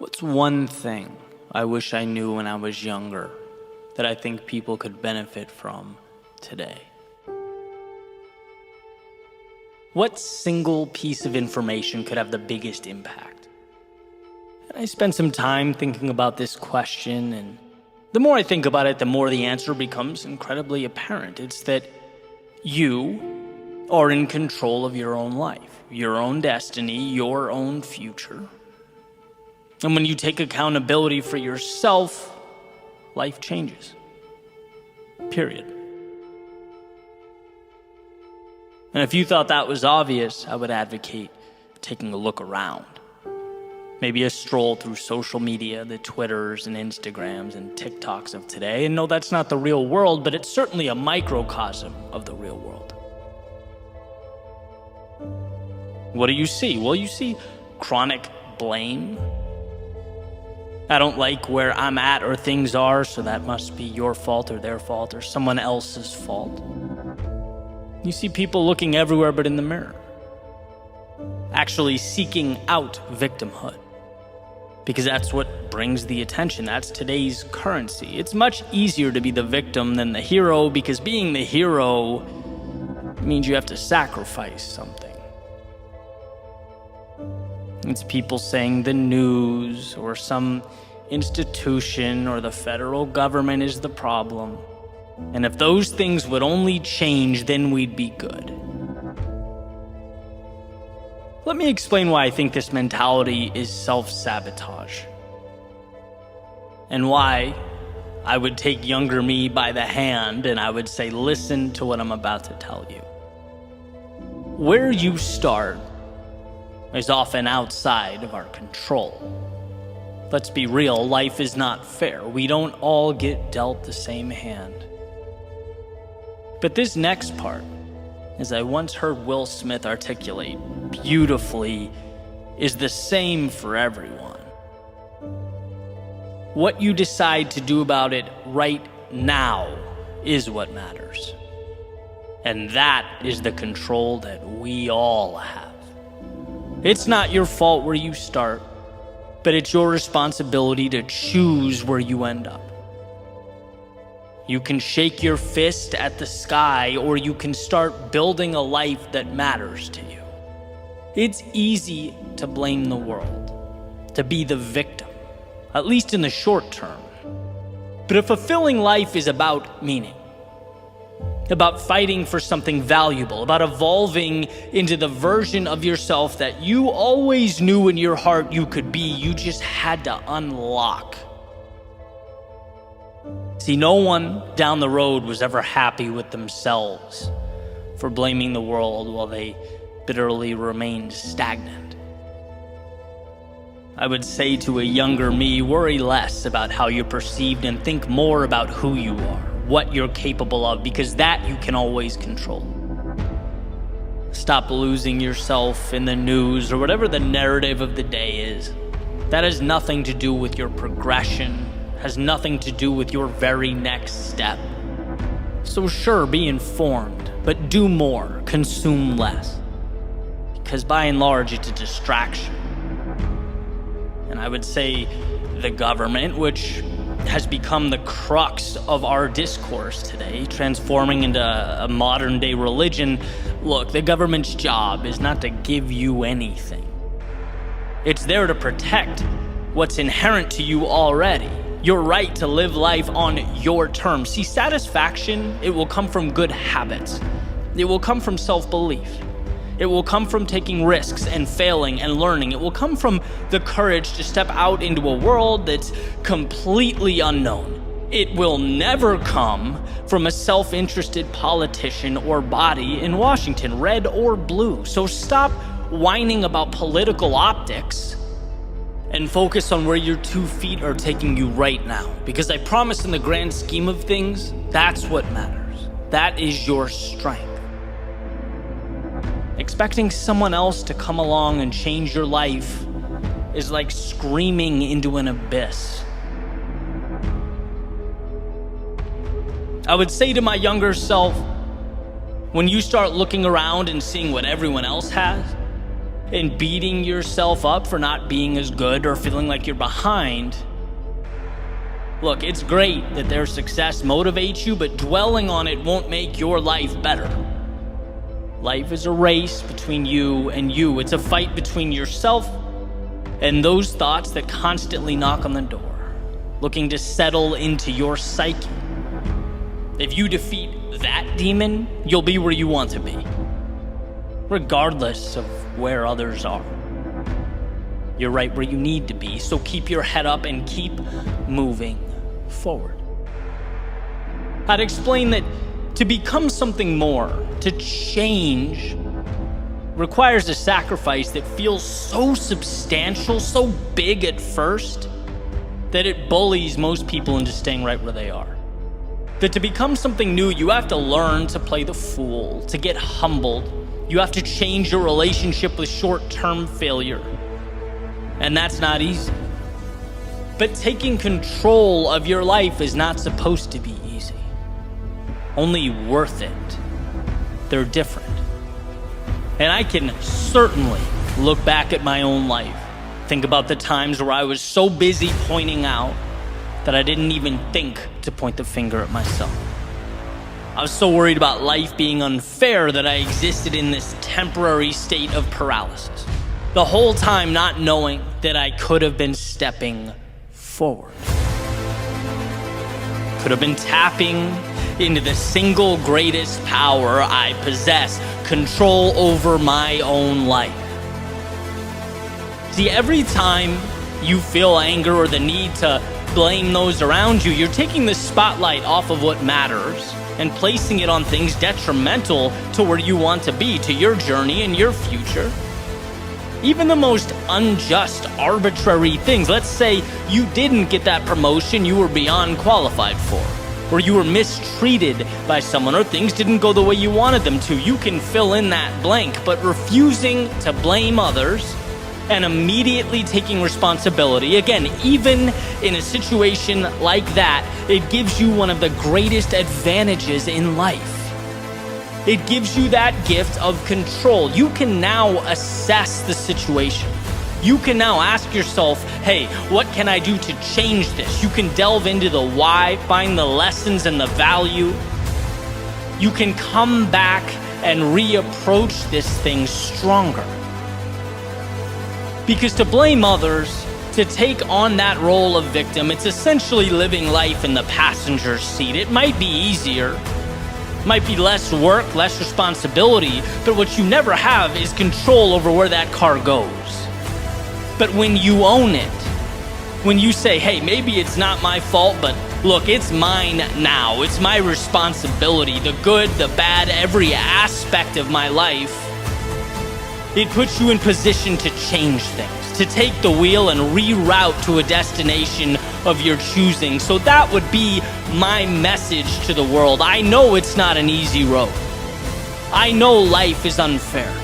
What's one thing I wish I knew when I was younger that I think people could benefit from today? What single piece of information could have the biggest impact? And I spent some time thinking about this question, and the more I think about it, the more the answer becomes incredibly apparent. It's that you are in control of your own life, your own destiny, your own future. And when you take accountability for yourself, life changes. Period. And if you thought that was obvious, I would advocate taking a look around. Maybe a stroll through social media, the Twitters and Instagrams and TikToks of today. And no, that's not the real world, but it's certainly a microcosm of the real world. What do you see? Well, you see chronic blame. I don't like where I'm at or things are, so that must be your fault or their fault or someone else's fault. You see people looking everywhere but in the mirror, actually seeking out victimhood, because that's what brings the attention. That's today's currency. It's much easier to be the victim than the hero, because being the hero means you have to sacrifice something. It's people saying the news or some institution or the federal government is the problem. And if those things would only change, then we'd be good. Let me explain why I think this mentality is self-sabotage. And why I would take younger me by the hand and I would say, listen to what I'm about to tell you. Where you start is often outside of our control. Let's be real, life is not fair. We don't all get dealt the same hand. But this next part, as I once heard Will Smith articulate beautifully, is the same for everyone. What you decide to do about it right now is what matters. And that is the control that we all have. It's not your fault where you start, but it's your responsibility to choose where you end up. You can shake your fist at the sky, or you can start building a life that matters to you. It's easy to blame the world, to be the victim, at least in the short term. But a fulfilling life is about meaning, about fighting for something valuable, about evolving into the version of yourself that you always knew in your heart you could be. You just had to unlock. See, no one down the road was ever happy with themselves for blaming the world while they bitterly remained stagnant. I would say to a younger me, worry less about how you're perceived and think more about who you are, what you're capable of, because that you can always control. Stop losing yourself in the news or whatever the narrative of the day is. That has nothing to do with your progression, has nothing to do with your very next step. So sure, be informed, but do more, consume less. Because by and large, it's a distraction. And I would say the government, which has become the crux of our discourse today, transforming into a modern-day religion. Look, the government's job is not to give you anything. It's there to protect what's inherent to you already. Your right to live life on your terms. See, satisfaction, it will come from good habits. It will come from self-belief. It will come from taking risks and failing and learning. It will come from the courage to step out into a world that's completely unknown. It will never come from a self-interested politician or body in Washington, red or blue. So stop whining about political optics and focus on where your 2 feet are taking you right now. Because I promise, in the grand scheme of things, that's what matters. That is your strength. Expecting someone else to come along and change your life is like screaming into an abyss. I would say to my younger self, when you start looking around and seeing what everyone else has, and beating yourself up for not being as good or feeling like you're behind, look, it's great that their success motivates you, but dwelling on it won't make your life better. Life is a race between you and you. It's a fight between yourself and those thoughts that constantly knock on the door, looking to settle into your psyche. If you defeat that demon, you'll be where you want to be, regardless of where others are. You're right where you need to be, so keep your head up and keep moving forward. I'd explain that to become something more, to change, requires a sacrifice that feels so substantial, so big at first, that it bullies most people into staying right where they are. That to become something new, you have to learn to play the fool, to get humbled. You have to change your relationship with short-term failure. And that's not easy. But taking control of your life is not supposed to be easy. Only worth it. They're different. And I can certainly look back at my own life, think about the times where I was so busy pointing out that I didn't even think to point the finger at myself. I was so worried about life being unfair that I existed in this temporary state of paralysis, the whole time not knowing that I could have been stepping forward. Could have been tapping into the single greatest power I possess, control over my own life. See, every time you feel anger or the need to blame those around you, you're taking the spotlight off of what matters and placing it on things detrimental to where you want to be, to your journey and your future. Even the most unjust, arbitrary things. Let's say you didn't get that promotion you were beyond qualified for, or you were mistreated by someone, or things didn't go the way you wanted them to. You can fill in that blank, but refusing to blame others and immediately taking responsibility, again, even in a situation like that, it gives you one of the greatest advantages in life. It gives you that gift of control. You can now assess the situation. You can now ask yourself, hey, what can I do to change this? You can delve into the why, find the lessons and the value. You can come back and reapproach this thing stronger. Because to blame others, to take on that role of victim, it's essentially living life in the passenger seat. It might be easier, might be less work, less responsibility, but what you never have is control over where that car goes. But when you own it, when you say, hey, maybe it's not my fault, but look, it's mine now. It's my responsibility, the good, the bad, every aspect of my life. It puts you in position to change things, to take the wheel and reroute to a destination of your choosing. So that would be my message to the world. I know it's not an easy road. I know life is unfair.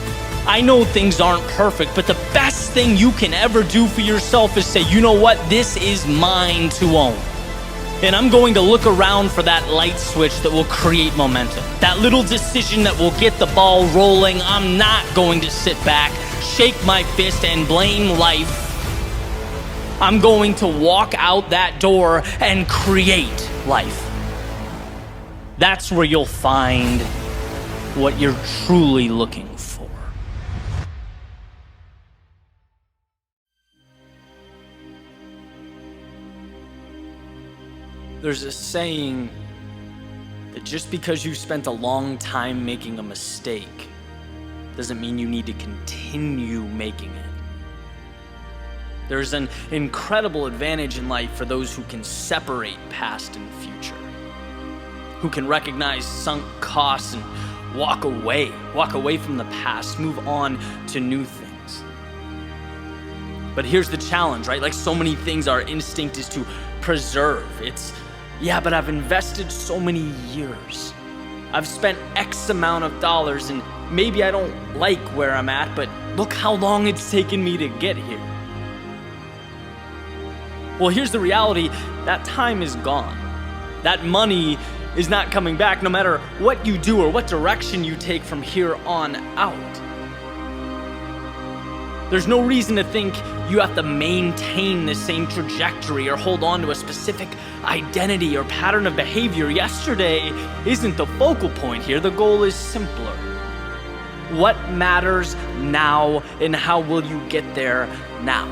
I know things aren't perfect, but the best thing you can ever do for yourself is say, you know what? This is mine to own. And I'm going to look around for that light switch that will create momentum. That little decision that will get the ball rolling. I'm not going to sit back, shake my fist, and blame life. I'm going to walk out that door and create life. That's where you'll find what you're truly looking for. There's a saying that just because you spent a long time making a mistake doesn't mean you need to continue making it. There's an incredible advantage in life for those who can separate past and future, who can recognize sunk costs and walk away from the past, move on to new things. But here's the challenge, right? Like so many things, our instinct is to preserve. It's, yeah, but I've invested so many years. I've spent X amount of dollars and maybe I don't like where I'm at, but look how long it's taken me to get here. Well, here's the reality. That time is gone. That money is not coming back no matter what you do or what direction you take from here on out. There's no reason to think you have to maintain the same trajectory or hold on to a specific identity or pattern of behavior. Yesterday isn't the focal point here. The goal is simpler. What matters now, and how will you get there now?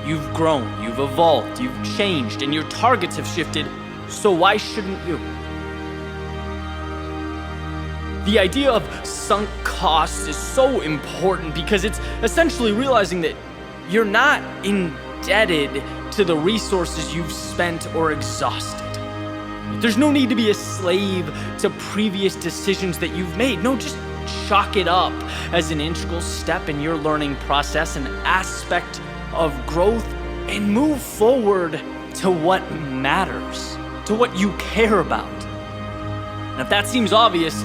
You've grown, you've evolved, you've changed, and your targets have shifted, so why shouldn't you? The idea of sunk costs is so important because it's essentially realizing that you're not indebted to the resources you've spent or exhausted. There's no need to be a slave to previous decisions that you've made. No, just chalk it up as an integral step in your learning process, an aspect of growth, and move forward to what matters, to what you care about. And if that seems obvious,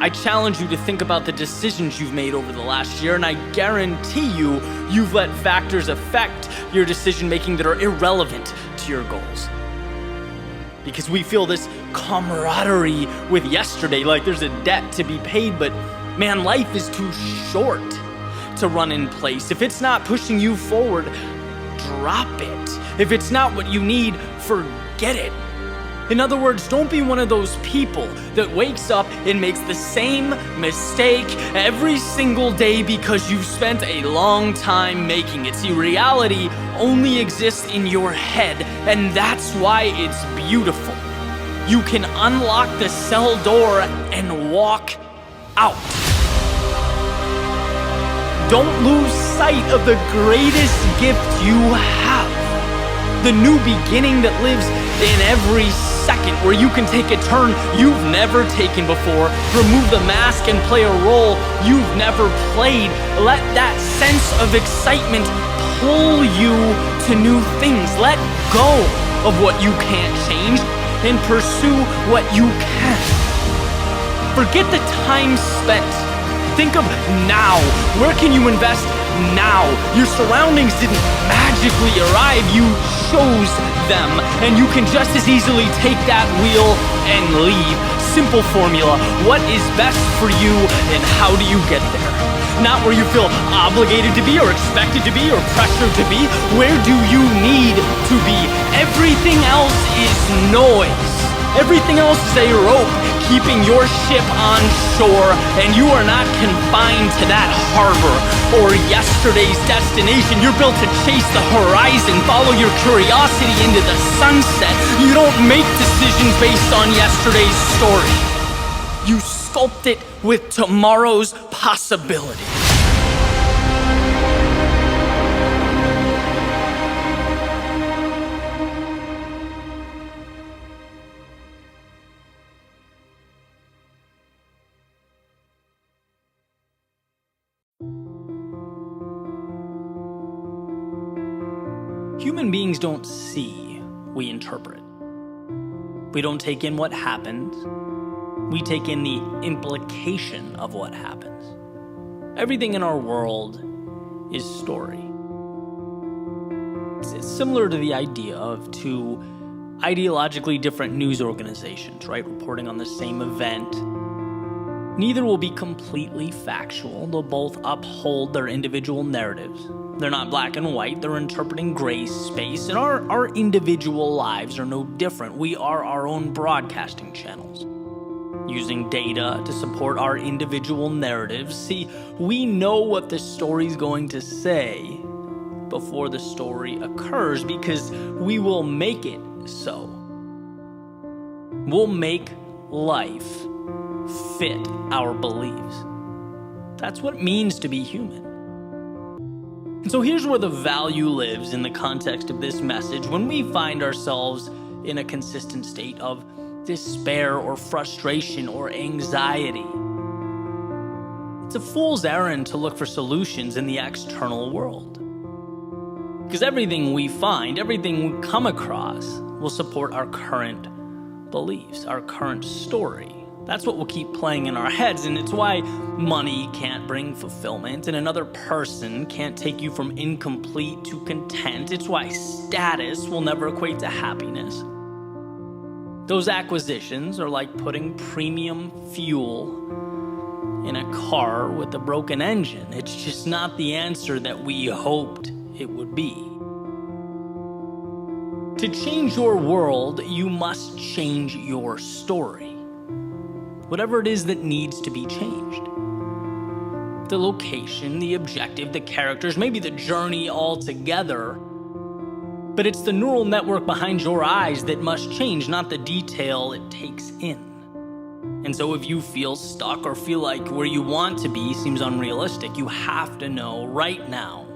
I challenge you to think about the decisions you've made over the last year, and I guarantee you've let factors affect your decision-making that are irrelevant to your goals. Because we feel this camaraderie with yesterday, like there's a debt to be paid, but man, life is too short to run in place. If it's not pushing you forward, drop it. If it's not what you need, forget it. In other words, don't be one of those people that wakes up and makes the same mistake every single day because you've spent a long time making it. See, reality only exists in your head, and that's why it's beautiful. You can unlock the cell door and walk out. Don't lose sight of the greatest gift you have. The new beginning that lives in every second, where you can take a turn you've never taken before, remove the mask and play a role you've never played. Let that sense of excitement pull you to new things. Let go of what you can't change and pursue what you can. Forget the time spent. Think of now. Where can you invest now? Your surroundings didn't magically arrive. You chose them, and you can just as easily take that wheel and leave. Simple formula. What is best for you, and how do you get there? Not where you feel obligated to be or expected to be or pressured to be. Where do you need to be? Everything else is noise. Everything else is a rope keeping your ship on shore, and you are not confined to that harbor or yesterday's destination. You're built to chase the horizon, follow your curiosity into the sunset. You don't make decisions based on yesterday's story. You sculpt it with tomorrow's possibility. Human beings don't see, we interpret. We don't take in what happens. We take in the implication of what happens. Everything in our world is story. It's similar to the idea of two ideologically different news organizations, right? Reporting on the same event. Neither will be completely factual. They'll both uphold their individual narratives. They're not black and white. They're interpreting gray space. And our individual lives are no different. We are our own broadcasting channels, using data to support our individual narratives. See, we know what the story's going to say before the story occurs because we will make it so. We'll make life fit our beliefs. That's what it means to be human. And so here's where the value lives in the context of this message. When we find ourselves in a consistent state of despair or frustration or anxiety, it's a fool's errand to look for solutions in the external world. Because everything we find, everything we come across, will support our current beliefs, our current story. That's what will keep playing in our heads, and it's why money can't bring fulfillment, and another person can't take you from incomplete to content. It's why status will never equate to happiness. Those acquisitions are like putting premium fuel in a car with a broken engine. It's just not the answer that we hoped it would be. To change your world, you must change your story. Whatever it is that needs to be changed. The location, the objective, the characters, maybe the journey altogether. But it's the neural network behind your eyes that must change, not the detail it takes in. And so if you feel stuck or feel like where you want to be seems unrealistic, you have to know right now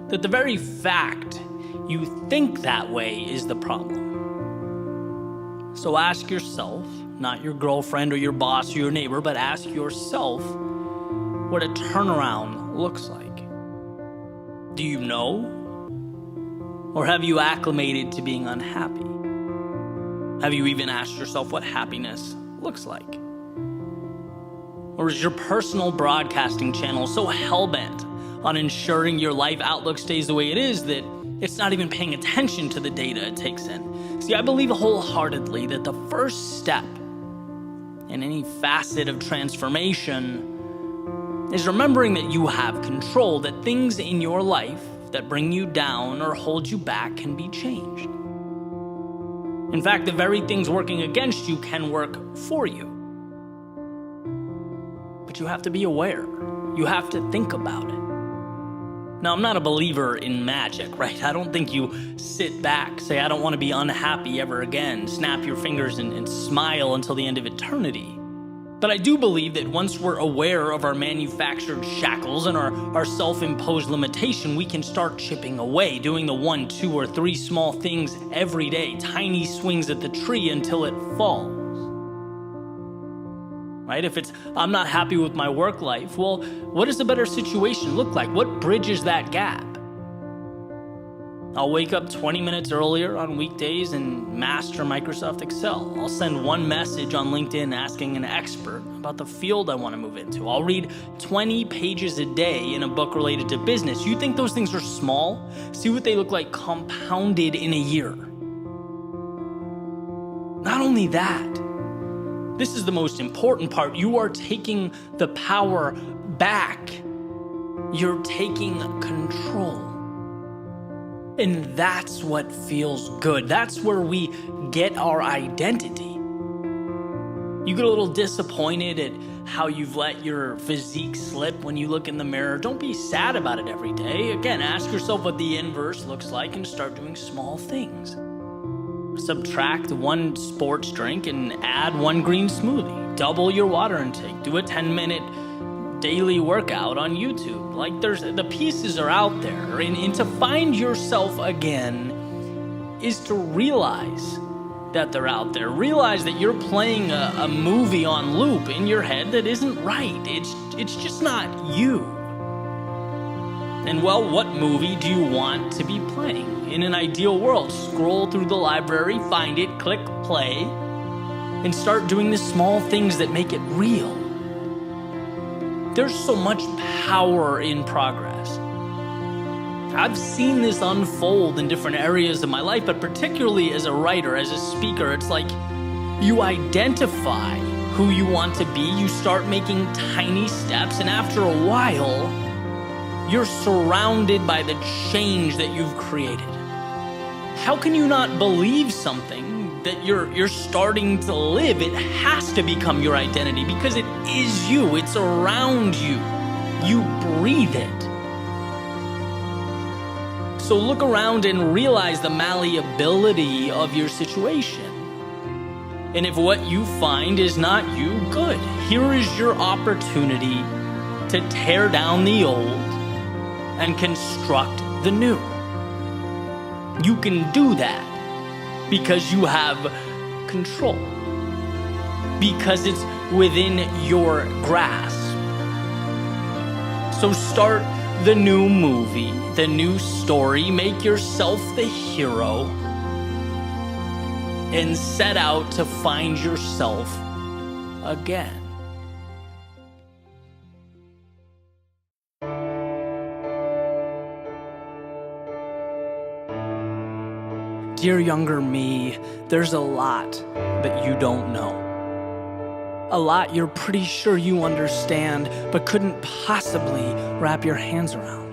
that the very fact you think that way is the problem. So ask yourself, not your girlfriend or your boss or your neighbor, but ask yourself what a turnaround looks like. Do you know? Or have you acclimated to being unhappy? Have you even asked yourself what happiness looks like? Or is your personal broadcasting channel so hell-bent on ensuring your life outlook stays the way it is that it's not even paying attention to the data it takes in? See, I believe wholeheartedly that the first step in any facet of transformation is remembering that you have control, that things in your life that bring you down or hold you back can be changed. In fact, the very things working against you can work for you. But you have to be aware. You have to think about it. Now, I'm not a believer in magic, right? I don't think you sit back, say, I don't want to be unhappy ever again, snap your fingers and smile until the end of eternity. But I do believe that once we're aware of our manufactured shackles and our self-imposed limitation, we can start chipping away, doing the 1, 2, or 3 small things every day, tiny swings at the tree until it falls. Right? If it's, I'm not happy with my work life, well, what does a better situation look like? What bridges that gap? I'll wake up 20 minutes earlier on weekdays and master Microsoft Excel. I'll send one message on LinkedIn asking an expert about the field I want to move into. I'll read 20 pages a day in a book related to business. You think those things are small? See what they look like compounded in a year. Not only that, this is the most important part. You are taking the power back. You're taking control. And that's what feels good. That's where we get our identity. You get a little disappointed at how you've let your physique slip when you look in the mirror. Don't be sad about it every day. Again, ask yourself what the inverse looks like and start doing small things. Subtract 1 sports drink and add 1 green smoothie. Double your water intake. Do a 10-minute daily workout on YouTube. Like, the pieces are out there, and to find yourself again is to realize that they're out there. Realize that you're playing a movie on loop in your head that isn't right. It's just not you. And well, what movie do you want to be playing? In an ideal world, scroll through the library, find it, click play, and start doing the small things that make it real. There's so much power in progress. I've seen this unfold in different areas of my life, but particularly as a writer, as a speaker, it's like you identify who you want to be, you start making tiny steps, and after a while, you're surrounded by the change that you've created. How can you not believe something that you're starting to live? It has to become your identity because it is you. It's around you. You breathe it. So look around and realize the malleability of your situation. And if what you find is not you, good. Here is your opportunity to tear down the old and construct the new. You can do that because you have control, because it's within your grasp. So start the new movie, the new story, make yourself the hero, and set out to find yourself again. Dear younger me, there's a lot that you don't know. A lot you're pretty sure you understand, but couldn't possibly wrap your hands around.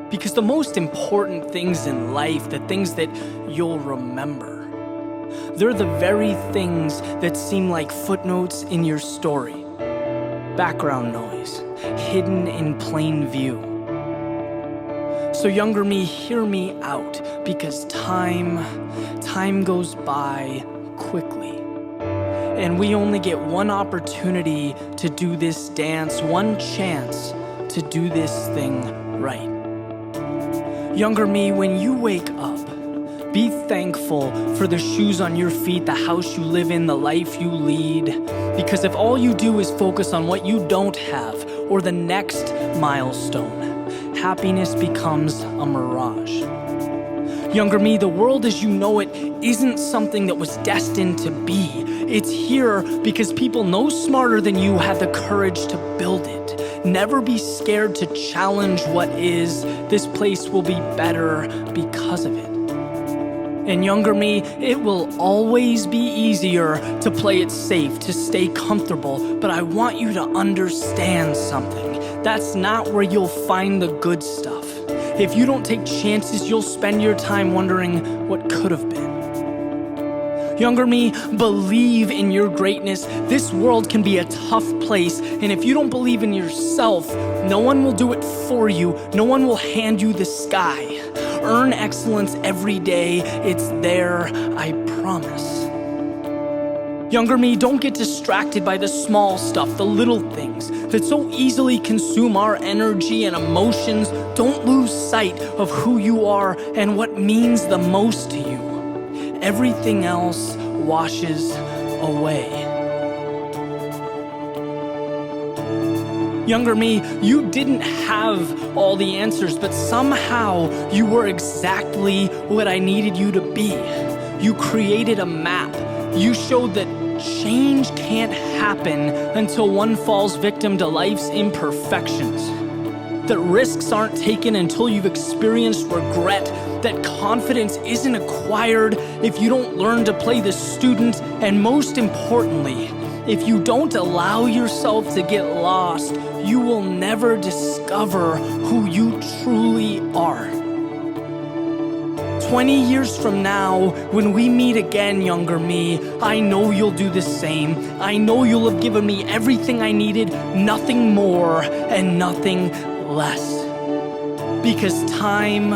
Because the most important things in life, the things that you'll remember, they're the very things that seem like footnotes in your story. Background noise, hidden in plain view. So younger me, hear me out, because time goes by quickly. And we only get one opportunity to do this dance, one chance to do this thing right. Younger me, when you wake up, be thankful for the shoes on your feet, the house you live in, the life you lead. Because if all you do is focus on what you don't have or the next milestone, happiness becomes a mirage. Younger me, the world as you know it isn't something that was destined to be. It's here because people no smarter than you have the courage to build it. Never be scared to challenge what is. This place will be better because of it. And younger me, it will always be easier to play it safe, to stay comfortable, but I want you to understand something. That's not where you'll find the good stuff. If you don't take chances, you'll spend your time wondering what could have been. Younger me, believe in your greatness. This world can be a tough place, and if you don't believe in yourself, no one will do it for you. No one will hand you the sky. Earn excellence every day. It's there, I promise. Younger me, don't get distracted by the small stuff, the little things that so easily consume our energy and emotions. Don't lose sight of who you are and what means the most to you. Everything else washes away. Younger me, you didn't have all the answers, but somehow you were exactly what I needed you to be. You created a map. You showed that change can't happen until one falls victim to life's imperfections. That risks aren't taken until you've experienced regret. That confidence isn't acquired if you don't learn to play the student. And most importantly, if you don't allow yourself to get lost, you will never discover who you truly are. 20 years from now, when we meet again, younger me, I know you'll do the same. I know you'll have given me everything I needed, nothing more and nothing less. Because time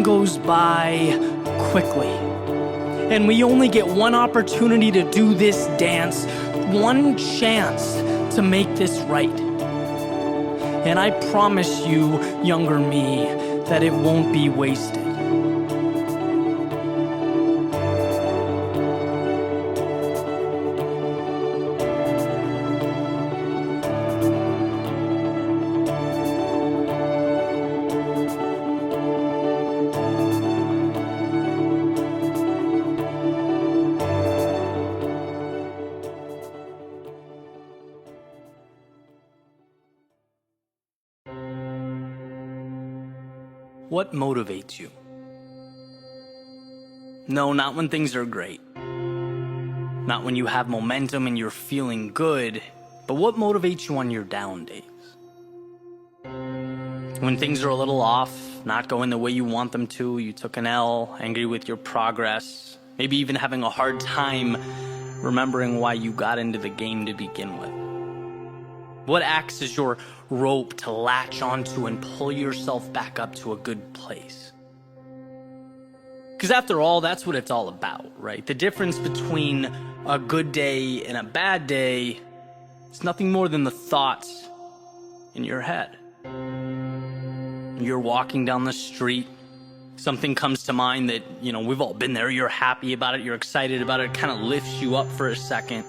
goes by quickly. And we only get one opportunity to do this dance, one chance to make this right. And I promise you, younger me, that it won't be wasted. What motivates you? No, not when things are great. Not when you have momentum and you're feeling good, but what motivates you on your down days? When things are a little off, not going the way you want them to, you took an L, angry with your progress, maybe even having a hard time remembering why you got into the game to begin with. What acts as your rope to latch onto and pull yourself back up to a good place? Because after all, that's what it's all about, right? The difference between a good day and a bad day is nothing more than the thoughts in your head. You're walking down the street, something comes to mind that, we've all been there. You're happy about it, you're excited about it, it kind of lifts you up for a second.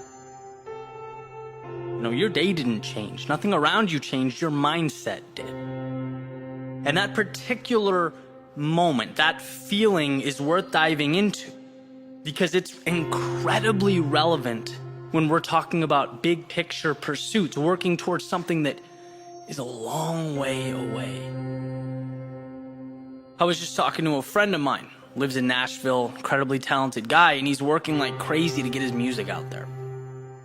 Your day didn't change. Nothing around you changed. Your mindset did. And that particular moment, that feeling is worth diving into because it's incredibly relevant when we're talking about big picture pursuits, working towards something that is a long way away. I was just talking to a friend of mine lives in Nashville, incredibly talented guy, and he's working like crazy to get his music out there.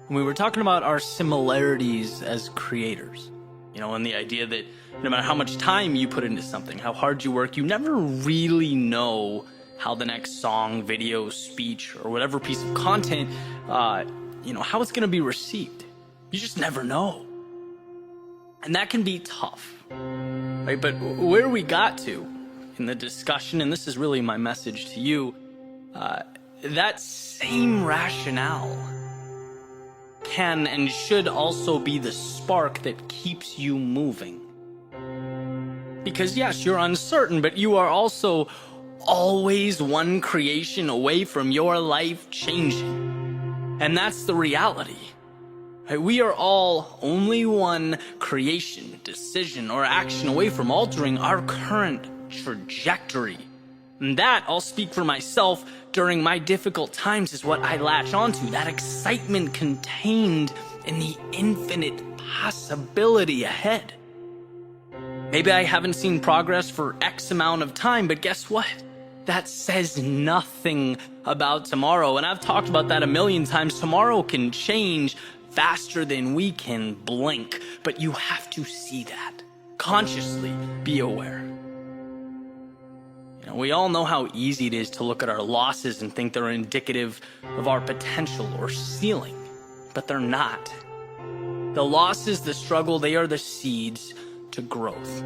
And we were talking about our similarities as creators, and the idea that no matter how much time you put into something, how hard you work, you never really know how the next song, video, speech, or whatever piece of content, how it's going to be received. You just never know. And that can be tough, right? But where we got to in the discussion, and this is really my message to you, that same rationale can and should also be the spark that keeps you moving. Because yes, you're uncertain, but you are also always one creation away from your life changing. And that's the reality. Right? We are all only one creation, decision, or action away from altering our current trajectory. And that, I'll speak for myself, during my difficult times is what I latch onto, that excitement contained in the infinite possibility ahead. Maybe I haven't seen progress for X amount of time, but guess what? That says nothing about tomorrow. And I've talked about that a million times. Tomorrow can change faster than we can blink, but you have to see that. Consciously be aware. We all know how easy it is to look at our losses and think they're indicative of our potential or ceiling, but they're not. The losses, the struggle, they are the seeds to growth.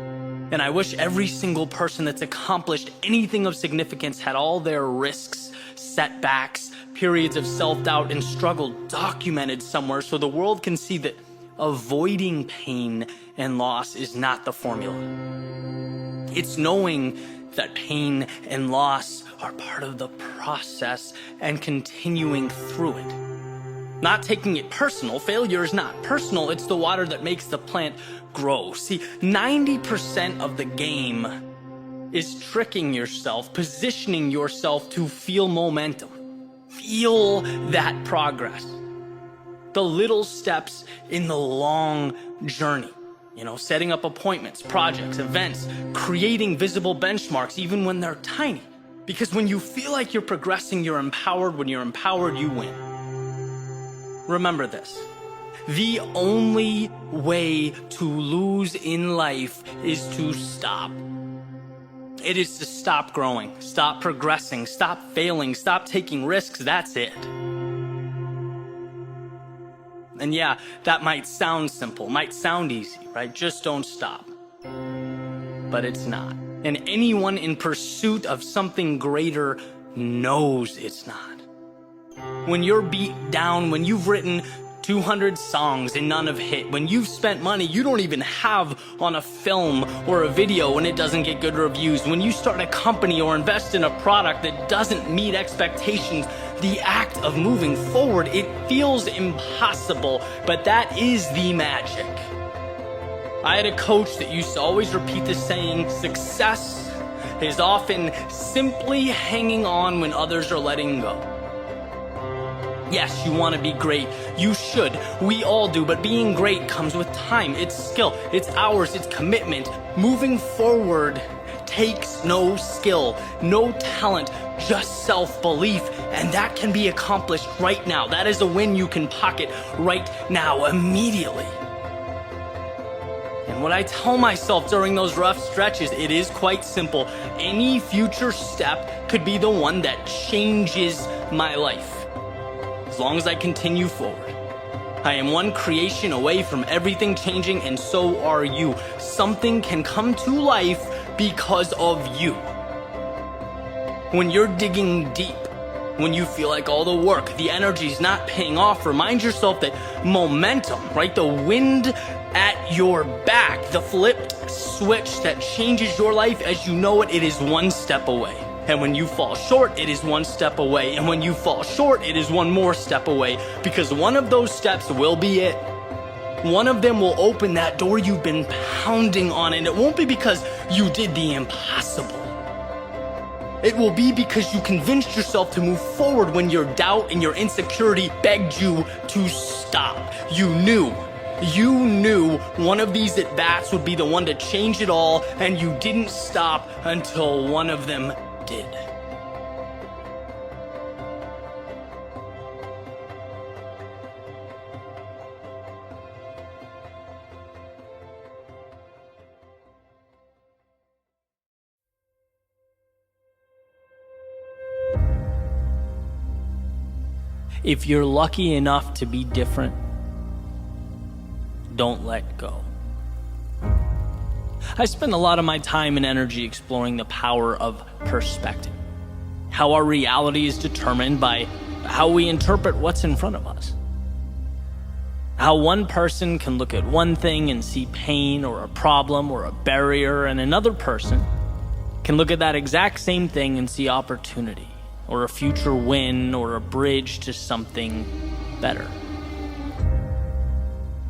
And I wish every single person that's accomplished anything of significance had all their risks, setbacks, periods of self-doubt and struggle documented somewhere so the world can see that avoiding pain and loss is not the formula. It's knowing that pain and loss are part of the process and continuing through it. Not taking it personal. Failure is not personal. It's the water that makes the plant grow. See, 90% of the game is tricking yourself, positioning yourself to feel momentum. Feel that progress. The little steps in the long journey. Setting up appointments, projects, events, creating visible benchmarks, even when they're tiny. Because when you feel like you're progressing, you're empowered. When you're empowered, you win. Remember this. The only way to lose in life is to stop. It is to stop growing, stop progressing, stop failing, stop taking risks. That's it. And yeah, that might sound simple, might sound easy, right? Just don't stop. But it's not. And anyone in pursuit of something greater knows it's not. When you're beat down, when you've written 200 songs and none have hit, when you've spent money you don't even have on a film or a video and it doesn't get good reviews, when you start a company or invest in a product that doesn't meet expectations, the act of moving forward, it feels impossible, but that is the magic. I had a coach that used to always repeat this saying, success is often simply hanging on when others are letting go. Yes, you want to be great. You should. We all do. But being great comes with time. It's skill. It's hours. It's commitment. Moving forward takes no skill, no talent, just self-belief. And that can be accomplished right now. That is a win you can pocket right now, immediately. And what I tell myself during those rough stretches, it is quite simple. Any future step could be the one that changes my life. As long as I continue forward. I am one creation away from everything changing, and so are you. Something can come to life because of you. When you're digging deep, when you feel like all the work, the energy's not paying off, remind yourself that momentum, right? The wind at your back, the flipped switch that changes your life as you know it, it is one step away. And when you fall short, it is one step away. And when you fall short, it is one more step away. Because one of those steps will be it. One of them will open that door you've been pounding on. And it won't be because you did the impossible. It will be because you convinced yourself to move forward when your doubt and your insecurity begged you to stop. You knew one of these at-bats would be the one to change it all, and you didn't stop until one of them did. If you're lucky enough to be different, don't let go. I spend a lot of my time and energy exploring the power of perspective, how our reality is determined by how we interpret what's in front of us. How one person can look at one thing and see pain or a problem or a barrier, and another person can look at that exact same thing and see opportunity or a future win or a bridge to something better.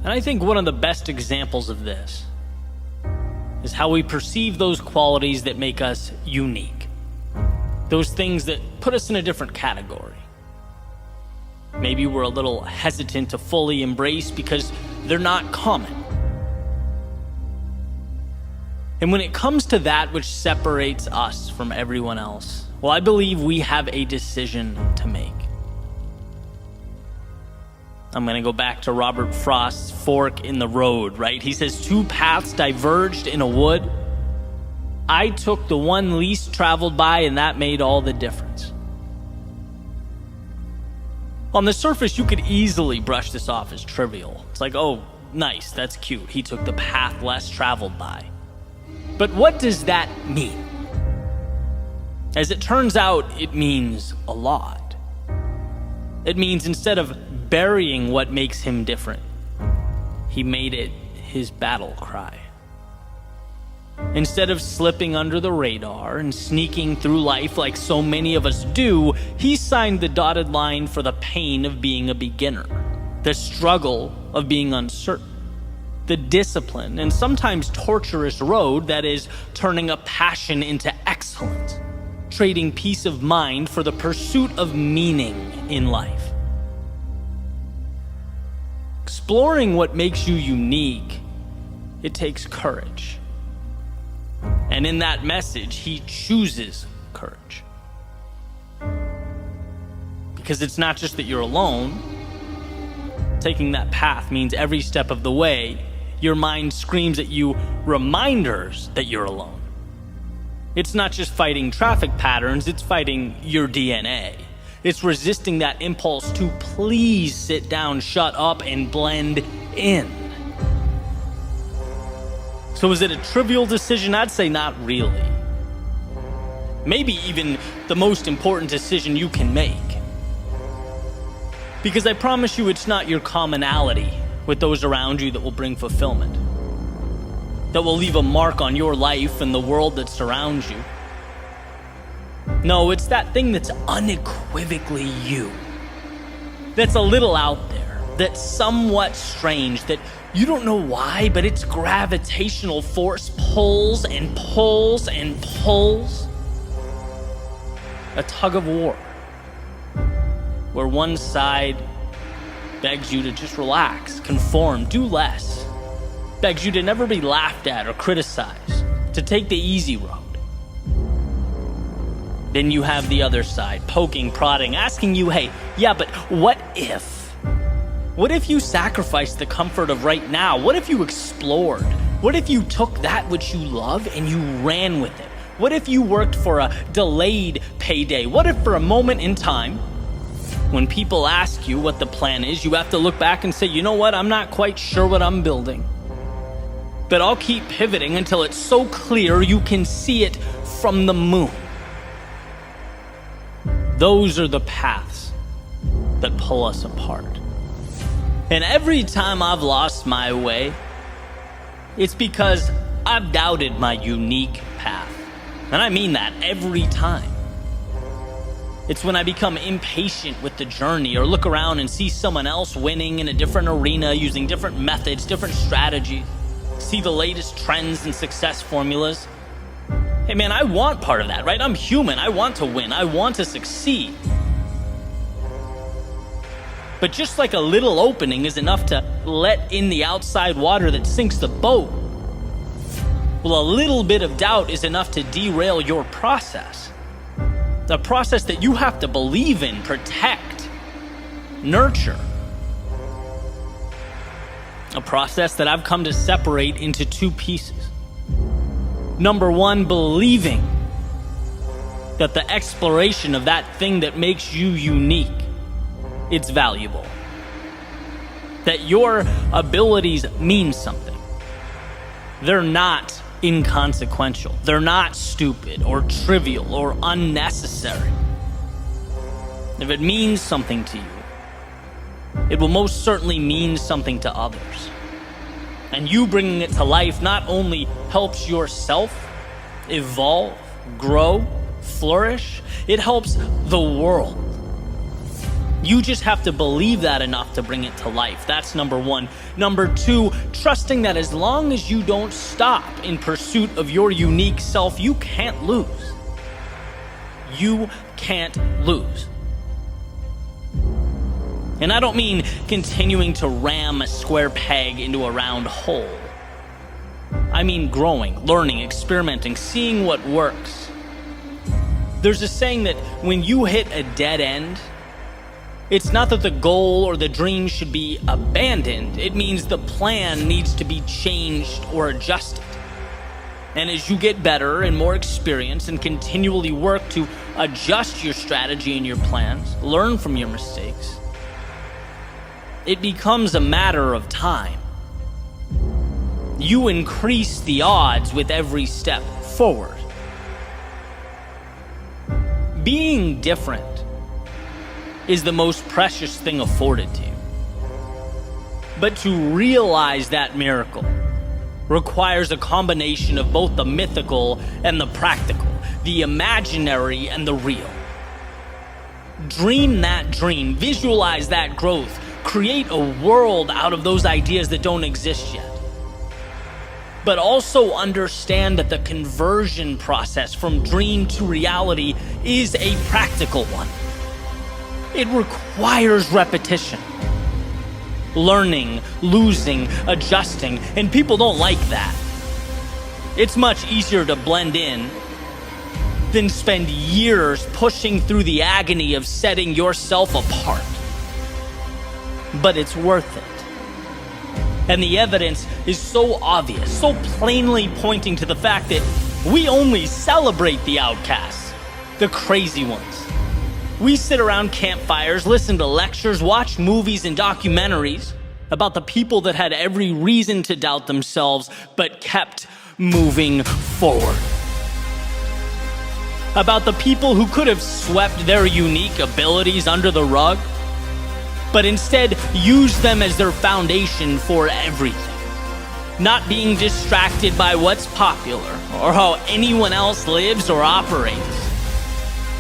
And I think one of the best examples of this is how we perceive those qualities that make us unique. Those things that put us in a different category. Maybe we're a little hesitant to fully embrace because they're not common. And when it comes to that which separates us from everyone else, well, I believe we have a decision to make. I'm going to go back to Robert Frost's fork in the road, right? He says, 2 paths diverged in a wood. I took the one least traveled by, and that made all the difference. On the surface, you could easily brush this off as trivial. It's like, oh, nice, that's cute. He took the path less traveled by. But what does that mean? As it turns out, it means a lot. It means instead of burying what makes him different, he made it his battle cry. Instead of slipping under the radar and sneaking through life like so many of us do, he signed the dotted line for the pain of being a beginner, the struggle of being uncertain, the discipline and sometimes torturous road that is turning a passion into excellence, trading peace of mind for the pursuit of meaning in life. Exploring what makes you unique, it takes courage. And in that message, he chooses courage. Because it's not just that you're alone. Taking that path means every step of the way, your mind screams at you reminders that you're alone. It's not just fighting traffic patterns, it's fighting your DNA. It's resisting that impulse to please sit down, shut up, and blend in. So is it a trivial decision? I'd say not really. Maybe even the most important decision you can make. Because I promise you it's not your commonality with those around you that will bring fulfillment, that will leave a mark on your life and the world that surrounds you. No, it's that thing that's unequivocally you, that's a little out there, that's somewhat strange, that you don't know why, but its gravitational force pulls and pulls and pulls. A tug of war, where one side begs you to just relax, conform, do less, begs you to never be laughed at or criticized, to take the easy road. Then you have the other side, poking, prodding, asking you, hey, yeah, but what if? What if you sacrificed the comfort of right now? What if you explored? What if you took that which you love and you ran with it? What if you worked for a delayed payday? What if for a moment in time, when people ask you what the plan is, you have to look back and say, you know what, I'm not quite sure what I'm building, but I'll keep pivoting until it's so clear you can see it from the moon. Those are the paths that pull us apart. And every time I've lost my way, it's because I've doubted my unique path. And I mean that every time. It's when I become impatient with the journey or look around and see someone else winning in a different arena using different methods, different strategies, see the latest trends and success formulas. Hey man, I want part of that, right? I'm human. I want to win. I want to succeed. But just like a little opening is enough to let in the outside water that sinks the boat, well, a little bit of doubt is enough to derail your process. A process that you have to believe in, protect, nurture. A process that I've come to separate into 2 pieces. Number 1, believing that the exploration of that thing that makes you unique it's valuable. That your abilities mean something. They're not inconsequential. They're not stupid or trivial or unnecessary. If it means something to you, it will most certainly mean something to others. And you bringing it to life not only helps yourself evolve, grow, flourish, it helps the world. You just have to believe that enough to bring it to life. That's number one. Number two, trusting that as long as you don't stop in pursuit of your unique self, you can't lose. You can't lose. And I don't mean continuing to ram a square peg into a round hole. I mean growing, learning, experimenting, seeing what works. There's a saying that when you hit a dead end, it's not that the goal or the dream should be abandoned. It means the plan needs to be changed or adjusted. And as you get better and more experienced and continually work to adjust your strategy and your plans, learn from your mistakes, it becomes a matter of time. You increase the odds with every step forward. Being different is the most precious thing afforded to you. But to realize that miracle requires a combination of both the mythical and the practical, the imaginary and the real. Dream that dream, visualize that growth, create a world out of those ideas that don't exist yet. But also understand that the conversion process from dream to reality is a practical one. It requires repetition. Learning, losing, adjusting, and people don't like that. It's much easier to blend in than spend years pushing through the agony of setting yourself apart. But it's worth it. And the evidence is so obvious, so plainly pointing to the fact that we only celebrate the outcasts, the crazy ones. We sit around campfires, listen to lectures, watch movies and documentaries about the people that had every reason to doubt themselves but kept moving forward. About the people who could have swept their unique abilities under the rug, but instead used them as their foundation for everything. Not being distracted by what's popular or how anyone else lives or operates.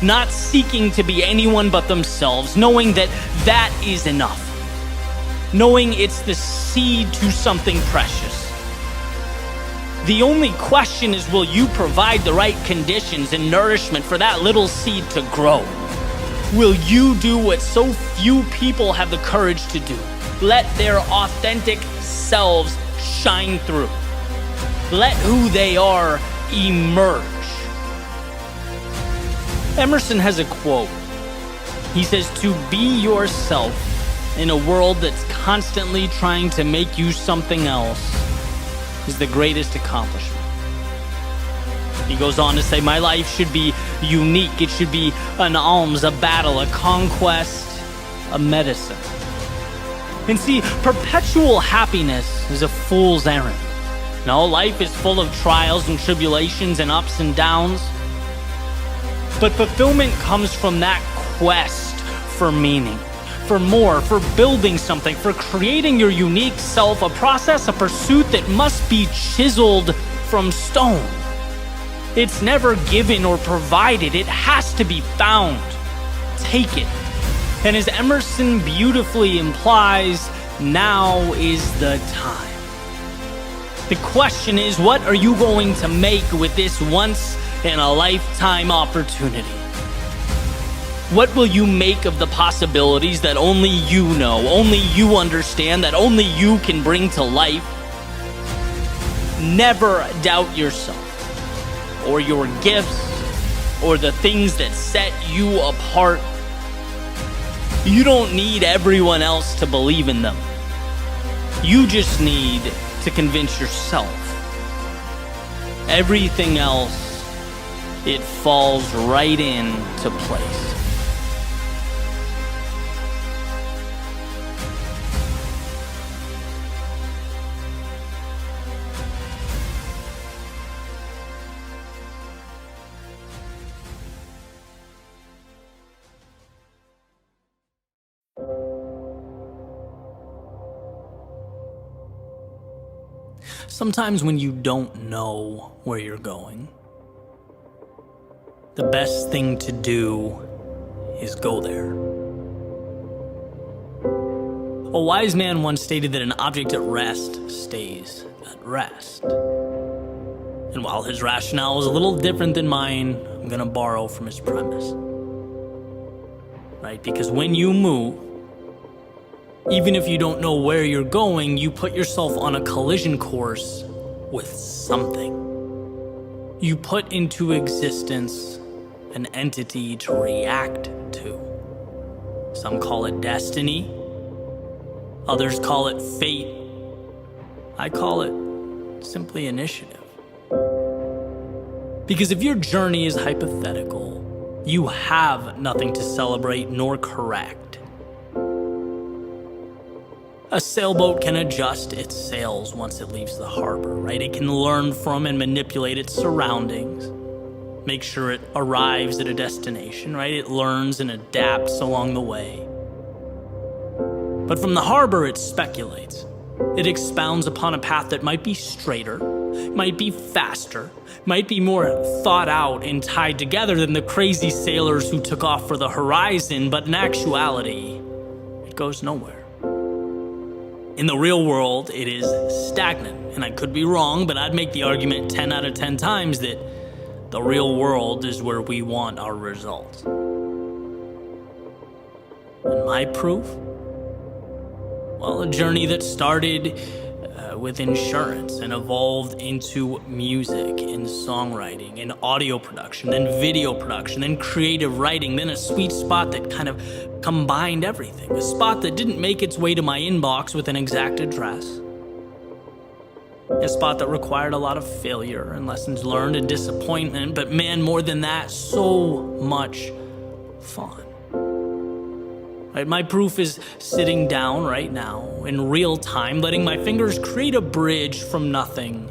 Not seeking to be anyone but themselves, knowing that that is enough. Knowing it's the seed to something precious. The only question is, will you provide the right conditions and nourishment for that little seed to grow? Will you do what so few people have the courage to do? Let their authentic selves shine through. Let who they are emerge. Emerson has a quote. He says, "To be yourself in a world that's constantly trying to make you something else is the greatest accomplishment." He goes on to say, "My life should be unique. It should be an alms, a battle, a conquest, a medicine." And see, perpetual happiness is a fool's errand. No, life is full of trials and tribulations and ups and downs. But fulfillment comes from that quest for meaning, for more, for building something, for creating your unique self, a process, a pursuit that must be chiseled from stone. It's never given or provided. It has to be found. Take it. And as Emerson beautifully implies, now is the time. The question is, what are you going to make with this once-in-a-lifetime opportunity? What will you make of the possibilities that only you know, only you understand, that only you can bring to life? Never doubt yourself, or your gifts, or the things that set you apart. You don't need everyone else to believe in them. You just need to convince yourself. Everything else, it falls right into place. Sometimes when you don't know where you're going, the best thing to do is go there. A wise man once stated that an object at rest stays at rest. And while his rationale was a little different than mine, I'm gonna borrow from his premise. Right? Because when you move, even if you don't know where you're going, you put yourself on a collision course with something. You put into existence an entity to react to. Some call it destiny. Others call it fate. I call it simply initiative. Because if your journey is hypothetical, you have nothing to celebrate nor correct. A sailboat can adjust its sails once it leaves the harbor, right? It can learn from and manipulate its surroundings, make sure it arrives at a destination, right? It learns and adapts along the way. But from the harbor, it speculates. It expounds upon a path that might be straighter, might be faster, might be more thought out and tied together than the crazy sailors who took off for the horizon, but in actuality, it goes nowhere. In the real world, it is stagnant, and I could be wrong, but I'd make the argument 10 out of 10 times that the real world is where we want our results. And my proof? Well, a journey that started with insurance and evolved into music and songwriting and audio production, then video production, then creative writing, then a sweet spot that kind of combined everything. A spot that didn't make its way to my inbox with an exact address. A spot that required a lot of failure and lessons learned and disappointment, but man, more than that, so much fun. Right, my proof is sitting down right now in real time, letting my fingers create a bridge from nothing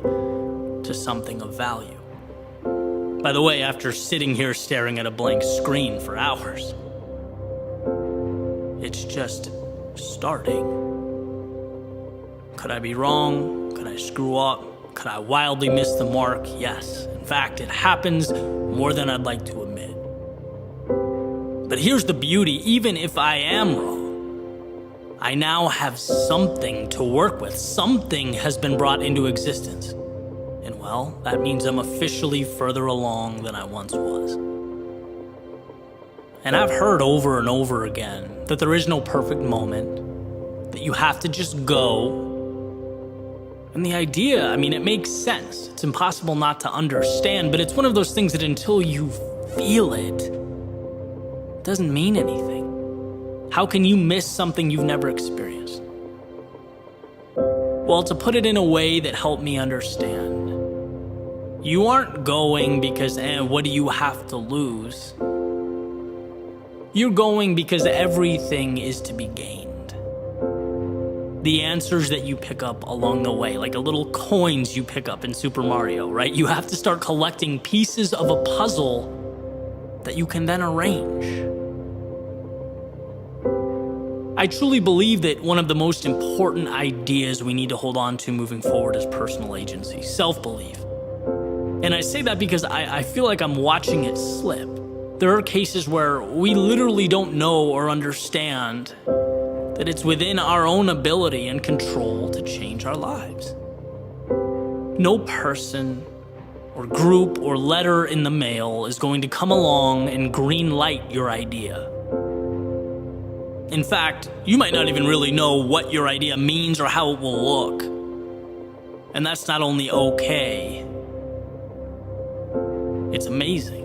to something of value. By the way, after sitting here staring at a blank screen for hours, it's just starting. Could I be wrong? Could I screw up? Could I wildly miss the mark? Yes. In fact, it happens more than I'd like to admit. But here's the beauty, even if I am wrong, I now have something to work with. Something has been brought into existence. And well, that means I'm officially further along than I once was. And I've heard over and over again that there is no perfect moment, that you have to just go. And the idea, it makes sense. It's impossible not to understand, but it's one of those things that until you feel it, doesn't mean anything. How can you miss something you've never experienced? Well, to put it in a way that helped me understand, you aren't going because, what do you have to lose? You're going because everything is to be gained. The answers that you pick up along the way, like the little coins you pick up in Super Mario, right? You have to start collecting pieces of a puzzle that you can then arrange. I truly believe that one of the most important ideas we need to hold on to moving forward is personal agency, self-belief. And I say that because I feel like I'm watching it slip. There are cases where we literally don't know or understand that it's within our own ability and control to change our lives. No person or group or letter in the mail is going to come along and green light your idea. In fact, you might not even really know what your idea means or how it will look. And that's not only okay, it's amazing.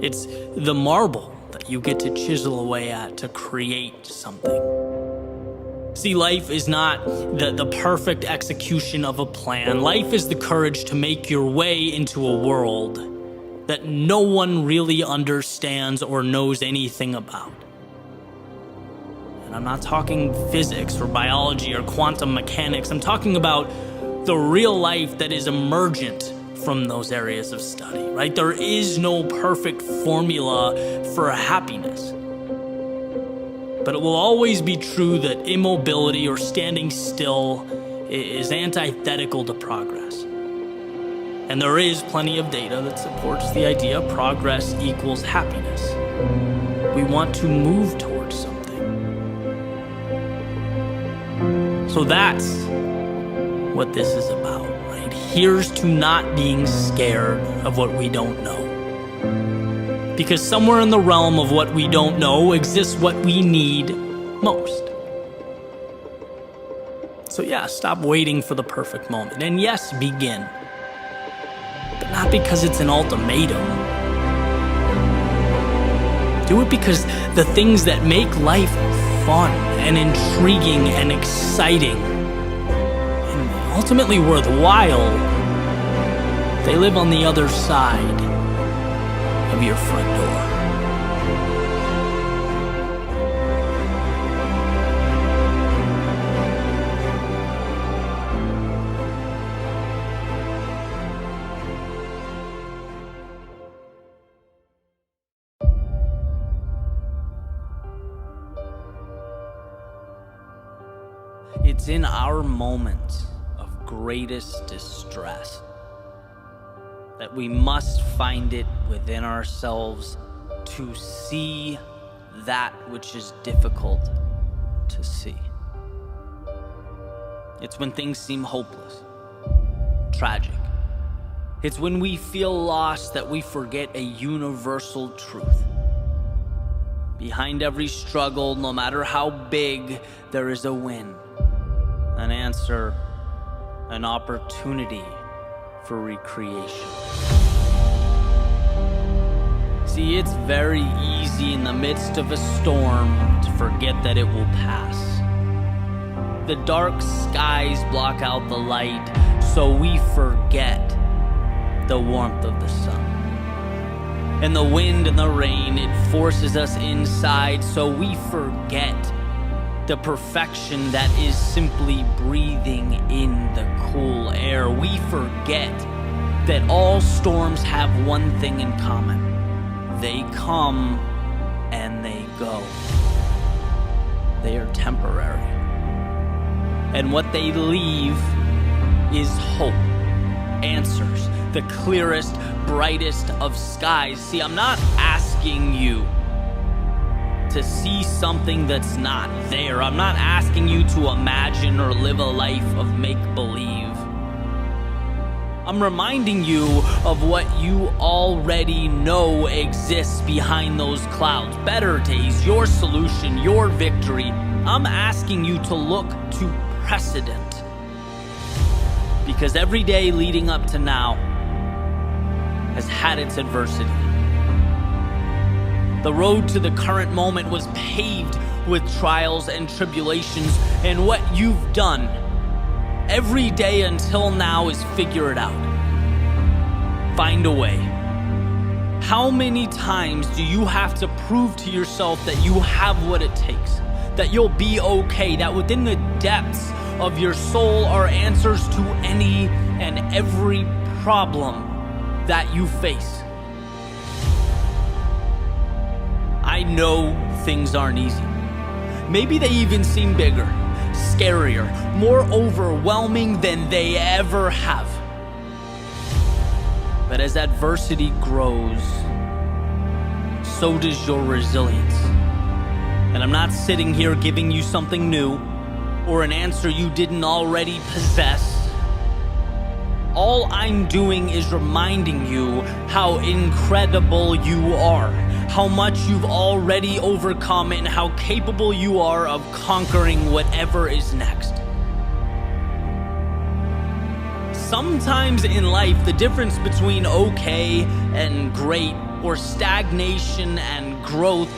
It's the marble that you get to chisel away at to create something. See, life is not the perfect execution of a plan. Life is the courage to make your way into a world that no one really understands or knows anything about. And I'm not talking physics or biology or quantum mechanics. I'm talking about the real life that is emergent from those areas of study, right? There is no perfect formula for happiness. But it will always be true that immobility or standing still is antithetical to progress. And there is plenty of data that supports the idea progress equals happiness. We want to move towards something. So that's what this is about, right? Here's to not being scared of what we don't know. Because somewhere in the realm of what we don't know exists what we need most. So yeah, stop waiting for the perfect moment. And yes, begin. But not because it's an ultimatum. Do it because the things that make life fun and intriguing and exciting and ultimately worthwhile, they live on the other side of your front door. It's in our moments of greatest distress that we must find it within ourselves to see that which is difficult to see. It's when things seem hopeless, tragic. It's when we feel lost that we forget a universal truth. Behind every struggle, no matter how big, there is a win, an answer, an opportunity for recreation. See, it's very easy in the midst of a storm to forget that it will pass. The dark skies block out the light, so we forget the warmth of the sun. And the wind and the rain, it forces us inside, so we forget the perfection that is simply breathing in the cool air. We forget that all storms have one thing in common. They come and they go. They are temporary. And what they leave is hope, answers, the clearest, brightest of skies. See, I'm not asking you to see something that's not there. I'm not asking you to imagine or live a life of make-believe. I'm reminding you of what you already know exists behind those clouds. Better days, your solution, your victory. I'm asking you to look to precedent. Because every day leading up to now has had its adversity. The road to the current moment was paved with trials and tribulations, and what you've done every day until now is figure it out. Find a way. How many times do you have to prove to yourself that you have what it takes, that you'll be okay, that within the depths of your soul are answers to any and every problem that you face? I know things aren't easy. Maybe they even seem bigger, scarier, more overwhelming than they ever have. But as adversity grows, so does your resilience. And I'm not sitting here giving you something new or an answer you didn't already possess. All I'm doing is reminding you how incredible you are, how much you've already overcome, and how capable you are of conquering whatever is next. Sometimes in life, the difference between okay and great, or stagnation and growth,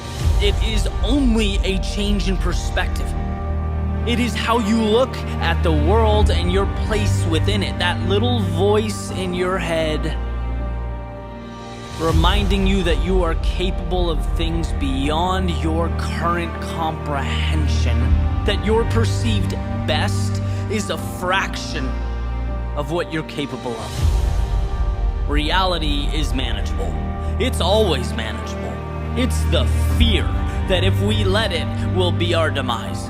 it is only a change in perspective. It is how you look at the world and your place within it. That little voice in your head reminding you that you are capable of things beyond your current comprehension, that your perceived best is a fraction of what you're capable of. Reality is manageable. It's always manageable. It's the fear that if we let it, will be our demise.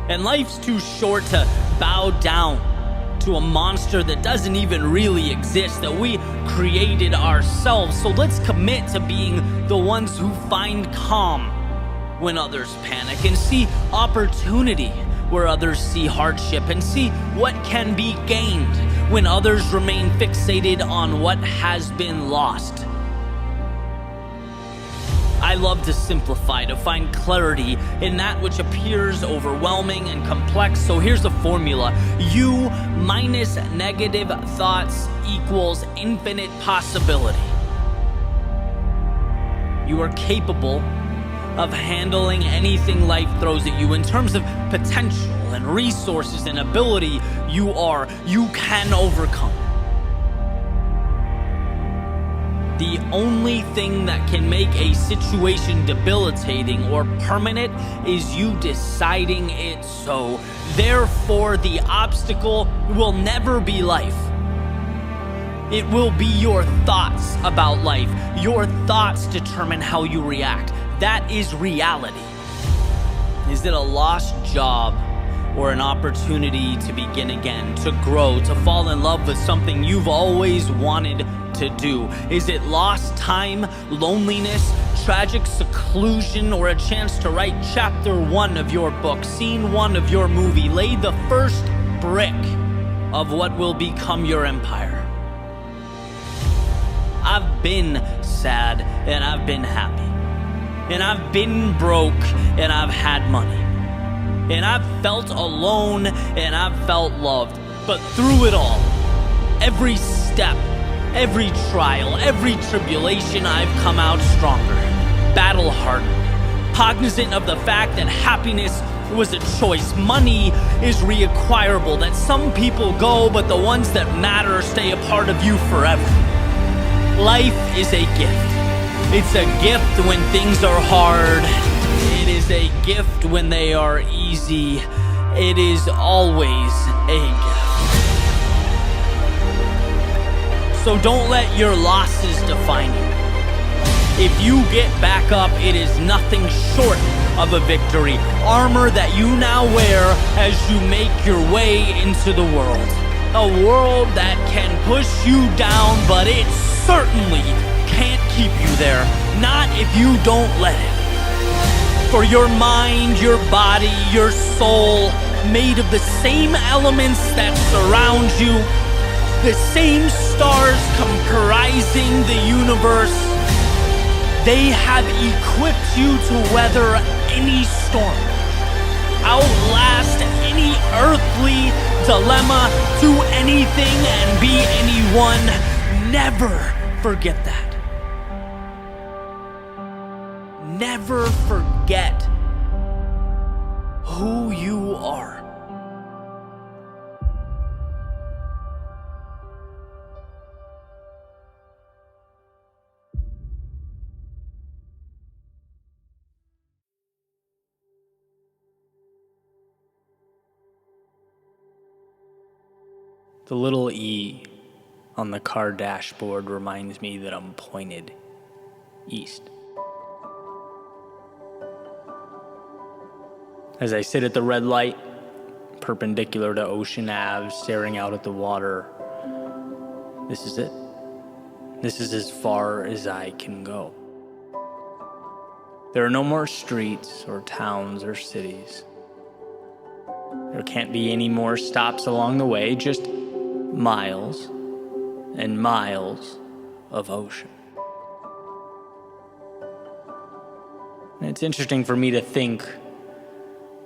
And life's too short to bow down to a monster that doesn't even really exist, that we created ourselves. So let's commit to being the ones who find calm when others panic, and see opportunity where others see hardship, and see what can be gained when others remain fixated on what has been lost. I love to simplify, to find clarity in that which appears overwhelming and complex. So here's the formula. U minus negative thoughts equals infinite possibility. You are capable of handling anything life throws at you in terms of potential and resources and ability. You can overcome. The only thing that can make a situation debilitating or permanent is you deciding it so. Therefore, the obstacle will never be life. It will be your thoughts about life. Your thoughts determine how you react. That is reality. Is it a lost job or an opportunity to begin again, to grow, to fall in love with something you've always wanted to do? Is it lost time, loneliness, tragic seclusion, or a chance to write chapter 1 of your book, scene 1 of your movie, lay the first brick of what will become your empire? I've been sad and I've been happy, and I've been broke and I've had money, and I've felt alone and I've felt loved. But through it all, every step, every trial, every tribulation, I've come out stronger, battle-hardened, cognizant of the fact that happiness was a choice. Money is reacquirable, that some people go, but the ones that matter stay a part of you forever. Life is a gift. It's a gift when things are hard. It is a gift when they are easy. It is always a gift. So don't let your losses define you. If you get back up, it is nothing short of a victory. Armor that you now wear as you make your way into the world. A world that can push you down, but it certainly can't keep you there. Not if you don't let it. For your mind, your body, your soul, made of the same elements that surround you, the same stars comprising the universe, they have equipped you to weather any storm, outlast any earthly dilemma, do anything and be anyone. Never forget that. Never forget who you are. The little E on the car dashboard reminds me that I'm pointed east. As I sit at the red light, perpendicular to Ocean Ave, staring out at the water, this is it. This is as far as I can go. There are no more streets or towns or cities. There can't be any more stops along the way, just miles and miles of ocean. And it's interesting for me to think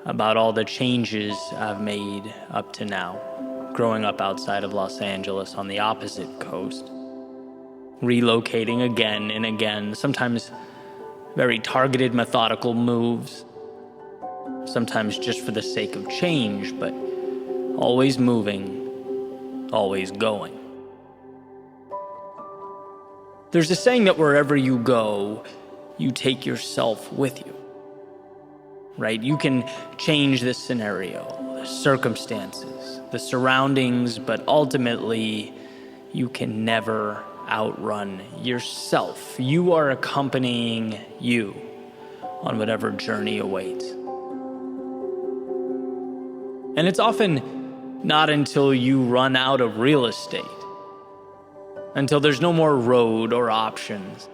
about all the changes I've made up to now, growing up outside of Los Angeles on the opposite coast, relocating again and again, sometimes very targeted, methodical moves, sometimes just for the sake of change, but always moving, always going. There's a saying that wherever you go, you take yourself with you, right? You can change the scenario, the circumstances, the surroundings, but ultimately, you can never outrun yourself. You are accompanying you on whatever journey awaits. And it's often not until you run out of real estate, until there's no more road or options,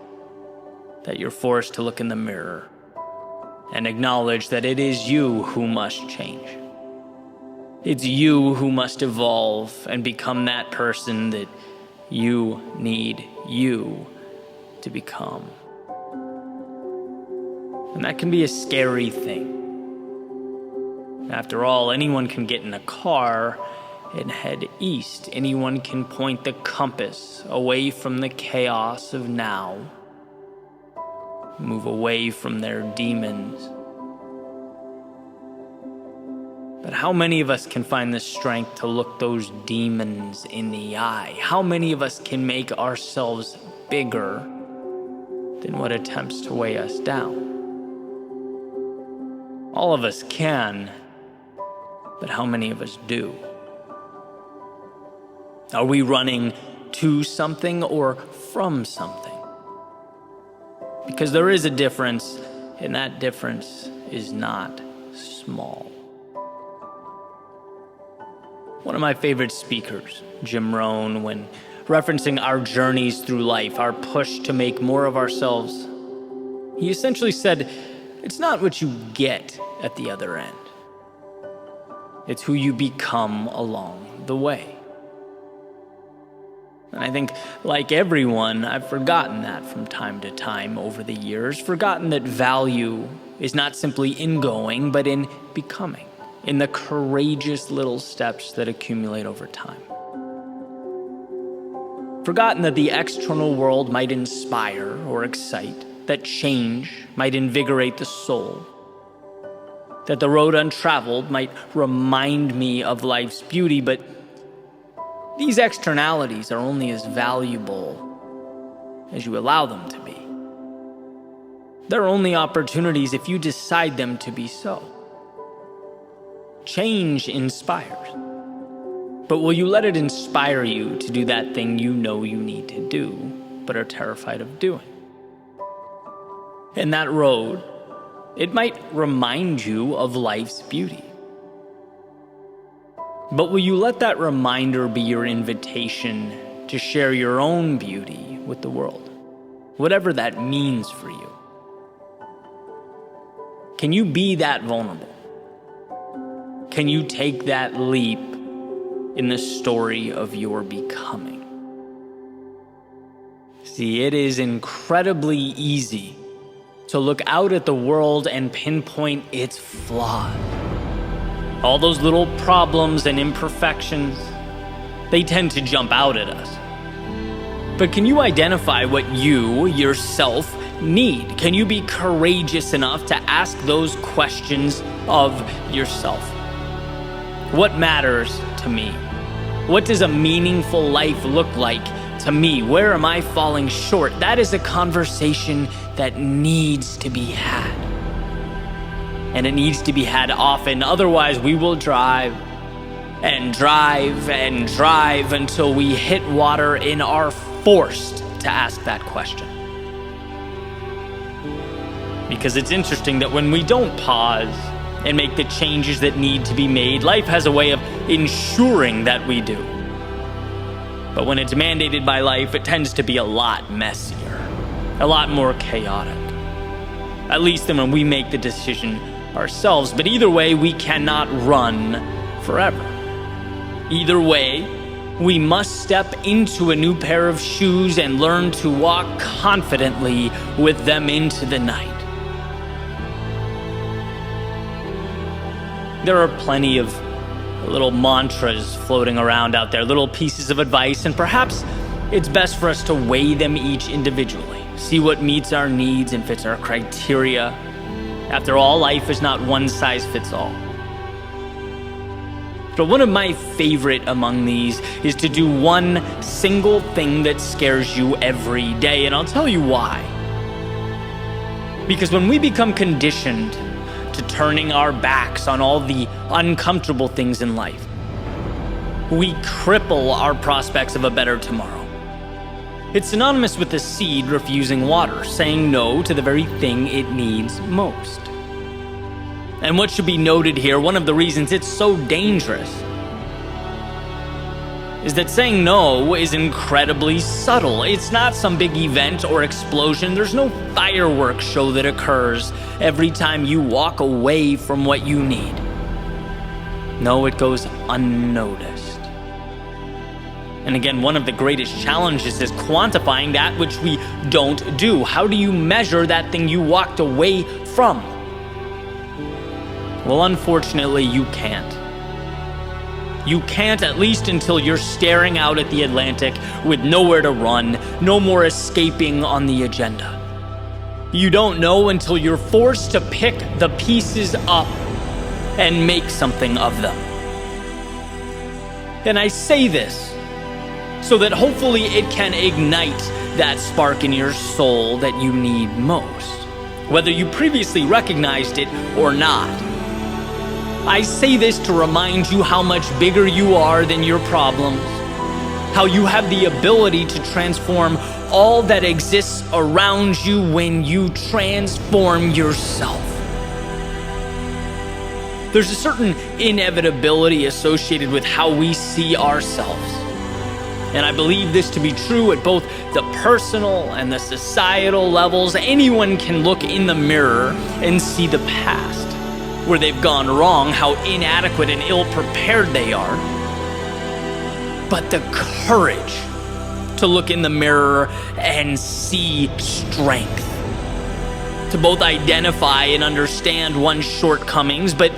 that you're forced to look in the mirror and acknowledge that it is you who must change. It's you who must evolve and become that person that you need you to become. And that can be a scary thing. After all, anyone can get in a car and head east. Anyone can point the compass away from the chaos of now. Move away from their demons. But how many of us can find the strength to look those demons in the eye? How many of us can make ourselves bigger than what attempts to weigh us down? All of us can, but how many of us do? Are we running to something or from something? Because there is a difference, and that difference is not small. One of my favorite speakers, Jim Rohn, when referencing our journeys through life, our push to make more of ourselves, he essentially said, it's not what you get at the other end. It's who you become along the way. And I think, like everyone, I've forgotten that from time to time over the years, forgotten that value is not simply in going, but in becoming, in the courageous little steps that accumulate over time. Forgotten that the external world might inspire or excite, that change might invigorate the soul, that the road untraveled might remind me of life's beauty, but these externalities are only as valuable as you allow them to be. They're only opportunities if you decide them to be so. Change inspires, but will you let it inspire you to do that thing you know you need to do, but are terrified of doing? And that road, it might remind you of life's beauty. But will you let that reminder be your invitation to share your own beauty with the world, whatever that means for you? Can you be that vulnerable? Can you take that leap in the story of your becoming? See, it is incredibly easy to look out at the world and pinpoint its flaws. All those little problems and imperfections, they tend to jump out at us. But can you identify what you, yourself, need? Can you be courageous enough to ask those questions of yourself? What matters to me? What does a meaningful life look like to me? Where am I falling short? That is a conversation that needs to be had. And it needs to be had often. Otherwise, we will drive and drive and drive until we hit water and are forced to ask that question. Because it's interesting that when we don't pause and make the changes that need to be made, life has a way of ensuring that we do. But when it's mandated by life, it tends to be a lot messier, a lot more chaotic. At least than when we make the decision ourselves. But either way, we cannot run forever. Either way, we must step into a new pair of shoes and learn to walk confidently with them into the night. There are plenty of little mantras floating around out there, little pieces of advice, and perhaps it's best for us to weigh them each individually, see what meets our needs and fits our criteria. After all, life is not one size fits all. But one of my favorite among these is to do one single thing that scares you every day, and I'll tell you why. Because when we become conditioned to turning our backs on all the uncomfortable things in life, we cripple our prospects of a better tomorrow. It's synonymous with the seed refusing water, saying no to the very thing it needs most. And what should be noted here, one of the reasons it's so dangerous, is that saying no is incredibly subtle. It's not some big event or explosion. There's no fireworks show that occurs every time you walk away from what you need. No, it goes unnoticed. And again, one of the greatest challenges is quantifying that which we don't do. How do you measure that thing you walked away from? Well, unfortunately, you can't. You can't, at least until you're staring out at the Atlantic with nowhere to run, no more escaping on the agenda. You don't know until you're forced to pick the pieces up and make something of them. And I say this so that hopefully it can ignite that spark in your soul that you need most, whether you previously recognized it or not. I say this to remind you how much bigger you are than your problems, how you have the ability to transform all that exists around you when you transform yourself. There's a certain inevitability associated with how we see ourselves. And I believe this to be true at both the personal and the societal levels. Anyone can look in the mirror and see the past, where they've gone wrong, how inadequate and ill-prepared they are. But the courage to look in the mirror and see strength, to both identify and understand one's shortcomings, but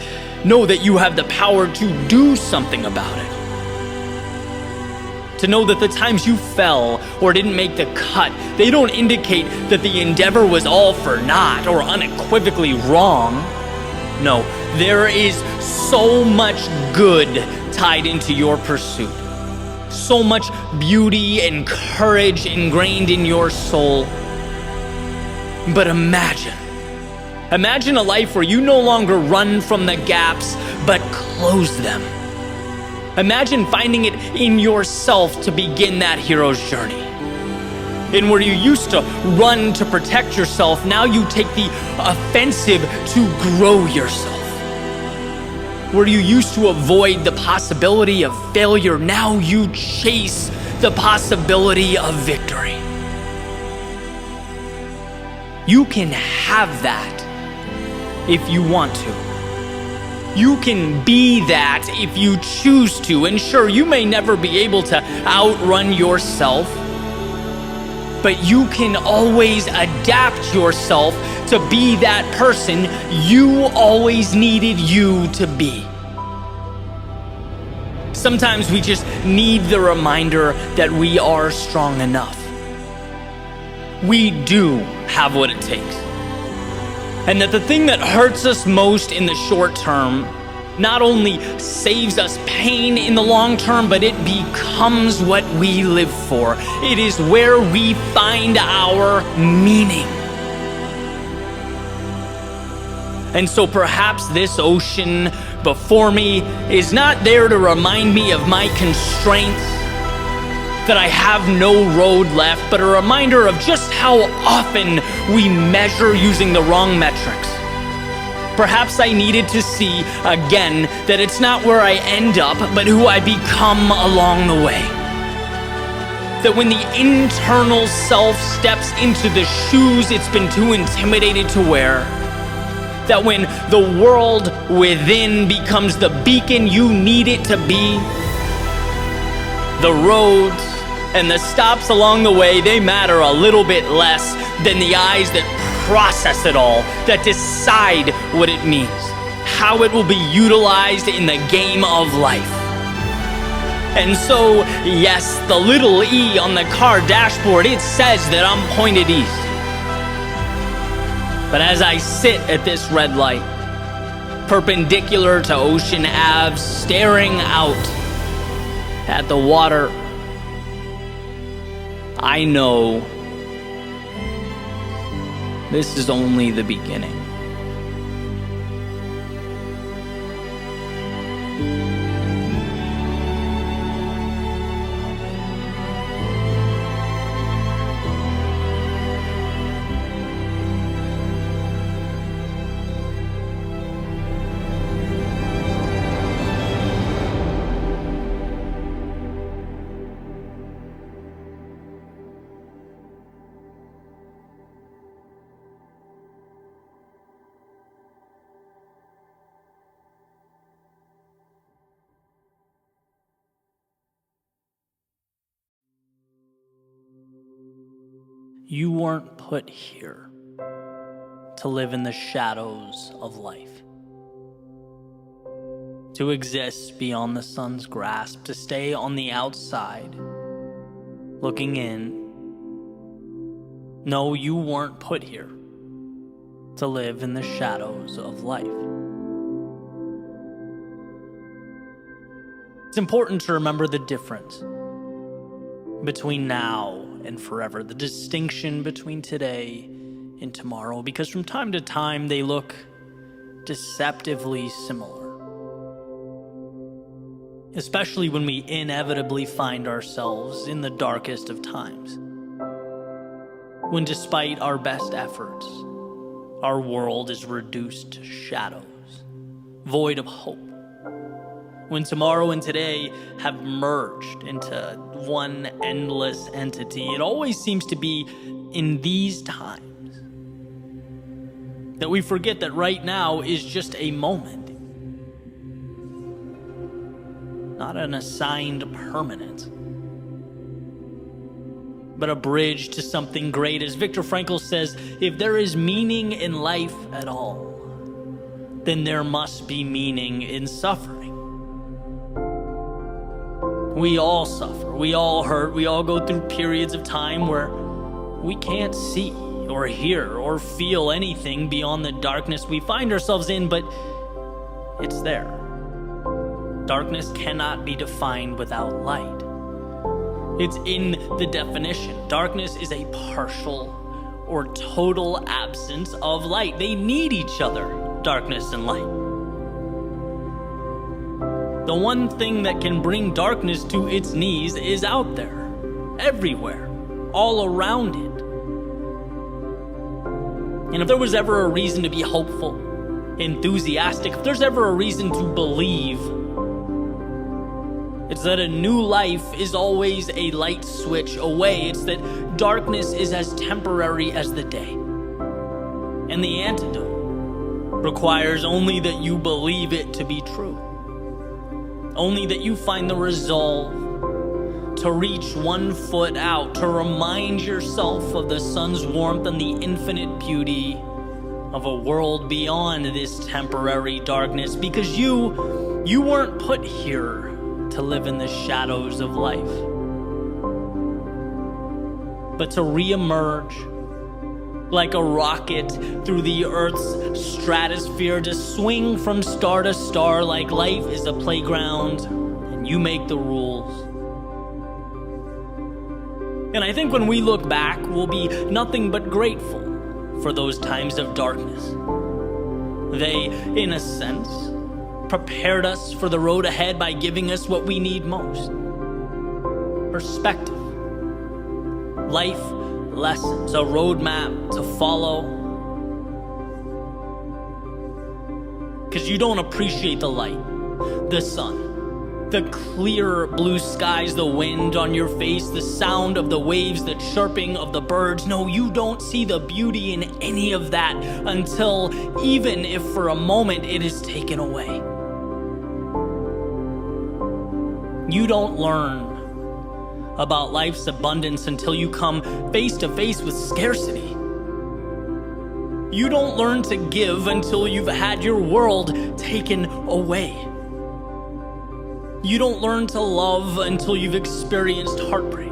know that you have the power to do something about it. To know that the times you fell or didn't make the cut, they don't indicate that the endeavor was all for naught or unequivocally wrong. No, there is so much good tied into your pursuit. So much beauty and courage ingrained in your soul. But imagine a life where you no longer run from the gaps, but close them. Imagine finding it in yourself to begin that hero's journey. And where you used to run to protect yourself, now you take the offensive to grow yourself. Where you used to avoid the possibility of failure, now you chase the possibility of victory. You can have that if you want to. You can be that if you choose to. And sure, you may never be able to outrun yourself, but you can always adapt yourself to be that person you always needed you to be. Sometimes we just need the reminder that we are strong enough. We do have what it takes. And that the thing that hurts us most in the short term not only saves us pain in the long term, but it becomes what we live for. It is where we find our meaning. And so perhaps this ocean before me is not there to remind me of my constraints, that I have no road left, but a reminder of just how often we measure using the wrong metrics. Perhaps I needed to see again that it's not where I end up, but who I become along the way. That when the internal self steps into the shoes it's been too intimidated to wear, that when the world within becomes the beacon you need it to be, the roads and the stops along the way, they matter a little bit less than the eyes that process it all, that decide what it means, how it will be utilized in the game of life. And so, yes, the little E on the car dashboard, it says that I'm pointed east. But as I sit at this red light, perpendicular to Ocean Ave, staring out at the water, I know this is only the beginning. You weren't put here to live in the shadows of life, to exist beyond the sun's grasp, to stay on the outside, looking in. No, you weren't put here to live in the shadows of life. It's important to remember the difference between now and forever, the distinction between today and tomorrow, because from time to time they look deceptively similar. Especially when we inevitably find ourselves in the darkest of times. When despite our best efforts, our world is reduced to shadows, void of hope. When tomorrow and today have merged into one endless entity, it always seems to be in these times that we forget that right now is just a moment, not an assigned permanence, but a bridge to something great. As Viktor Frankl says, if there is meaning in life at all, then there must be meaning in suffering. We all suffer, we all hurt, we all go through periods of time where we can't see or hear or feel anything beyond the darkness we find ourselves in, but it's there. Darkness cannot be defined without light. It's in the definition. Darkness is a partial or total absence of light. They need each other, darkness and light. The one thing that can bring darkness to its knees is out there, everywhere, all around it. And if there was ever a reason to be hopeful, enthusiastic, if there's ever a reason to believe, it's that a new life is always a light switch away. It's that darkness is as temporary as the day. And the antidote requires only that you believe it to be true. Only that you find the resolve to reach one foot out, to remind yourself of the sun's warmth and the infinite beauty of a world beyond this temporary darkness, because you weren't put here to live in the shadows of life, but to re-emerge like a rocket through the Earth's stratosphere, to swing from star to star like life is a playground and you make the rules. And I think when we look back, we'll be nothing but grateful for those times of darkness. They, in a sense, prepared us for the road ahead by giving us what we need most: perspective, life lessons, a roadmap to follow. Because you don't appreciate the light, the sun, the clear blue skies, the wind on your face, the sound of the waves, the chirping of the birds. No, you don't see the beauty in any of that until, even if for a moment, it is taken away. You don't learn about life's abundance until you come face to face with scarcity. You don't learn to give until you've had your world taken away. You don't learn to love until you've experienced heartbreak.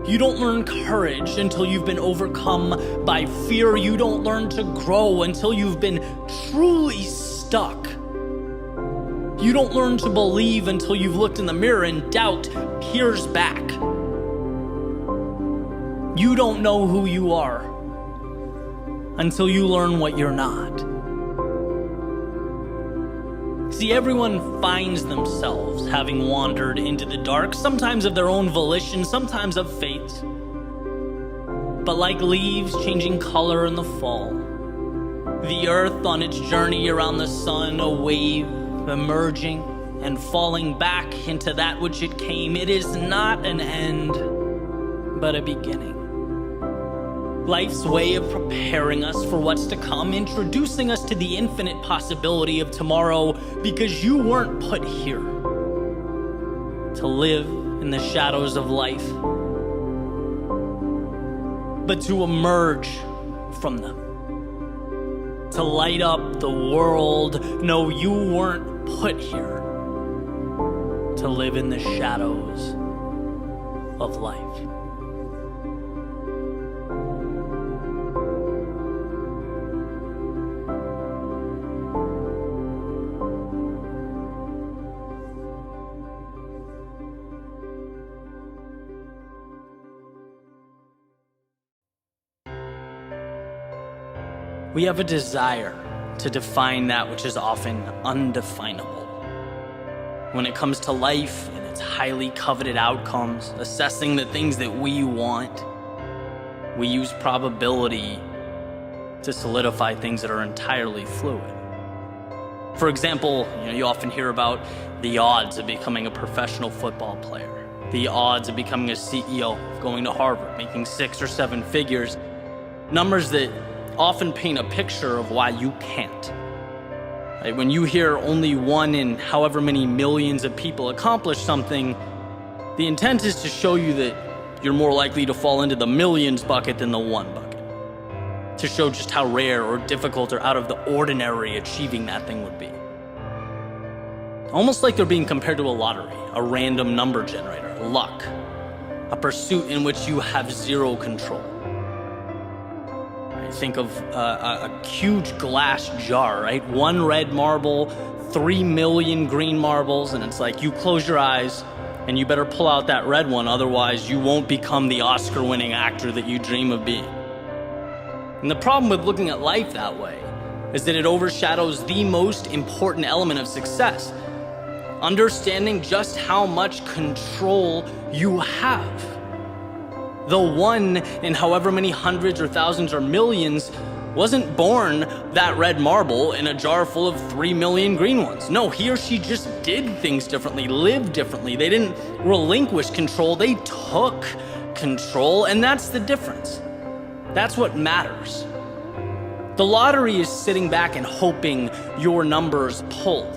You don't learn courage until you've been overcome by fear. You don't learn to grow until you've been truly stuck. You don't learn to believe until you've looked in the mirror and doubt peers back. You don't know who you are until you learn what you're not. See, everyone finds themselves having wandered into the dark, sometimes of their own volition, sometimes of fate. But like leaves changing color in the fall, the earth on its journey around the sun, a wave emerging and falling back into that which it came, it is not an end, but a beginning. Life's way of preparing us for what's to come, introducing us to the infinite possibility of tomorrow, because you weren't put here to live in the shadows of life, but to emerge from them. To light up the world. No, you weren't put here to live in the shadows of life. We have a desire to define that which is often undefinable. When it comes to life and its highly coveted outcomes, assessing the things that we want, we use probability to solidify things that are entirely fluid. For example, you often hear about the odds of becoming a professional football player, the odds of becoming a CEO, going to Harvard, making 6 or 7 figures, numbers that often paint a picture of why you can't. Right? When you hear only 1 in however many millions of people accomplish something, the intent is to show you that you're more likely to fall into the millions bucket than the 1 bucket. To show just how rare or difficult or out of the ordinary achieving that thing would be. Almost like they're being compared to a lottery, a random number generator, luck, a pursuit in which you have zero control. Think of a huge glass jar, right? 1 red marble, 3 million green marbles, and it's like you close your eyes and you better pull out that red one, otherwise you won't become the Oscar-winning actor that you dream of being. And the problem with looking at life that way is that it overshadows the most important element of success, understanding just how much control you have. The 1 in however many hundreds or thousands or millions wasn't born that red marble in a jar full of 3 million green ones. No, he or she just did things differently, lived differently. They didn't relinquish control, they took control, and that's the difference. That's what matters. The lottery is sitting back and hoping your numbers pull.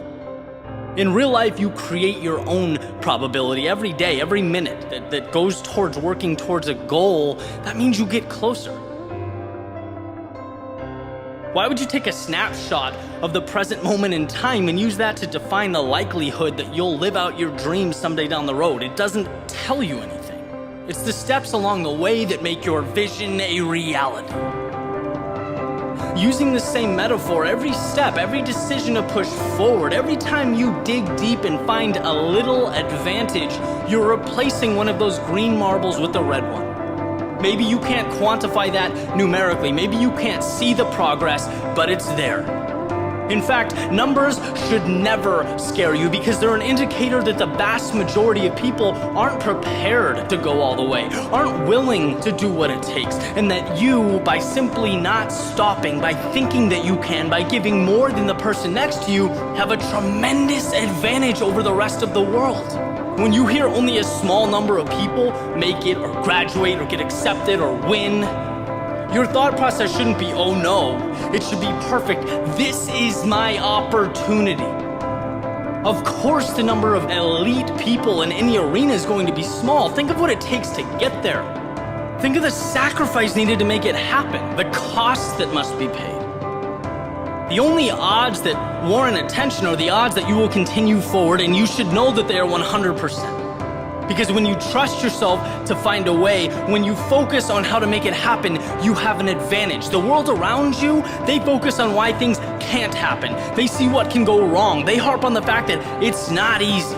In real life, you create your own probability every day, every minute that goes towards working towards a goal. That means you get closer. Why would you take a snapshot of the present moment in time and use that to define the likelihood that you'll live out your dreams someday down the road? It doesn't tell you anything. It's the steps along the way that make your vision a reality. Using the same metaphor, every step, every decision to push forward, every time you dig deep and find a little advantage, you're replacing one of those green marbles with a red one. Maybe you can't quantify that numerically, maybe you can't see the progress, but it's there. In fact, numbers should never scare you because they're an indicator that the vast majority of people aren't prepared to go all the way, aren't willing to do what it takes, and that you, by simply not stopping, by thinking that you can, by giving more than the person next to you, have a tremendous advantage over the rest of the world. When you hear only a small number of people make it or graduate or get accepted or win, your thought process shouldn't be, oh no, it should be perfect. This is my opportunity. Of course, the number of elite people in any arena is going to be small. Think of what it takes to get there. Think of the sacrifice needed to make it happen, the costs that must be paid. The only odds that warrant attention are the odds that you will continue forward, and you should know that they are 100%. Because when you trust yourself to find a way, when you focus on how to make it happen, you have an advantage. The world around you, they focus on why things can't happen. They see what can go wrong. They harp on the fact that it's not easy.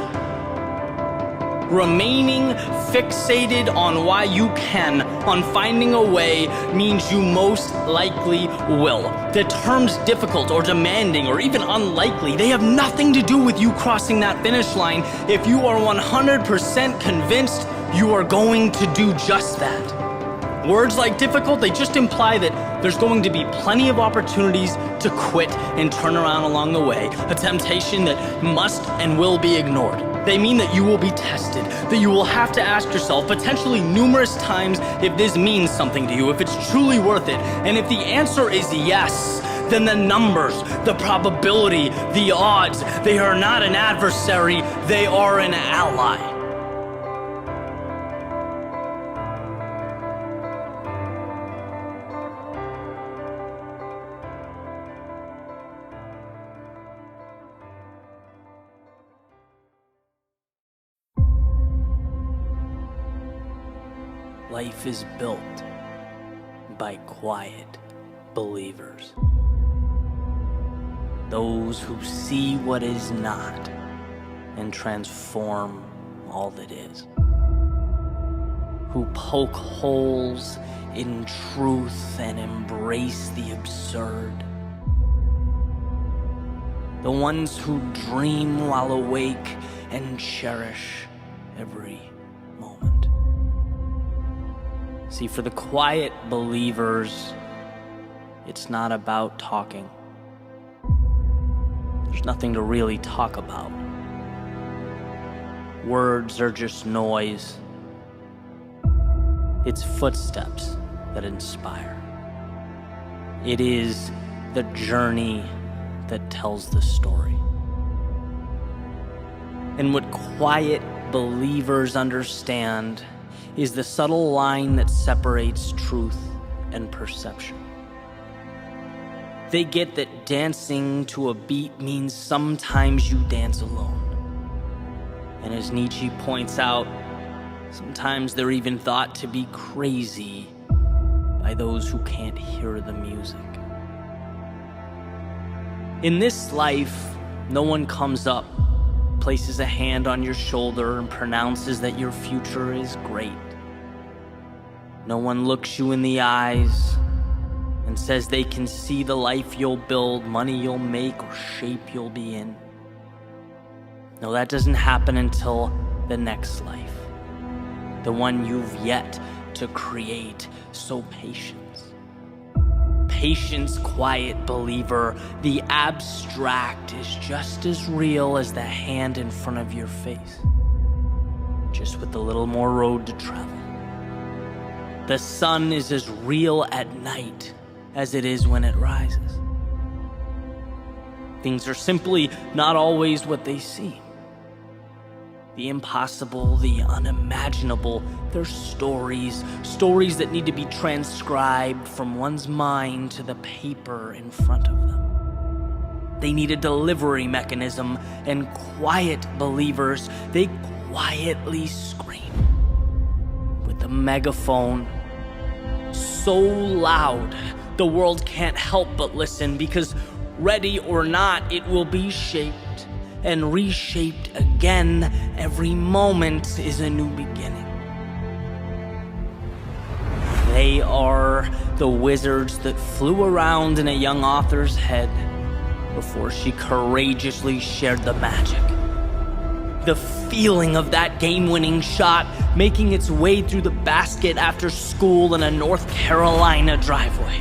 Remaining fixated on why you can, on finding a way, means you most likely will. The terms difficult or demanding or even unlikely, they have nothing to do with you crossing that finish line if you are 100% convinced you are going to do just that. Words like difficult, they just imply that there's going to be plenty of opportunities to quit and turn around along the way, a temptation that must and will be ignored. They mean that you will be tested, that you will have to ask yourself potentially numerous times if this means something to you, if it's truly worth it. And if the answer is yes, then the numbers, the probability, the odds, they are not an adversary, they are an ally. Life is built by quiet believers. Those who see what is not and transform all that is. Who poke holes in truth and embrace the absurd. The ones who dream while awake and cherish every moment. See, for the quiet believers, it's not about talking. There's nothing to really talk about. Words are just noise. It's footsteps that inspire. It is the journey that tells the story. And what quiet believers understand is the subtle line that separates truth and perception. They get that dancing to a beat means sometimes you dance alone. And as Nietzsche points out, sometimes they're even thought to be crazy by those who can't hear the music. In this life, no one comes up, places a hand on your shoulder, and pronounces that your future is great. No one looks you in the eyes and says they can see the life you'll build, money you'll make, or shape you'll be in. No, that doesn't happen until the next life, the one you've yet to create. So patience, quiet believer, the abstract is just as real as the hand in front of your face, just with a little more road to travel. The sun is as real at night as it is when it rises. Things are simply not always what they seem. The impossible, the unimaginable, they're stories that need to be transcribed from one's mind to the paper in front of them. They need a delivery mechanism, and quiet believers, they quietly scream with the megaphone so loud the world can't help but listen, because ready or not, it will be shaped and reshaped again. Every moment is a new beginning. They are the wizards that flew around in a young author's head before she courageously shared the magic. The feeling of that game-winning shot making its way through the basket after school in a North Carolina driveway.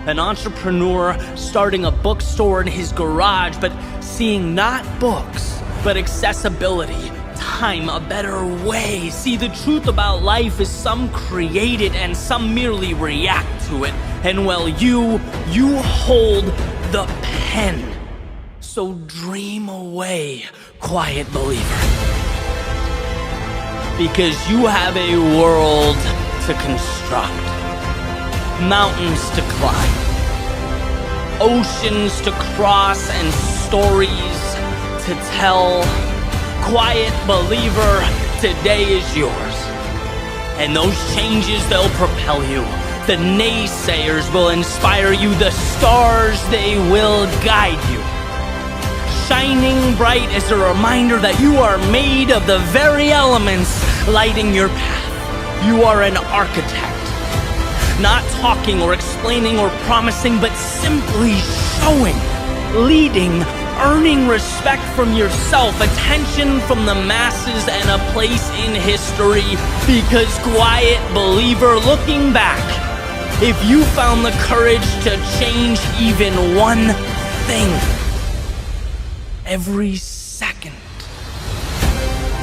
An entrepreneur starting a bookstore in his garage, but seeing not books, but accessibility, time, a better way. See, the truth about life is some create it and some merely react to it. And well, you hold the pen. So dream away, quiet believer. Because you have a world to construct. Mountains to climb, oceans to cross, and stories to tell. Quiet believer, today is yours. And those changes, they'll propel you. The naysayers will inspire you. The stars, they will guide you. Shining bright as a reminder that you are made of the very elements lighting your path. You are an architect. Not talking or explaining or promising, but simply showing, leading, earning respect from yourself, attention from the masses, and a place in history. Because quiet believer, looking back, if you found the courage to change even one thing, every second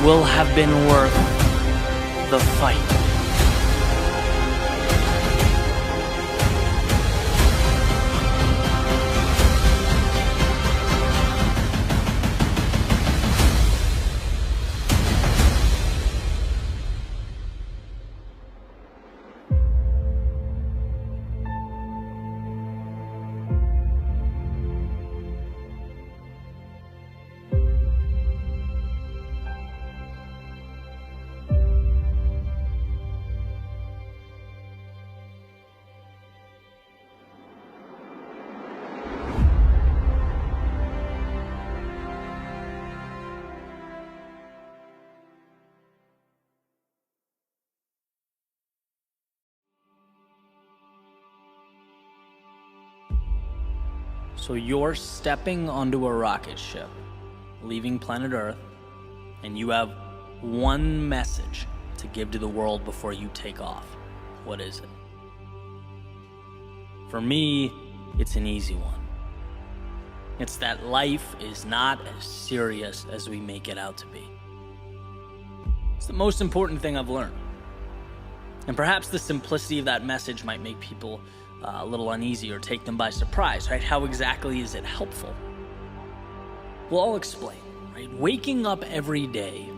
will have been worth the fight. So you're stepping onto a rocket ship, leaving planet Earth, and you have one message to give to the world before you take off. What is it? For me, it's an easy one. It's that life is not as serious as we make it out to be. It's the most important thing I've learned. And perhaps the simplicity of that message might make people a little uneasy or take them by surprise, right? How exactly is it helpful? Well, I'll explain, right? Waking up every day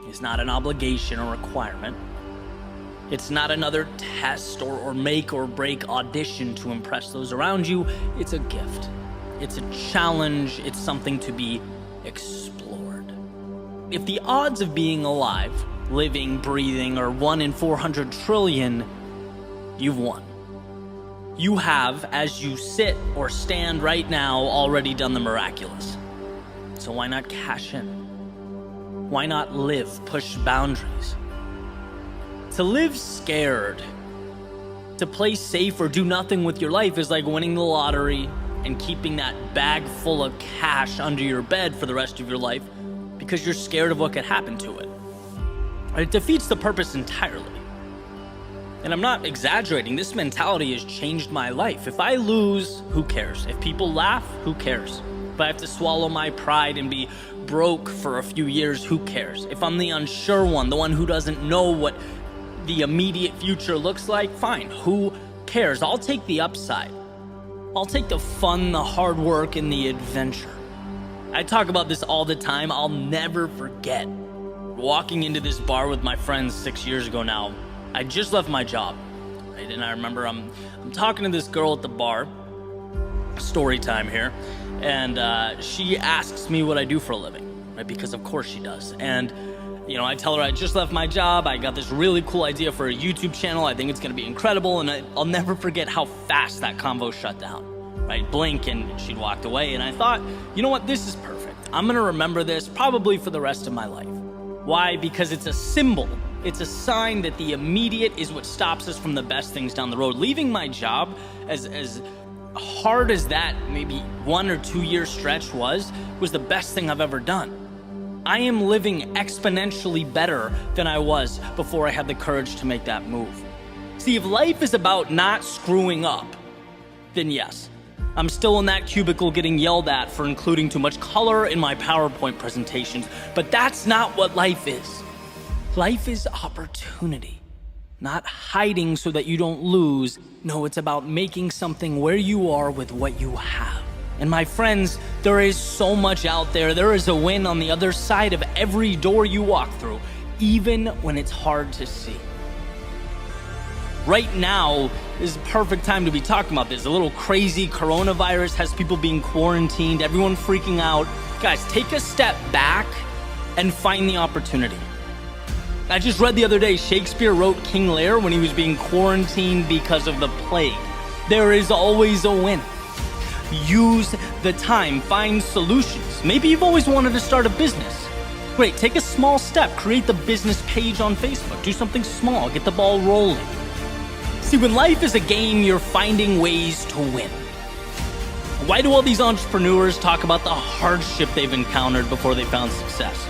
is not an obligation or requirement. It's not another test or make or break audition to impress those around you. It's a gift. It's a challenge. It's something to be explored. If the odds of being alive, living, breathing are 1 in 400 trillion, you've won. You have, as you sit or stand right now, already done the miraculous. So why not cash in? Why not live, push boundaries? To live scared, to play safe or do nothing with your life is like winning the lottery and keeping that bag full of cash under your bed for the rest of your life because you're scared of what could happen to it. It defeats the purpose entirely. And I'm not exaggerating, this mentality has changed my life. If I lose, who cares? If people laugh, who cares? If I have to swallow my pride and be broke for a few years, who cares? If I'm the unsure one, the one who doesn't know what the immediate future looks like, fine, who cares? I'll take the upside. I'll take the fun, the hard work, and the adventure. I talk about this all the time. I'll never forget walking into this bar with my friends 6 years ago now. I just left my job, right? And I remember I'm talking to this girl at the bar, story time here, and she asks me what I do for a living, right? Because of course she does. And you know, I tell her I just left my job. I got this really cool idea for a YouTube channel. I think it's going to be incredible. And I'll never forget how fast that convo shut down, right? Blink and she'd walked away. And I thought, you know what? This is perfect. I'm going to remember this probably for the rest of my life. Why? Because it's a symbol. It's a sign that the immediate is what stops us from the best things down the road. Leaving my job, as hard as that maybe 1 or 2 year stretch was the best thing I've ever done. I am living exponentially better than I was before I had the courage to make that move. See, if life is about not screwing up, then yes, I'm still in that cubicle getting yelled at for including too much color in my PowerPoint presentations, but that's not what life is. Life is opportunity, not hiding so that you don't lose. No, it's about making something where you are with what you have. And my friends, there is so much out there. There is a win on the other side of every door you walk through, even when it's hard to see. Right now is the perfect time to be talking about this. A little crazy coronavirus has people being quarantined, everyone freaking out. Guys, take a step back and find the opportunity. I just read the other day, Shakespeare wrote King Lear when he was being quarantined because of the plague. There is always a win. Use the time, find solutions. Maybe you've always wanted to start a business. Great, take a small step, create the business page on Facebook, do something small, get the ball rolling. See, when life is a game, you're finding ways to win. Why do all these entrepreneurs talk about the hardship they've encountered before they found success?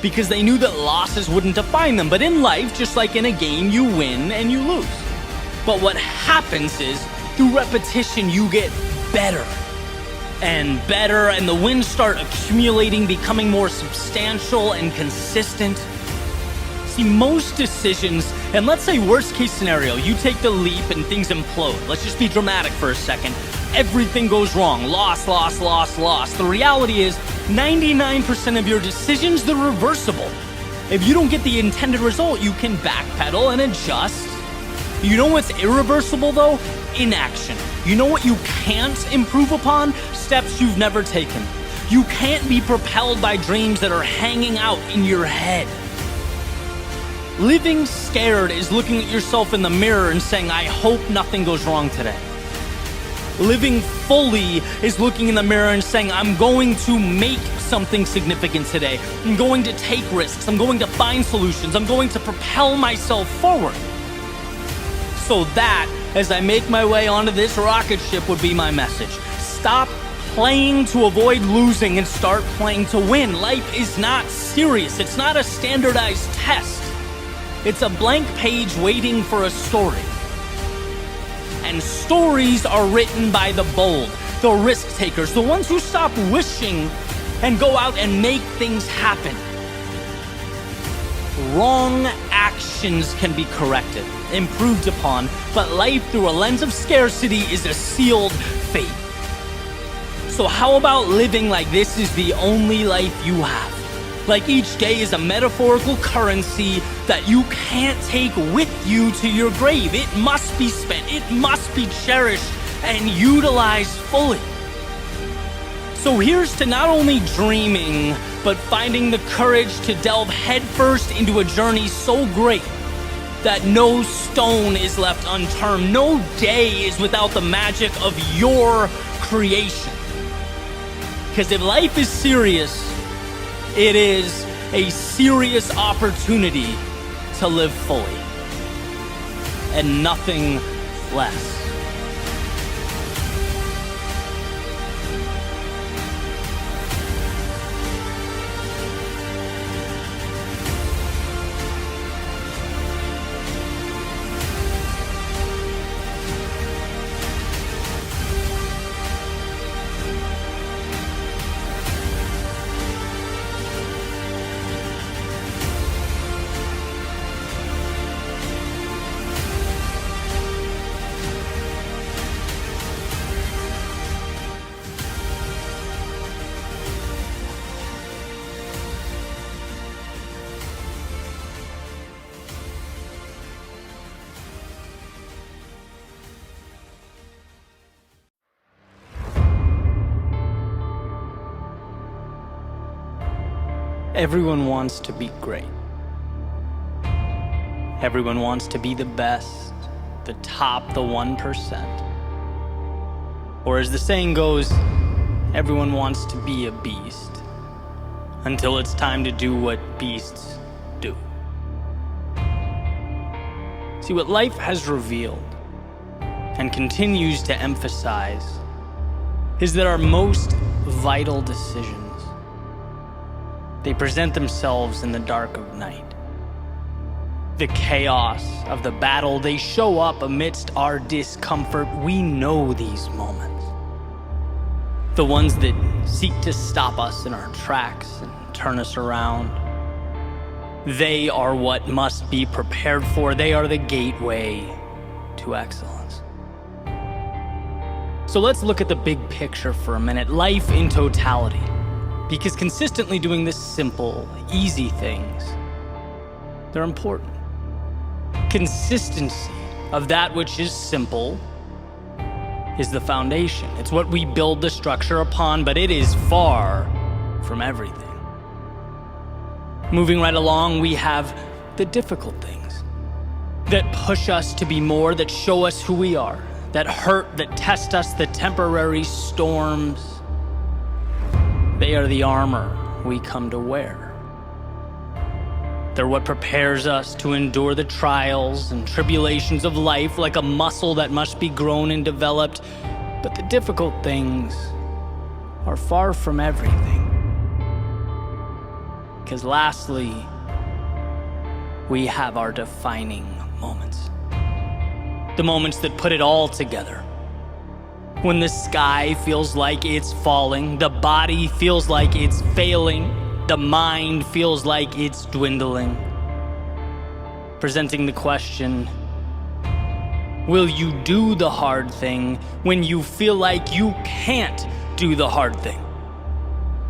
Because they knew that losses wouldn't define them. But in life, just like in a game, you win and you lose. But what happens is, through repetition, you get better and better, and the wins start accumulating, becoming more substantial and consistent. See, most decisions, and let's say worst case scenario, you take the leap and things implode. Let's just be dramatic for a second. Everything goes wrong. Loss, loss, loss, loss. The reality is 99% of your decisions, they're reversible. If you don't get the intended result, you can backpedal and adjust. You know what's irreversible though? Inaction. You know what you can't improve upon? Steps you've never taken. You can't be propelled by dreams that are hanging out in your head. Living scared is looking at yourself in the mirror and saying, I hope nothing goes wrong today. Living fully is looking in the mirror and saying, I'm going to make something significant today. I'm going to take risks. I'm going to find solutions. I'm going to propel myself forward. So that, as I make my way onto this rocket ship, would be my message. Stop playing to avoid losing and start playing to win. Life is not serious. It's not a standardized test. It's a blank page waiting for a story. And stories are written by the bold, the risk takers, the ones who stop wishing and go out and make things happen. Wrong actions can be corrected, improved upon, but life through a lens of scarcity is a sealed fate. So how about living like this is the only life you have? Like each day is a metaphorical currency that you can't take with you to your grave. It must be spent, it must be cherished and utilized fully. So here's to not only dreaming, but finding the courage to delve headfirst into a journey so great that no stone is left unturned, no day is without the magic of your creation. Because if life is serious, it is a serious opportunity to live fully, and nothing less. Everyone wants to be great. Everyone wants to be the best, the top, the 1%. Or as the saying goes, everyone wants to be a beast until it's time to do what beasts do. See, what life has revealed and continues to emphasize is that our most vital decisions, they present themselves in the dark of night. The chaos of the battle, they show up amidst our discomfort. We know these moments. The ones that seek to stop us in our tracks and turn us around. They are what must be prepared for. They are the gateway to excellence. So let's look at the big picture for a minute. Life in totality. Because consistently doing this simple, easy things, they're important. Consistency of that which is simple is the foundation. It's what we build the structure upon, but it is far from everything. Moving right along, we have the difficult things that push us to be more, that show us who we are, that hurt, that test us, the temporary storms. They are the armor we come to wear. They're what prepares us to endure the trials and tribulations of life like a muscle that must be grown and developed. But the difficult things are far from everything. Because lastly, we have our defining moments. The moments that put it all together. When the sky feels like it's falling, the body feels like it's failing, the mind feels like it's dwindling. Presenting the question, will you do the hard thing when you feel like you can't do the hard thing?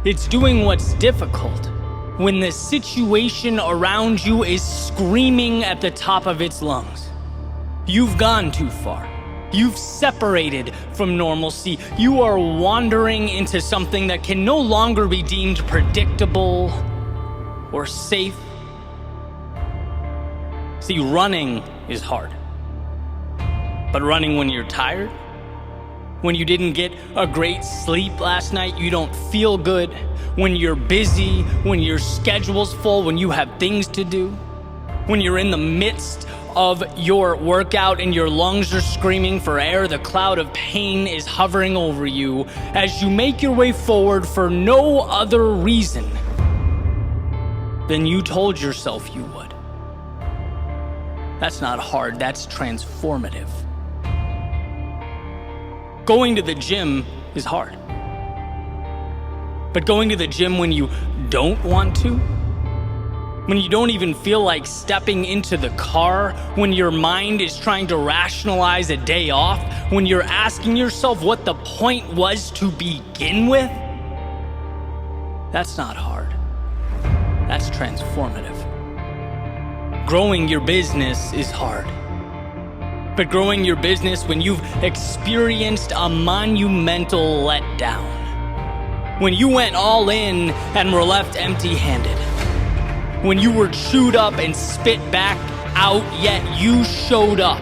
It's doing what's difficult when the situation around you is screaming at the top of its lungs. You've gone too far. You've separated from normalcy. You are wandering into something that can no longer be deemed predictable or safe. See, running is hard. But running when you're tired, when you didn't get a great sleep last night, you don't feel good, when you're busy, when your schedule's full, when you have things to do, when you're in the midst of your workout and your lungs are screaming for air, the cloud of pain is hovering over you as you make your way forward for no other reason than you told yourself you would. That's not hard, that's transformative. Going to the gym is hard. But going to the gym when you don't want to, when you don't even feel like stepping into the car, when your mind is trying to rationalize a day off, when you're asking yourself what the point was to begin with, that's not hard. That's transformative. Growing your business is hard. But growing your business when you've experienced a monumental letdown, when you went all in and were left empty-handed, when you were chewed up and spit back out, yet you showed up,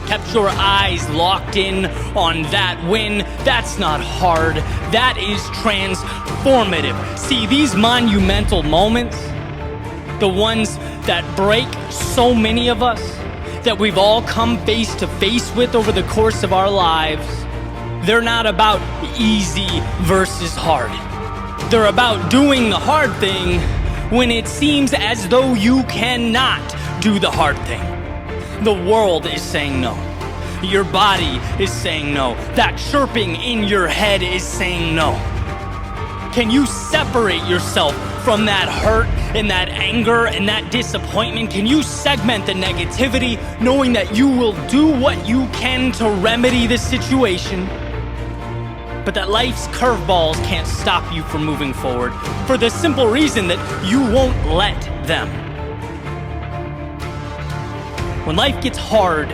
kept your eyes locked in on that win, that's not hard, that is transformative. See, these monumental moments, the ones that break so many of us, that we've all come face to face with over the course of our lives, they're not about easy versus hard. They're about doing the hard thing when it seems as though you cannot do the hard thing. The world is saying no. Your body is saying no. That chirping in your head is saying no. Can you separate yourself from that hurt and that anger and that disappointment? Can you segment the negativity, knowing that you will do what you can to remedy the situation? But that life's curveballs can't stop you from moving forward for the simple reason that you won't let them. When life gets hard,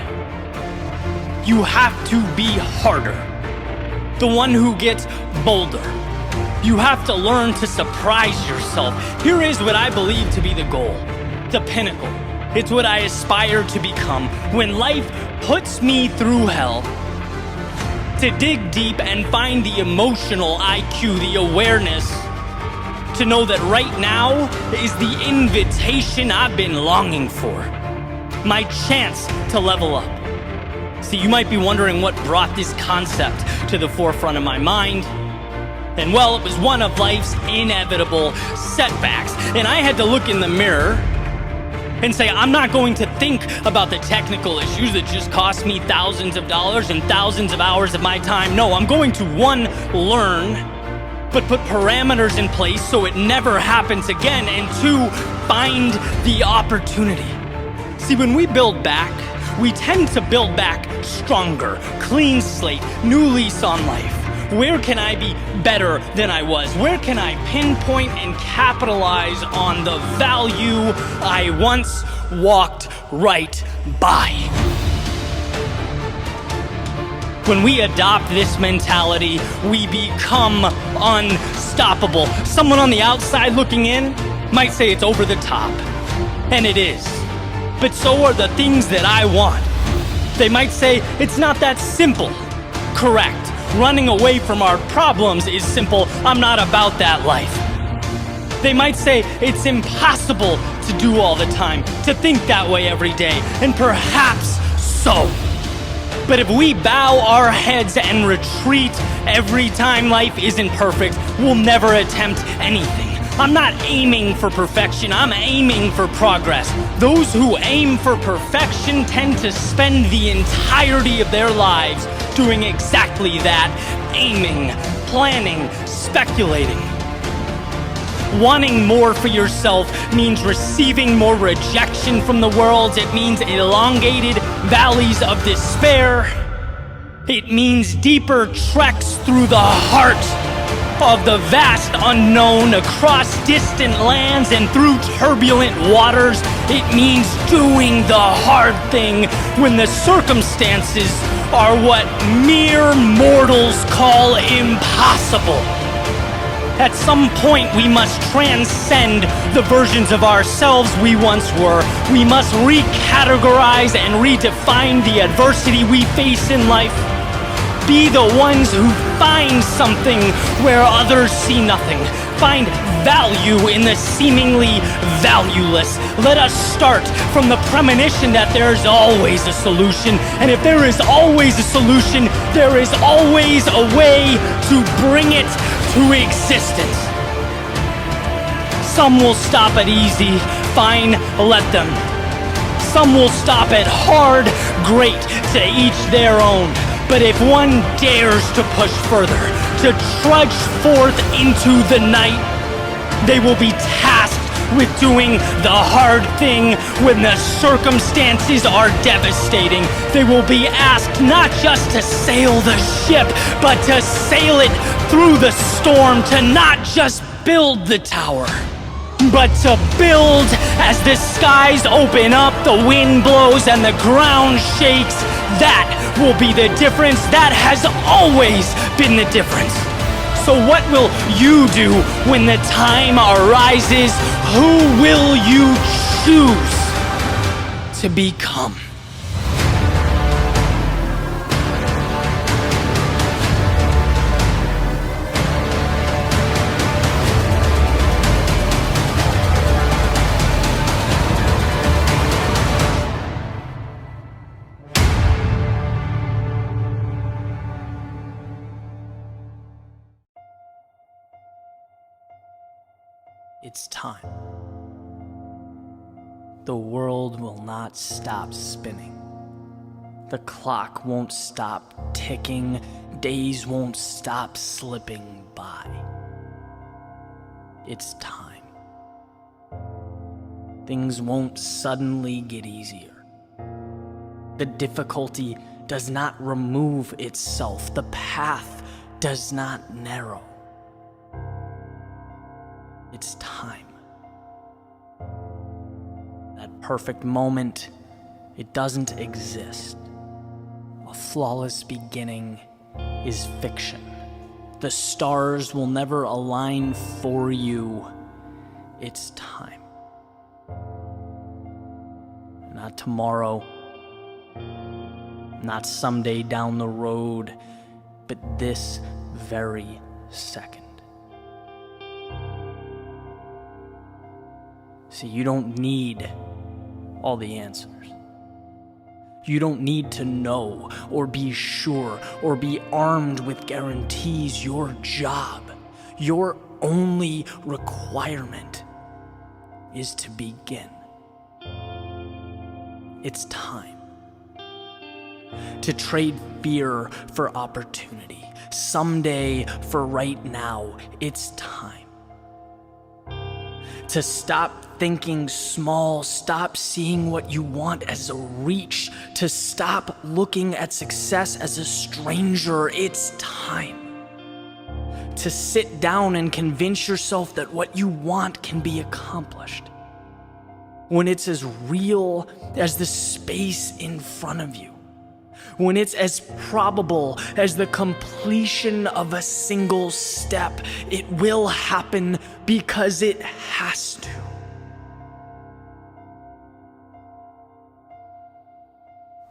you have to be harder. The one who gets bolder. You have to learn to surprise yourself. Here is what I believe to be the goal, the pinnacle. It's what I aspire to become. When life puts me through hell, to dig deep and find the emotional IQ, the awareness, to know that right now is the invitation I've been longing for, my chance to level up. See, you might be wondering what brought this concept to the forefront of my mind. And well, it was one of life's inevitable setbacks. And I had to look in the mirror and say, I'm not going to think about the technical issues that just cost me thousands of dollars and thousands of hours of my time. No, I'm going to, one, learn, but put parameters in place so it never happens again, and two, find the opportunity. See, when we build back, we tend to build back stronger, clean slate, new lease on life. Where can I be better than I was? Where can I pinpoint and capitalize on the value I once walked right by? When we adopt this mentality, we become unstoppable. Someone on the outside looking in might say it's over the top, and it is. But so are the things that I want. They might say it's not that simple. Correct. Running away from our problems is simple. I'm not about that life. They might say it's impossible to do all the time, to think that way every day, and perhaps so. But if we bow our heads and retreat every time life isn't perfect, we'll never attempt anything. I'm not aiming for perfection, I'm aiming for progress. Those who aim for perfection tend to spend the entirety of their lives doing exactly that, aiming, planning, speculating. Wanting more for yourself means receiving more rejection from the world. It means elongated valleys of despair. It means deeper treks through the heart of the vast unknown, across distant lands and through turbulent waters. It means doing the hard thing when the circumstances are what mere mortals call impossible. At some point, we must transcend the versions of ourselves we once were. We must recategorize and redefine the adversity we face in life. Be the ones who find something where others see nothing. find value in the seemingly valueless. Let us start from the premonition that there's always a solution, and if there is always a solution, there is always a way to bring it to existence. Some will stop at easy, fine, let them. Some will stop at hard, great, to each their own. But if one dares to push further, to trudge forth into the night, they will be tasked with doing the hard thing when the circumstances are devastating. They will be asked not just to sail the ship, but to sail it through the storm, to not just build the tower, but to build as the skies open up, the wind blows, and the ground shakes. That will be the difference. That has always been the difference. So what will you do when the time arises? Who will you choose to become? It's time. The world will not stop spinning. The clock won't stop ticking. Days won't stop slipping by. It's time. Things won't suddenly get easier. The difficulty does not remove itself. The path does not narrow. It's time. That perfect moment, it doesn't exist. A flawless beginning is fiction. The stars will never align for you. It's time. Not tomorrow, not someday down the road, but this very second. See, you don't need all the answers. You don't need to know or be sure or be armed with guarantees. Your job, your only requirement is to begin. It's time to trade fear for opportunity. Someday for right now, it's time. To stop thinking small, stop seeing what you want as a reach, to stop looking at success as a stranger. It's time to sit down and convince yourself that what you want can be accomplished when it's as real as the space in front of you, when it's as probable as the completion of a single step. It will happen because it has to.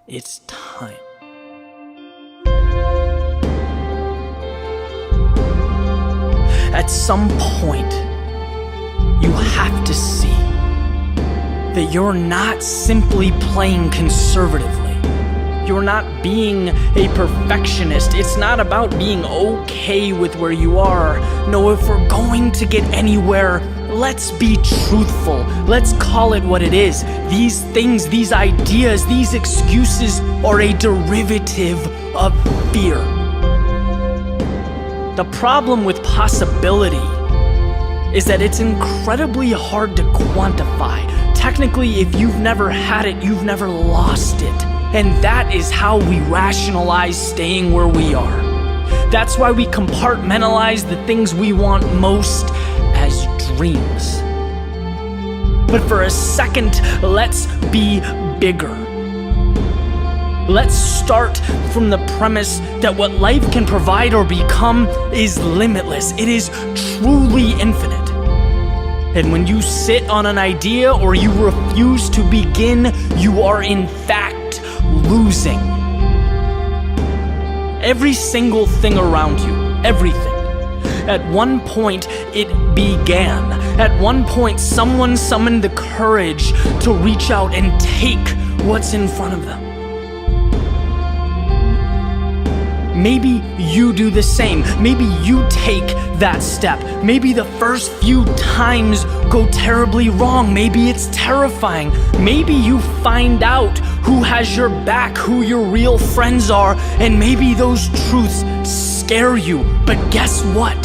It's time. At some point, you have to see that you're not simply playing conservatively. You're not being a perfectionist. It's not about being okay with where you are. No, if we're going to get anywhere, let's be truthful. Let's call it what it is. These things, these ideas, these excuses are a derivative of fear. The problem with possibility is that it's incredibly hard to quantify. Technically, if you've never had it, you've never lost it. And that is how we rationalize staying where we are. That's why we compartmentalize the things we want most as dreams. But for a second, let's be bigger. Let's start from the premise that what life can provide or become is limitless. It is truly infinite. And when you sit on an idea or you refuse to begin, you are in fact losing. Every single thing around you, everything, At one point, it began. At one point, someone summoned the courage to reach out and take what's in front of them. Maybe you do the same. Maybe you take that step. Maybe the first few times go terribly wrong. Maybe it's terrifying. Maybe you find out who has your back, who your real friends are, and maybe those truths scare you. But guess what?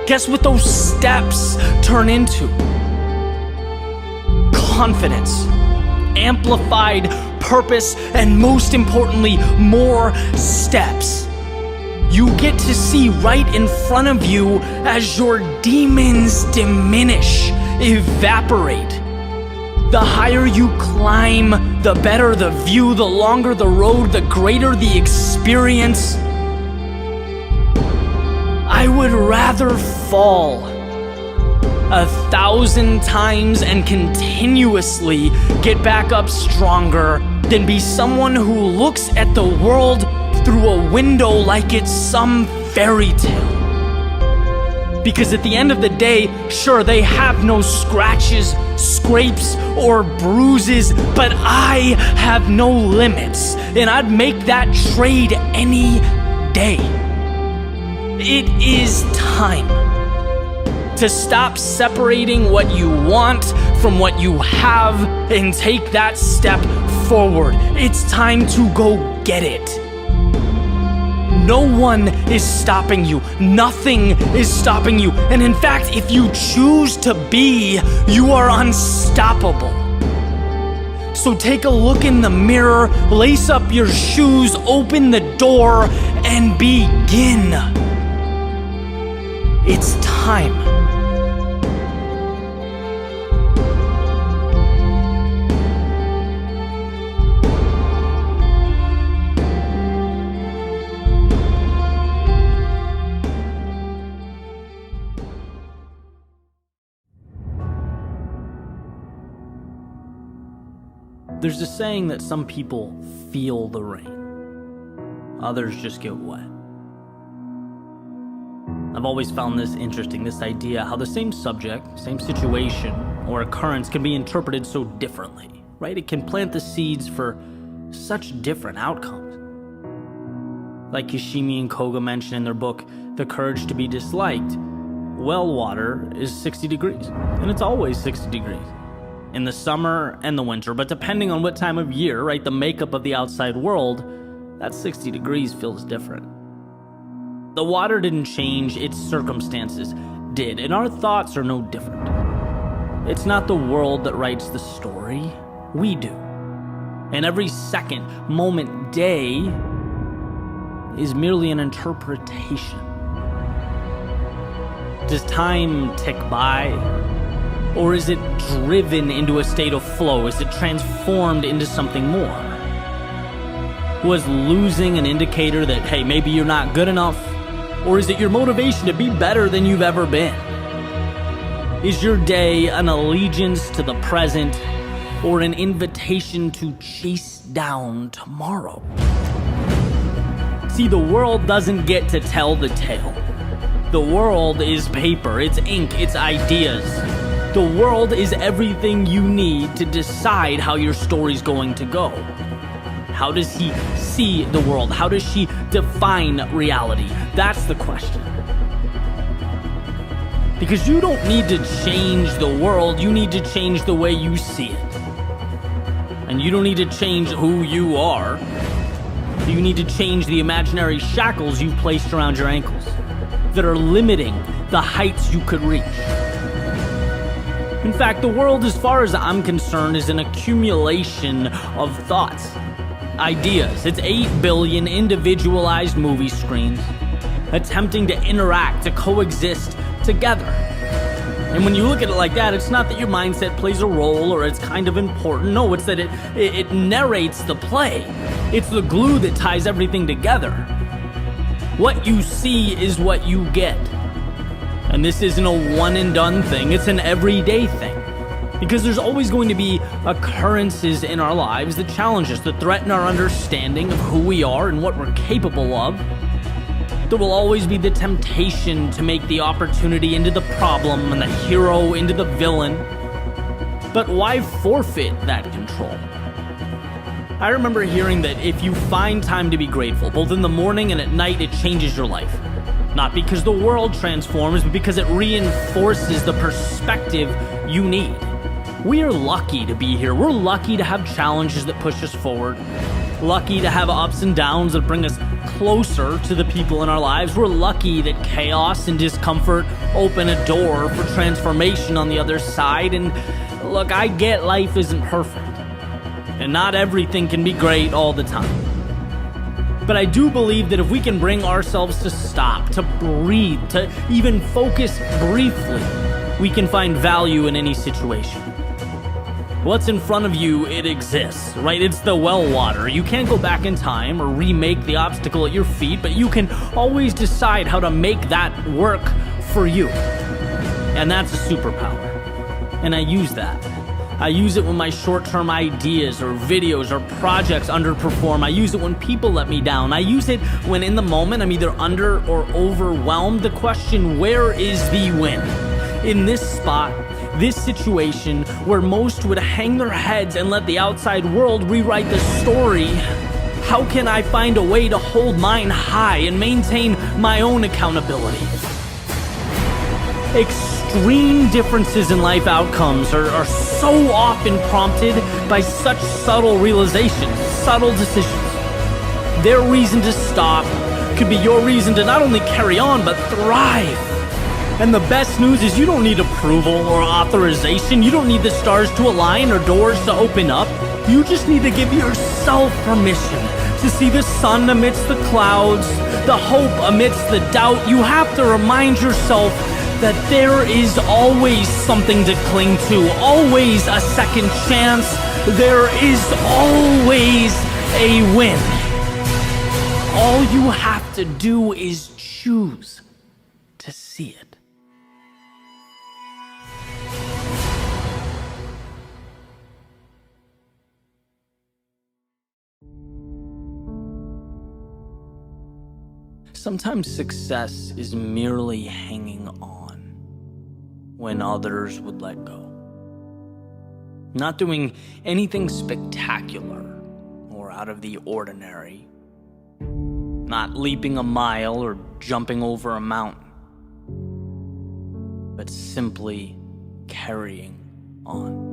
Guess what those steps turn into? Confidence, amplified purpose, and most importantly, more steps. You get to see right in front of you as your demons diminish, evaporate. The higher you climb, the better the view, the longer the road, the greater the experience. I would rather fall 1,000 times and continuously get back up stronger than be someone who looks at the world through a window like it's some fairy tale. Because at the end of the day, sure, they have no scratches, scrapes, or bruises, but I have no limits, and I'd make that trade any day. It is time to stop separating what you want from what you have and take that step forward. It's time to go get it. No one is stopping you. Nothing is stopping you. And in fact, if you choose to be, you are unstoppable. So take a look in the mirror, lace up your shoes, open the door, and begin. It's time. There's a saying that some people feel the rain, others just get wet. I've always found this interesting, this idea, how the same subject, same situation, or occurrence can be interpreted so differently, right? It can plant the seeds for such different outcomes. Like Kishimi and Koga mention in their book, The Courage to be Disliked, well water is 60 degrees, and it's always 60 degrees. In the summer and the winter, but depending on what time of year, right, the makeup of the outside world, that 60 degrees feels different. The water didn't change, its circumstances did, and our thoughts are no different. It's not the world that writes the story, we do. And every second, moment, day is merely an interpretation. Does time tick by? Or is it driven into a state of flow? Is it transformed into something more? Was losing an indicator that, hey, maybe you're not good enough? Or is it your motivation to be better than you've ever been? Is your day an allegiance to the present or an invitation to chase down tomorrow? See, the world doesn't get to tell the tale. The world is paper, it's ink, it's ideas. The world is everything you need to decide how your story's going to go. How does he see the world? How does she define reality? That's the question. Because you don't need to change the world, you need to change the way you see it. And you don't need to change who you are. You need to change the imaginary shackles you've placed around your ankles that are limiting the heights you could reach. In fact, the world, as far as I'm concerned, is an accumulation of thoughts, ideas. It's 8 billion individualized movie screens attempting to interact, to coexist together. And when you look at it like that, it's not that your mindset plays a role or it's kind of important. No, it's that it narrates the play. It's the glue that ties everything together. What you see is what you get. And this isn't a one and done thing, it's an everyday thing. Because there's always going to be occurrences in our lives that challenge us, that threaten our understanding of who we are and what we're capable of. There will always be the temptation to make the opportunity into the problem and the hero into the villain. But why forfeit that control? I remember hearing that if you find time to be grateful, both in the morning and at night, it changes your life. Not because the world transforms, but because it reinforces the perspective you need. We are lucky to be here. We're lucky to have challenges that push us forward. Lucky to have ups and downs that bring us closer to the people in our lives. We're lucky that chaos and discomfort open a door for transformation on the other side. And look, I get life isn't perfect, and not everything can be great all the time. But I do believe that if we can bring ourselves to stop, to breathe, to even focus briefly, we can find value in any situation. What's in front of you, it exists, right? It's the well water. You can't go back in time or remake the obstacle at your feet, but you can always decide how to make that work for you. And that's a superpower. And I use that. I use it when my short-term ideas or videos or projects underperform. I use it when people let me down. I use it when in the moment I'm either under or overwhelmed. The question, where is the win? In this spot, this situation where most would hang their heads and let the outside world rewrite the story, how can I find a way to hold mine high and maintain my own accountability? Extreme differences in life outcomes are so often prompted by such subtle realizations, subtle decisions. Their reason to stop could be your reason to not only carry on, but thrive. And the best news is you don't need approval or authorization. You don't need the stars to align or doors to open up. You just need to give yourself permission to see the sun amidst the clouds, the hope amidst the doubt. You have to remind yourself that there is always something to cling to, always a second chance. There is always a win. All you have to do is choose to see it. Sometimes success is merely hanging on when others would let go. Not doing anything spectacular or out of the ordinary. Not leaping a mile or jumping over a mountain. But simply carrying on.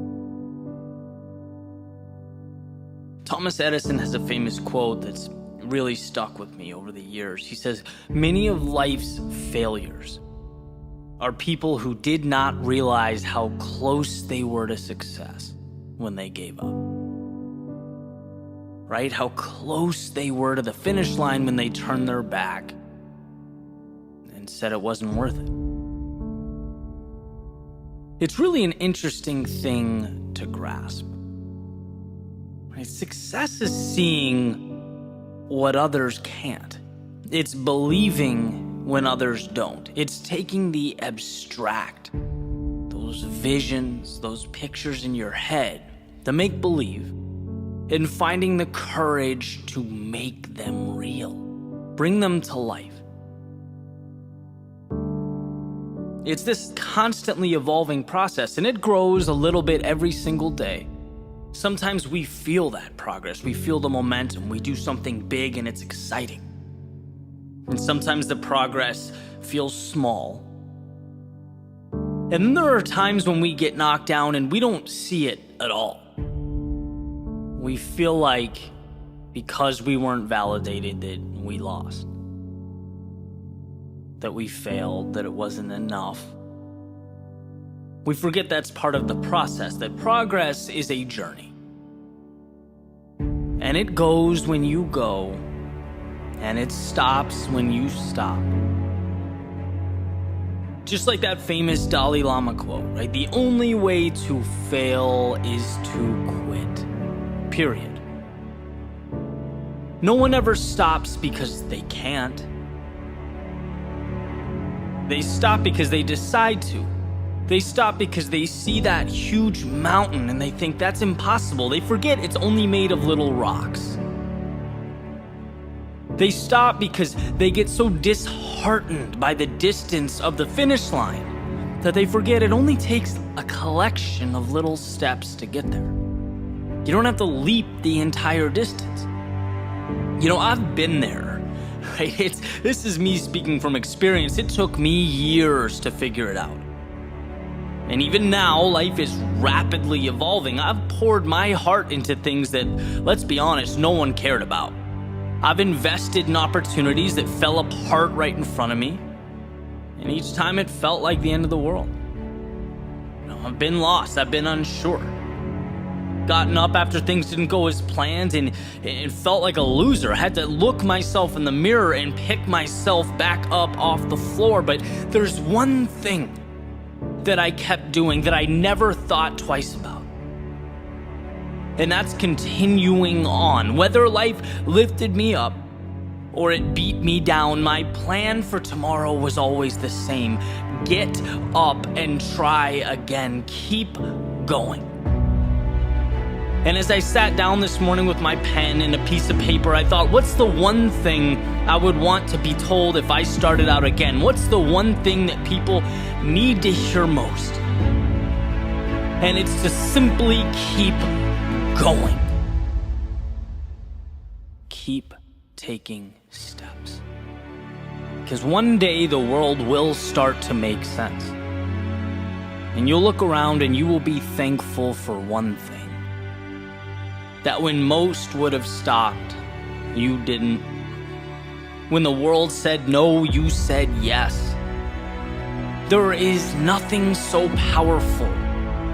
Thomas Edison has a famous quote that's really stuck with me over the years. He says, "Many of life's failures are people who did not realize how close they were to success when they gave up." Right? How close they were to the finish line when they turned their back and said it wasn't worth it. It's really an interesting thing to grasp. Right? Success is seeing what others can't. It's believing when others don't. It's taking the abstract, those visions, those pictures in your head, the make-believe, and finding the courage to make them real, bring them to life. It's this constantly evolving process, and it grows a little bit every single day. Sometimes we feel that progress, we feel the momentum, we do something big and it's exciting. And sometimes the progress feels small. And then there are times when we get knocked down and we don't see it at all. We feel like because we weren't validated that we lost, that we failed, that it wasn't enough. We forget that's part of the process, that progress is a journey. And it goes when you go, and it stops when you stop. Just like that famous Dalai Lama quote, right? The only way to fail is to quit. Period. No one ever stops because they can't. They stop because they decide to. They stop because they see that huge mountain and they think that's impossible. They forget it's only made of little rocks. They stop because they get so disheartened by the distance of the finish line that they forget it only takes a collection of little steps to get there. You don't have to leap the entire distance. You know, I've been there, right? This is me speaking from experience. It took me years to figure it out. And even now, life is rapidly evolving. I've poured my heart into things that, let's be honest, no one cared about. I've invested in opportunities that fell apart right in front of me, and each time it felt like the end of the world. You know, I've been lost, I've been unsure. Gotten up after things didn't go as planned, and it felt like a loser. I had to look myself in the mirror and pick myself back up off the floor. But there's one thing that I kept doing that I never thought twice about. And that's continuing on. Whether life lifted me up or it beat me down, my plan for tomorrow was always the same. Get up and try again. Keep going. And as I sat down this morning with my pen and a piece of paper, I thought, what's the one thing I would want to be told if I started out again? What's the one thing that people need to hear most? And it's to simply keep going. Keep taking steps. Because one day the world will start to make sense. And you'll look around and you will be thankful for one thing. That when most would have stopped, you didn't. When the world said no, you said yes. There is nothing so powerful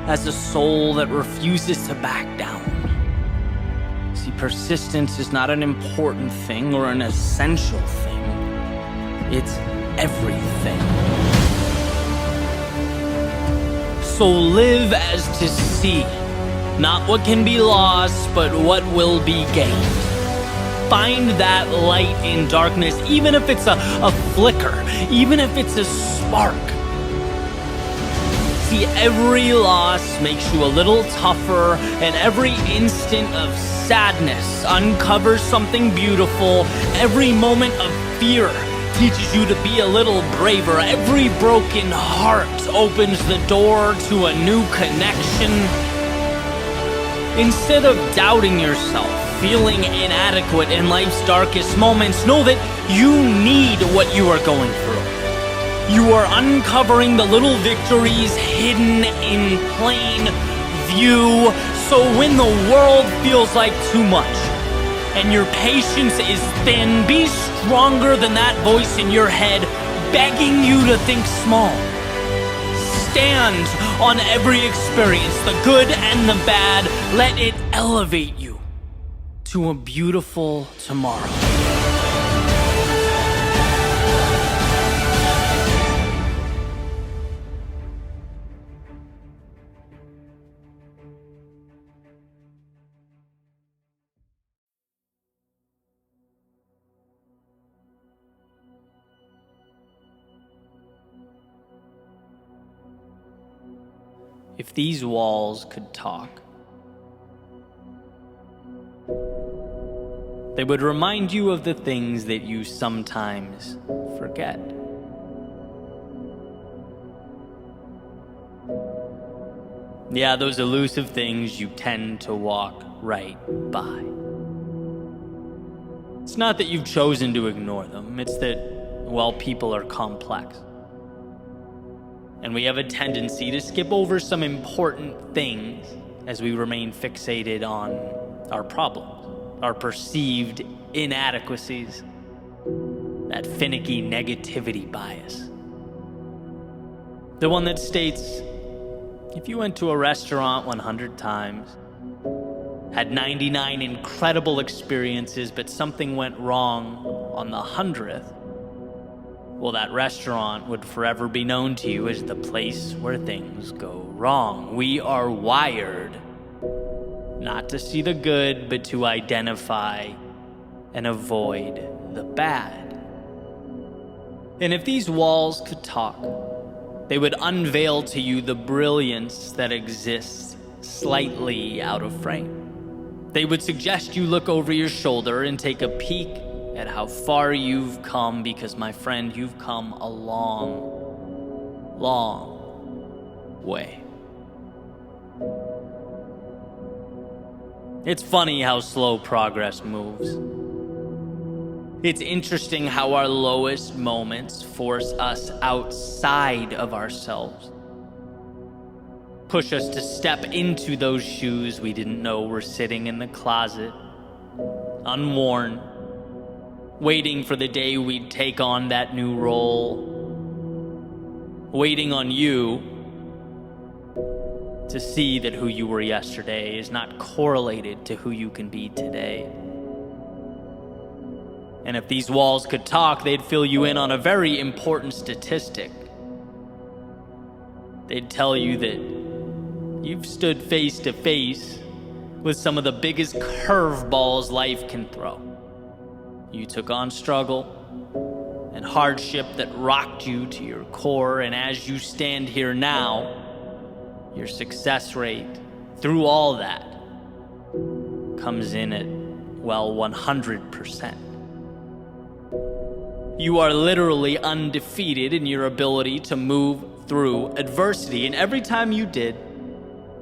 as a soul that refuses to back down. See, persistence is not an important thing or an essential thing. It's everything. So live as to see, not what can be lost, but what will be gained. Find that light in darkness, even if it's a flicker, even if it's a spark. See, every loss makes you a little tougher, and every instant of sadness uncovers something beautiful. Every moment of fear teaches you to be a little braver. Every broken heart opens the door to a new connection. Instead of doubting yourself, feeling inadequate in life's darkest moments, know that you need what you are going through. You are uncovering the little victories hidden in plain view. So when the world feels like too much and your patience is thin, be stronger than that voice in your head begging you to think small. Stand on every experience, the good and the bad. Let it elevate you to a beautiful tomorrow. If these walls could talk, they would remind you of the things that you sometimes forget. Yeah, those elusive things you tend to walk right by. It's not that you've chosen to ignore them, it's that, well, people are complex. And we have a tendency to skip over some important things as we remain fixated on our problems, our perceived inadequacies, that finicky negativity bias. The one that states, if you went to a restaurant 100 times, had 99 incredible experiences, but something went wrong on the 100th, well, that restaurant would forever be known to you as the place where things go wrong. We are wired not to see the good, but to identify and avoid the bad. And if these walls could talk, they would unveil to you the brilliance that exists slightly out of frame. They would suggest you look over your shoulder and take a peek at how far you've come, because my friend, you've come a long, long way. It's funny how slow progress moves. It's interesting how our lowest moments force us outside of ourselves, push us to step into those shoes we didn't know were sitting in the closet, unworn, waiting for the day we'd take on that new role, waiting on you to see that who you were yesterday is not correlated to who you can be today. And if these walls could talk, they'd fill you in on a very important statistic. They'd tell you that you've stood face to face with some of the biggest curveballs life can throw. You took on struggle and hardship that rocked you to your core, and as you stand here now, your success rate through all that comes in at, well, 100%. You are literally undefeated in your ability to move through adversity, and every time you did,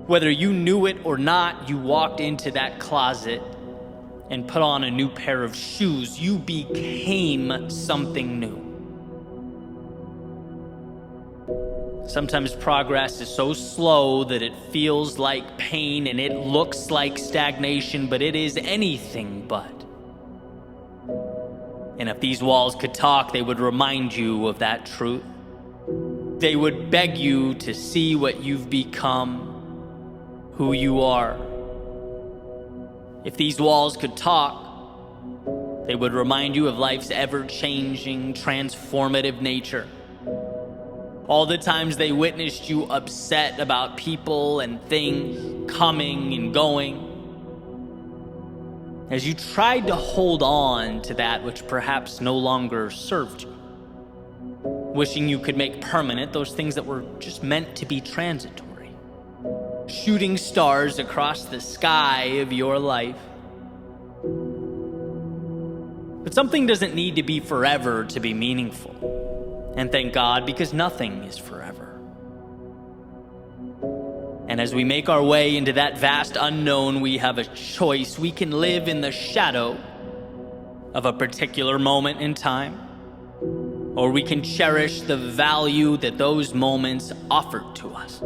whether you knew it or not, you walked into that closet and put on a new pair of shoes. You became something new. Sometimes progress is so slow that it feels like pain and it looks like stagnation, but it is anything but. And if these walls could talk, they would remind you of that truth. They would beg you to see what you've become, who you are. If these walls could talk, they would remind you of life's ever-changing, transformative nature. All the times they witnessed you upset about people and things coming and going, as you tried to hold on to that which perhaps no longer served you, wishing you could make permanent those things that were just meant to be transitory, shooting stars across the sky of your life. But something doesn't need to be forever to be meaningful. And thank God, because nothing is forever. And as we make our way into that vast unknown, we have a choice. We can live in the shadow of a particular moment in time, or we can cherish the value that those moments offered to us.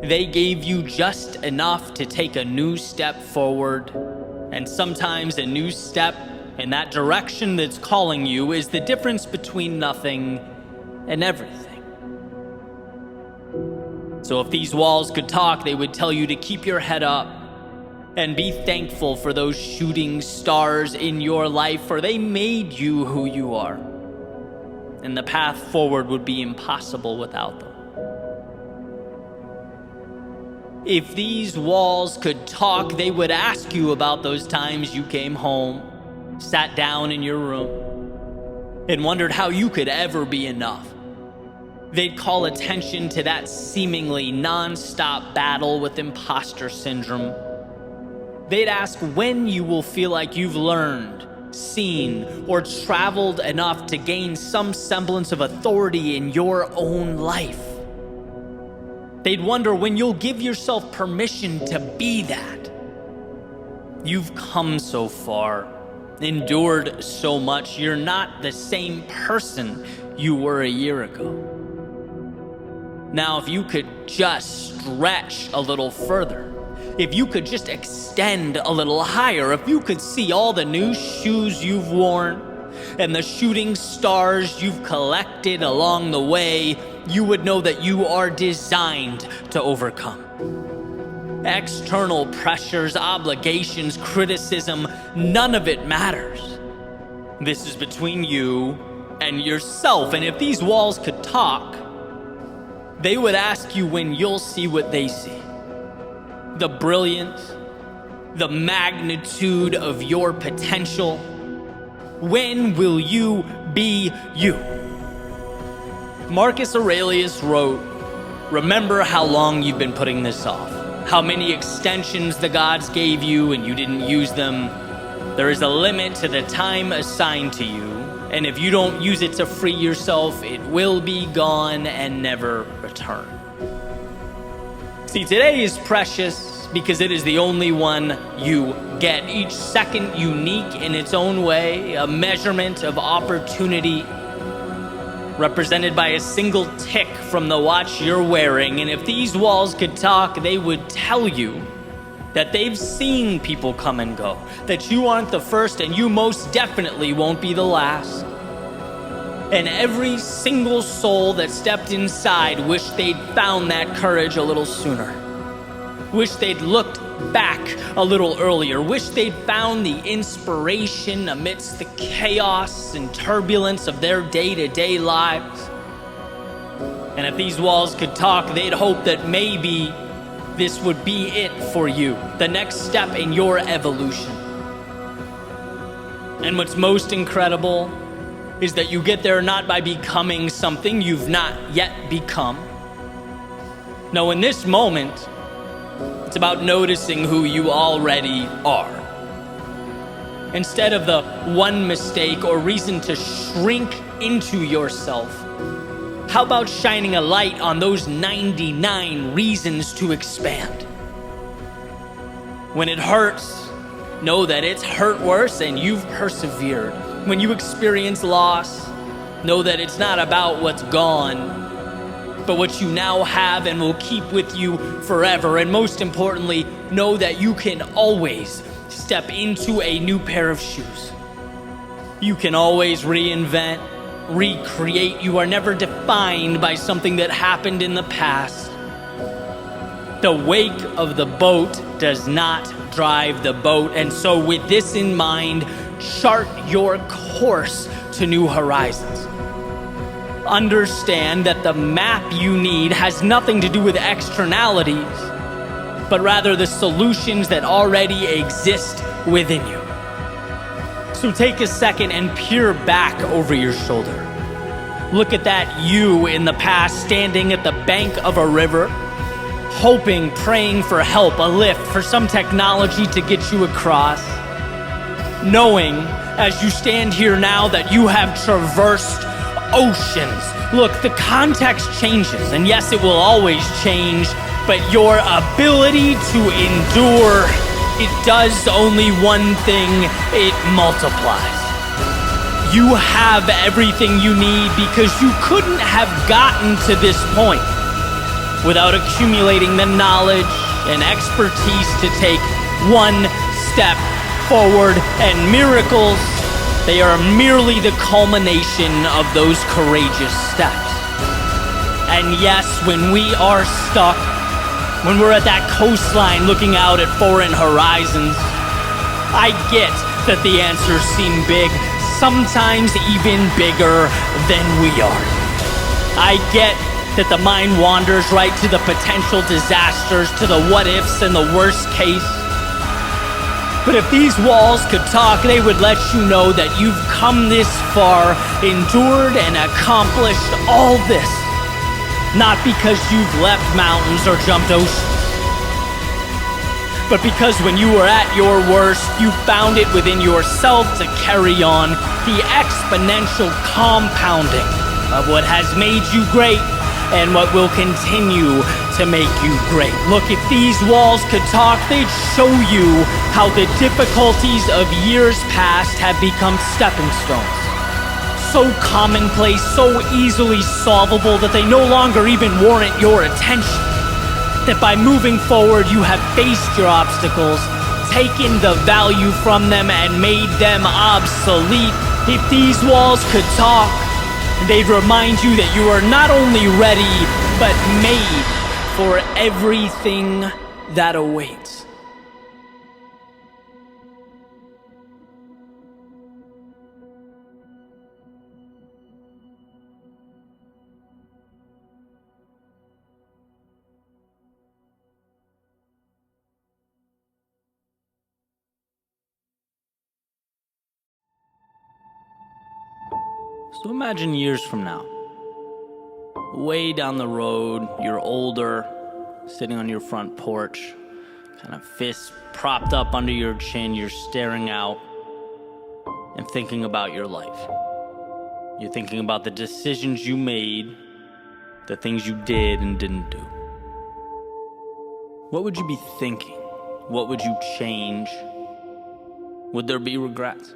They gave you just enough to take a new step forward, and sometimes a new step in that direction that's calling you is the difference between nothing and everything. So if these walls could talk, they would tell you to keep your head up and be thankful for those shooting stars in your life, for they made you who you are. And the path forward would be impossible without them. If these walls could talk, they would ask you about those times you came home, sat down in your room, and wondered how you could ever be enough. They'd call attention to that seemingly non-stop battle with imposter syndrome. They'd ask when you will feel like you've learned, seen, or traveled enough to gain some semblance of authority in your own life. They'd wonder when you'll give yourself permission to be that. You've come so far, endured so much. You're not the same person you were a year ago. Now, if you could just stretch a little further, if you could just extend a little higher, if you could see all the new shoes you've worn and the shooting stars you've collected along the way, you would know that you are designed to overcome. External pressures, obligations, criticism, none of it matters. This is between you and yourself, and if these walls could talk, they would ask you when you'll see what they see. The brilliance, the magnitude of your potential. When will you be you? Marcus Aurelius wrote, "Remember how long you've been putting this off, how many extensions the gods gave you and you didn't use them, There is a limit to the time assigned to you, and if you don't use it to free yourself, it will be gone and never return. See, today is precious because it is the only one you get. Each second unique in its own way, a measurement of opportunity represented by a single tick from the watch you're wearing. And if these walls could talk, they would tell you that they've seen people come and go, that you aren't the first and you most definitely won't be the last. And every single soul that stepped inside wished they'd found that courage a little sooner. Wished they'd looked back a little earlier. Wished they'd found the inspiration amidst the chaos and turbulence of their day-to-day lives. And if these walls could talk, they'd hope that maybe this would be it for you, the next step in your evolution. And what's most incredible is that you get there not by becoming something you've not yet become. No, in this moment, it's about noticing who you already are. Instead of the one mistake or reason to shrink into yourself, how about shining a light on those 99 reasons to expand? When it hurts, know that it's hurt worse and you've persevered. When you experience loss, know that it's not about what's gone, but what you now have and will keep with you forever. And most importantly, know that you can always step into a new pair of shoes. You can always reinvent, recreate. You are never defined by something that happened in the past. The wake of the boat does not drive the boat. And so with this in mind, chart your course to new horizons. Understand that the map you need has nothing to do with externalities, but rather the solutions that already exist within you. So take a second and peer back over your shoulder. Look at that you in the past standing at the bank of a river, hoping, praying for help, a lift, for some technology to get you across. Knowing as you stand here now that you have traversed oceans. Look, the context changes, and yes, it will always change, but your ability to endure, it does only one thing: it multiplies. You have everything you need because you couldn't have gotten to this point without accumulating the knowledge and expertise to take one step forward. And miracles, they are merely the culmination of those courageous steps. And yes, when we are stuck, when we're at that coastline looking out at foreign horizons, I get that the answers seem big, sometimes even bigger than we are. I get that the mind wanders right to the potential disasters, to the what ifs and the worst case. But if these walls could talk, they would let you know that you've come this far, endured and accomplished all this, not because you've left mountains or jumped oceans, but because when you were at your worst, you found it within yourself to carry on the exponential compounding of what has made you great and what will continue to make you great. Look, if these walls could talk, they'd show you how the difficulties of years past have become stepping stones. So commonplace, so easily solvable that they no longer even warrant your attention. That by moving forward, you have faced your obstacles, taken the value from them, and made them obsolete. If these walls could talk, they'd remind you that you are not only ready, but made for everything that awaits. So imagine years from now, way down the road, you're older, sitting on your front porch, kind of fists propped up under your chin, you're staring out, and thinking about your life. You're thinking about the decisions you made, the things you did and didn't do. What would you be thinking? What would you change? Would there be regrets?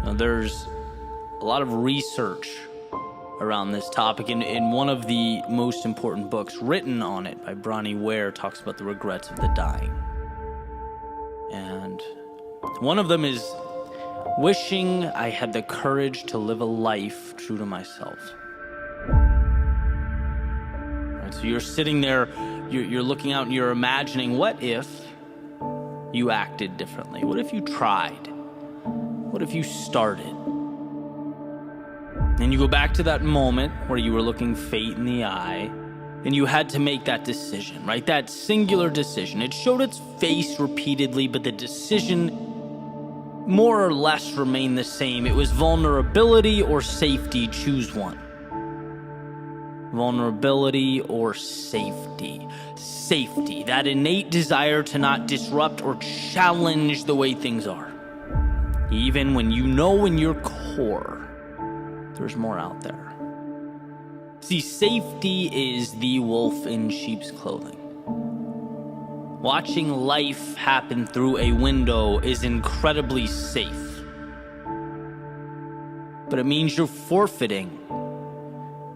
Now, there's a lot of research around this topic, and in one of the most important books written on it by Bronnie Ware talks about the regrets of the dying. And one of them is wishing I had the courage to live a life true to myself. Right, so you're sitting there, you're looking out and you're imagining, what if you acted differently? What if you tried? What if you started? And you go back to that moment where you were looking fate in the eye and you had to make that decision, right? That singular decision. It showed its face repeatedly, but the decision more or less remained the same. It was vulnerability or safety. Choose one. Vulnerability or safety. Safety, that innate desire to not disrupt or challenge the way things are. Even when you know in your core there's more out there. See, safety is the wolf in sheep's clothing. Watching life happen through a window is incredibly safe. But it means you're forfeiting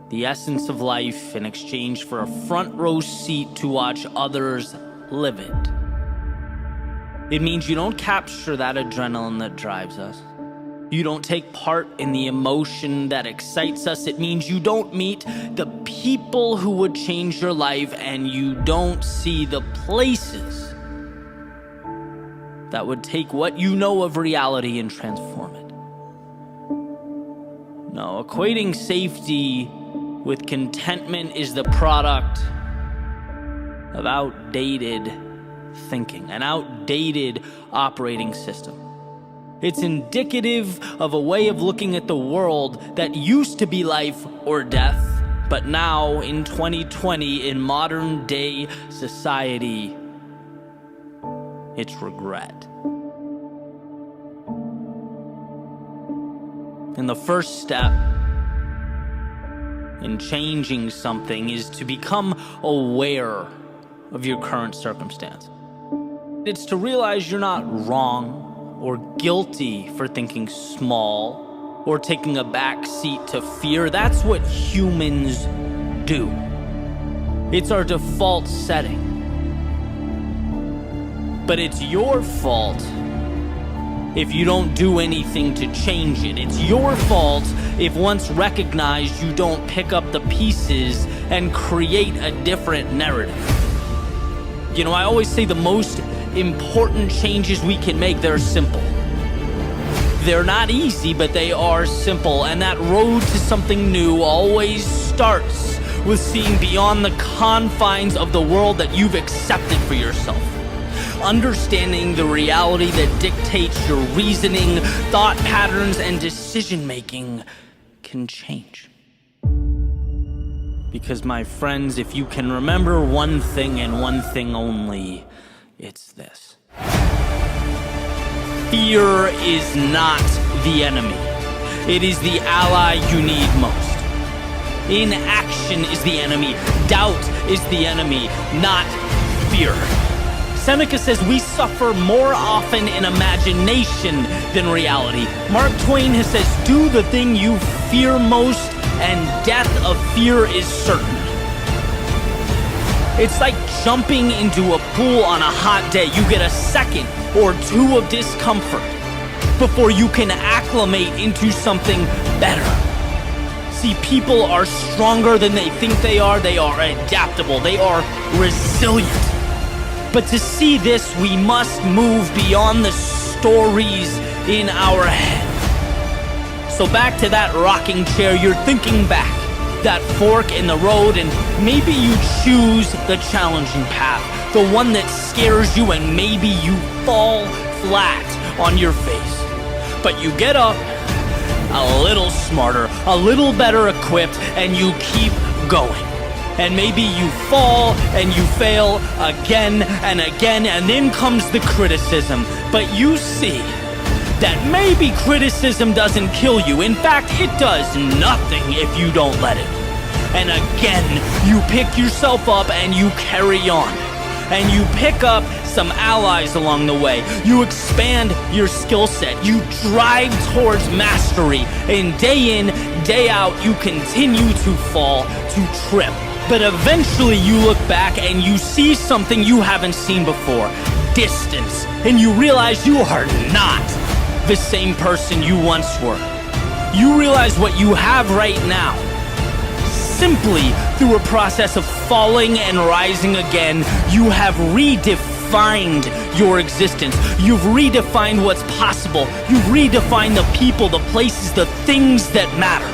the essence of life in exchange for a front row seat to watch others live it. It means you don't capture that adrenaline that drives us. You don't take part in the emotion that excites us. It means you don't meet the people who would change your life, and you don't see the places that would take what you know of reality and transform it. No, equating safety with contentment is the product of outdated thinking, an outdated operating system. It's indicative of a way of looking at the world that used to be life or death, but now in 2020, in modern day society, it's regret. And the first step in changing something is to become aware of your current circumstance. It's to realize you're not wrong or guilty for thinking small or taking a back seat to fear. That's what humans do. It's our default setting. But it's your fault if you don't do anything to change it. It's your fault if once recognized you don't pick up the pieces and create a different narrative. You know, I always say the most important changes we can make, they're simple. They're not easy, but they are simple. And that road to something new always starts with seeing beyond the confines of the world that you've accepted for yourself. Understanding the reality that dictates your reasoning, thought patterns, and decision making can change. Because, my friends, if you can remember one thing and one thing only, it's this. Fear is not the enemy. It is the ally you need most. Inaction is the enemy. Doubt is the enemy, not fear. Seneca says we suffer more often in imagination than reality. Mark Twain has says, do the thing you fear most, and death of fear is certain. It's like jumping into a pool on a hot day. You get a second or two of discomfort before you can acclimate into something better. See, people are stronger than they think they are. They are adaptable. They are resilient. But to see this, we must move beyond the stories in our head. So back to that rocking chair, you're thinking back. That fork in the road, and maybe you choose the challenging path, the one that scares you, and maybe you fall flat on your face. But you get up a little smarter, a little better equipped, and you keep going. And maybe you fall and you fail again and again, and then comes the criticism. But you see that maybe criticism doesn't kill you. In fact, it does nothing if you don't let it. And again, you pick yourself up and you carry on. And you pick up some allies along the way. You expand your skill set. You drive towards mastery. And day in, day out, you continue to fall, to trip. But eventually you look back and you see something you haven't seen before. Distance. And you realize you are not the same person you once were. You realize what you have right now, simply through a process of falling and rising again, you have redefined your existence. You've redefined what's possible. You've redefined the people, the places, the things that matter.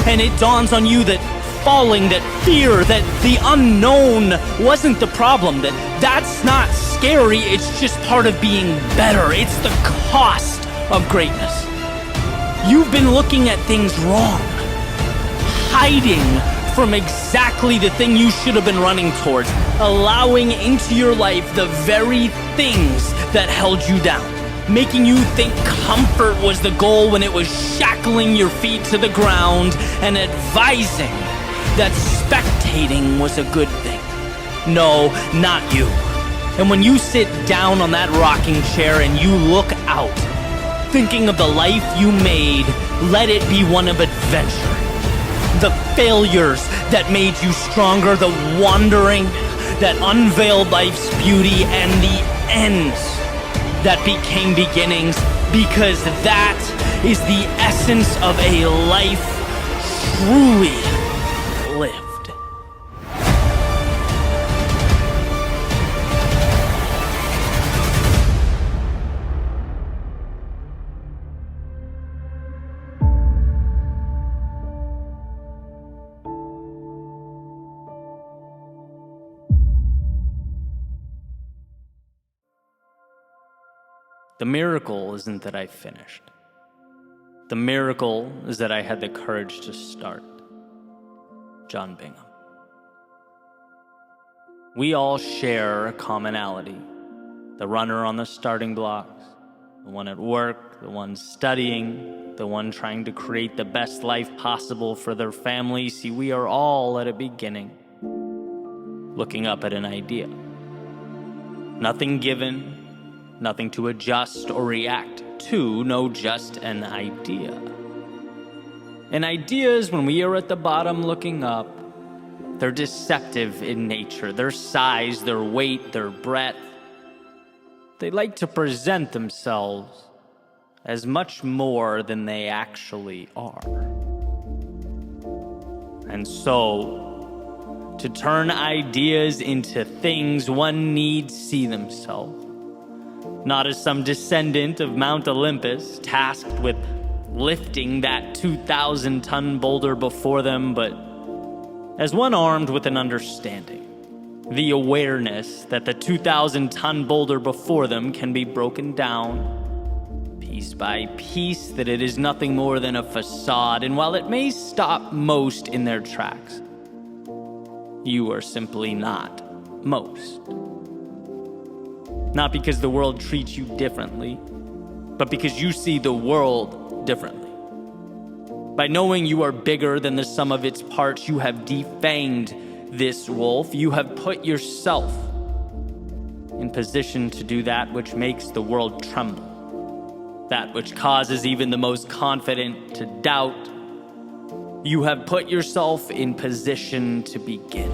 And it dawns on you that falling, that fear, that the unknown wasn't the problem, that's not scary, it's just part of being better. It's the cost of greatness. You've been looking at things wrong, hiding from exactly the thing you should have been running towards, allowing into your life the very things that held you down, making you think comfort was the goal when it was shackling your feet to the ground and advising that spectating was a good thing. No, not you. And when you sit down on that rocking chair and you look out, thinking of the life you made, let it be one of adventure. The failures that made you stronger, the wandering that unveiled life's beauty, and the ends that became beginnings, because that is the essence of a life truly lived. The miracle isn't that I finished. The miracle is that I had the courage to start. John Bingham. We all share a commonality. The runner on the starting blocks, the one at work, the one studying, the one trying to create the best life possible for their family. See, we are all at a beginning, looking up at an idea. Nothing given, nothing to adjust or react to, no, just an idea. And ideas, when we are at the bottom looking up, they're deceptive in nature. Their size, their weight, their breadth. They like to present themselves as much more than they actually are. And so, to turn ideas into things, one needs see themselves. Not as some descendant of Mount Olympus, tasked with lifting that 2,000-ton boulder before them, but as one armed with an understanding, the awareness that the 2,000-ton boulder before them can be broken down, piece by piece, that it is nothing more than a facade, and while it may stop most in their tracks, you are simply not most. Not because the world treats you differently, but because you see the world differently. By knowing you are bigger than the sum of its parts, you have defanged this wolf. You have put yourself in position to do that which makes the world tremble, that which causes even the most confident to doubt. You have put yourself in position to begin.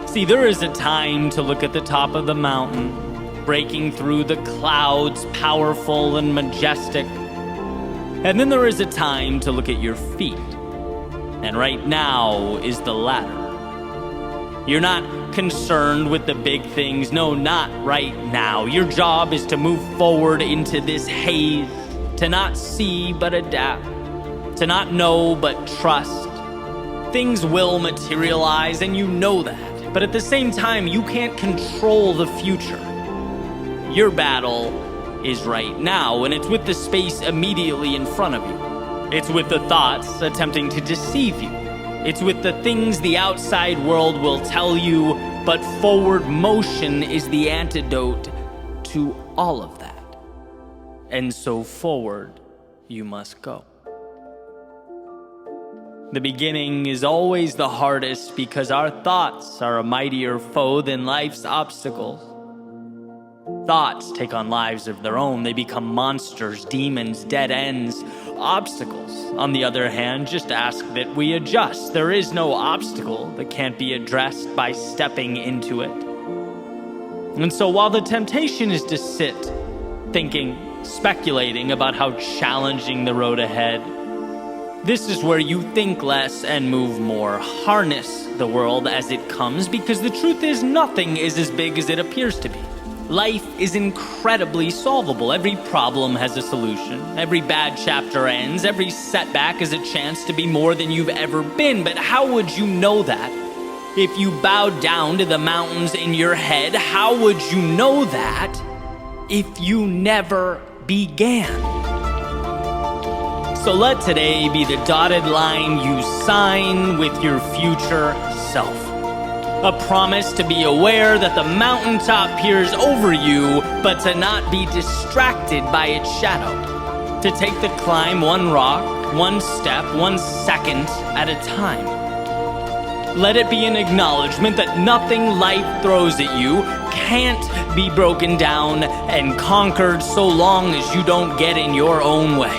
See, there is a time to look at the top of the mountain, breaking through the clouds, powerful and majestic. And then there is a time to look at your feet. And right now is the latter. You're not concerned with the big things. No, not right now. Your job is to move forward into this haze, to not see but adapt, to not know but trust. Things will materialize, and you know that. But at the same time, you can't control the future. Your battle is right now, and it's with the space immediately in front of you. It's with the thoughts attempting to deceive you. It's with the things the outside world will tell you, but forward motion is the antidote to all of that. And so forward you must go. The beginning is always the hardest because our thoughts are a mightier foe than life's obstacles. Thoughts take on lives of their own. They become monsters, demons, dead ends. Obstacles, on the other hand, just ask that we adjust. There is no obstacle that can't be addressed by stepping into it. And so while the temptation is to sit, thinking, speculating about how challenging the road ahead, this is where you think less and move more. Harness the world as it comes, because the truth is nothing is as big as it appears to be. Life is incredibly solvable. Every problem has a solution. Every bad chapter ends. Every setback is a chance to be more than you've ever been. But how would you know that? If you bowed down to the mountains in your head, how would you know that if you never began? So let today be the dotted line you sign with your future self. A promise to be aware that the mountaintop peers over you, but to not be distracted by its shadow. To take the climb one rock, one step, 1 second at a time. Let it be an acknowledgement that nothing life throws at you can't be broken down and conquered so long as you don't get in your own way.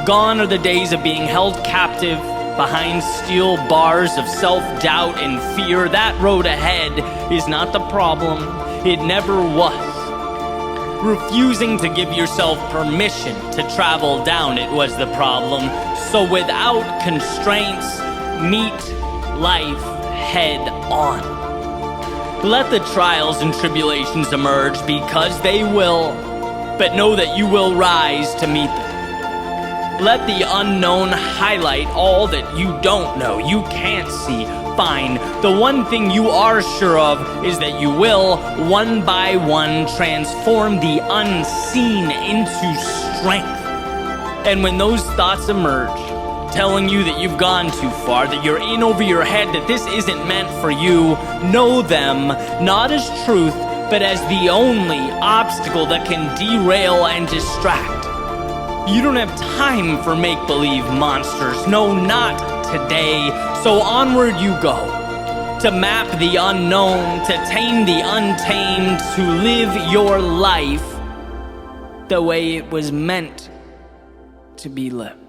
Gone are the days of being held captive behind steel bars of self-doubt and fear. That road ahead is not the problem. It never was. Refusing to give yourself permission to travel down it was the problem. So without constraints, meet life head on. Let the trials and tribulations emerge, because they will, but know that you will rise to meet them. Let the unknown highlight all that you don't know, you can't see. Fine. The one thing you are sure of is that you will, one by one, transform the unseen into strength. And when those thoughts emerge, telling you that you've gone too far, that you're in over your head, that this isn't meant for you, know them not as truth, but as the only obstacle that can derail and distract. You don't have time for make-believe monsters. No, not today. So onward you go. To map the unknown, to tame the untamed, to live your life the way it was meant to be lived.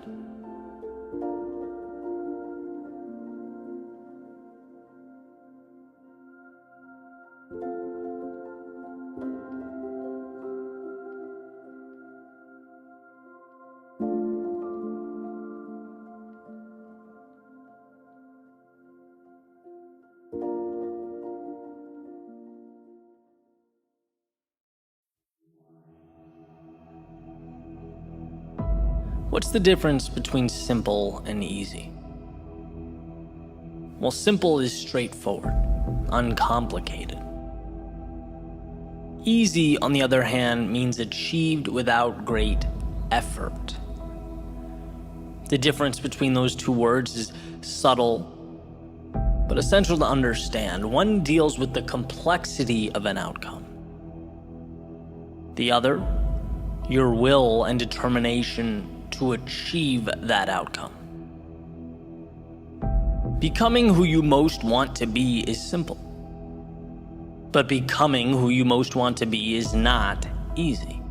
What's the difference between simple and easy? Well, simple is straightforward, uncomplicated. Easy, on the other hand, means achieved without great effort. The difference between those two words is subtle, but essential to understand. One deals with the complexity of an outcome. The other, your will and determination to achieve that outcome. Becoming who you most want to be is simple. But becoming who you most want to be is not easy.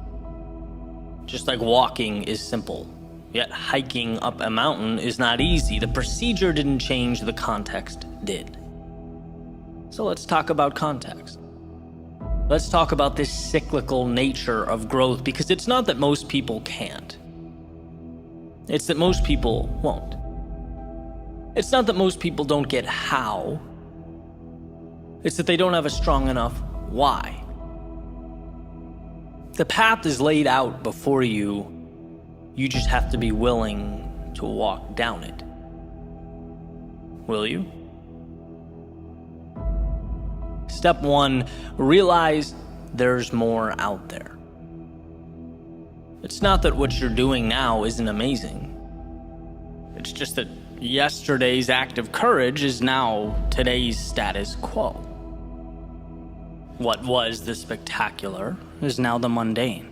Just like walking is simple, yet hiking up a mountain is not easy. The procedure didn't change, the context did. So let's talk about context. Let's talk about this cyclical nature of growth, because it's not that most people can't. It's that most people won't. It's not that most people don't get how. It's that they don't have a strong enough why. The path is laid out before you. You just have to be willing to walk down it. Will you? Step 1, realize there's more out there. It's not that what you're doing now isn't amazing. It's just that yesterday's act of courage is now today's status quo. What was the spectacular is now the mundane.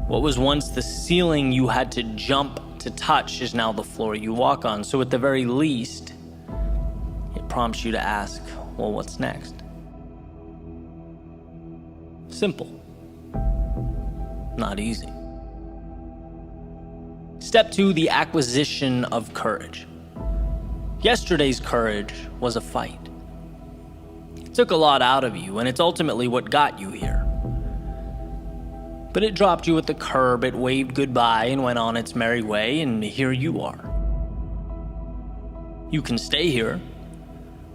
What was once the ceiling you had to jump to touch is now the floor you walk on. So at the very least, it prompts you to ask, well, what's next? Simple. Not easy. Step 2, the acquisition of courage. Yesterday's courage was a fight. It took a lot out of you, and it's ultimately what got you here. But it dropped you at the curb, it waved goodbye and went on its merry way, and here you are. You can stay here.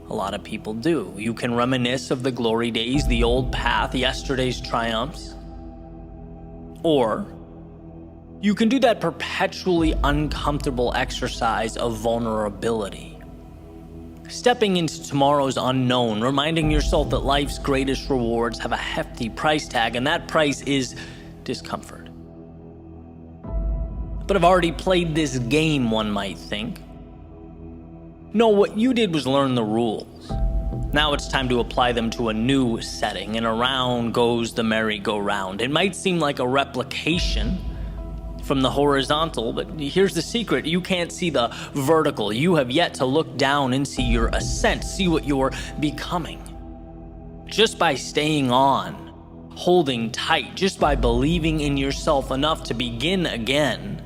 A lot of people do. You can reminisce of the glory days, the old path, yesterday's triumphs. Or you can do that perpetually uncomfortable exercise of vulnerability. Stepping into tomorrow's unknown, reminding yourself that life's greatest rewards have a hefty price tag, and that price is discomfort. But I've already played this game, one might think. No, what you did was learn the rules. Now it's time to apply them to a new setting, and around goes the merry-go-round. It might seem like a replication from the horizontal, but here's the secret. You can't see the vertical. You have yet to look down and see your ascent, see what you're becoming. Just by staying on, holding tight, just by believing in yourself enough to begin again,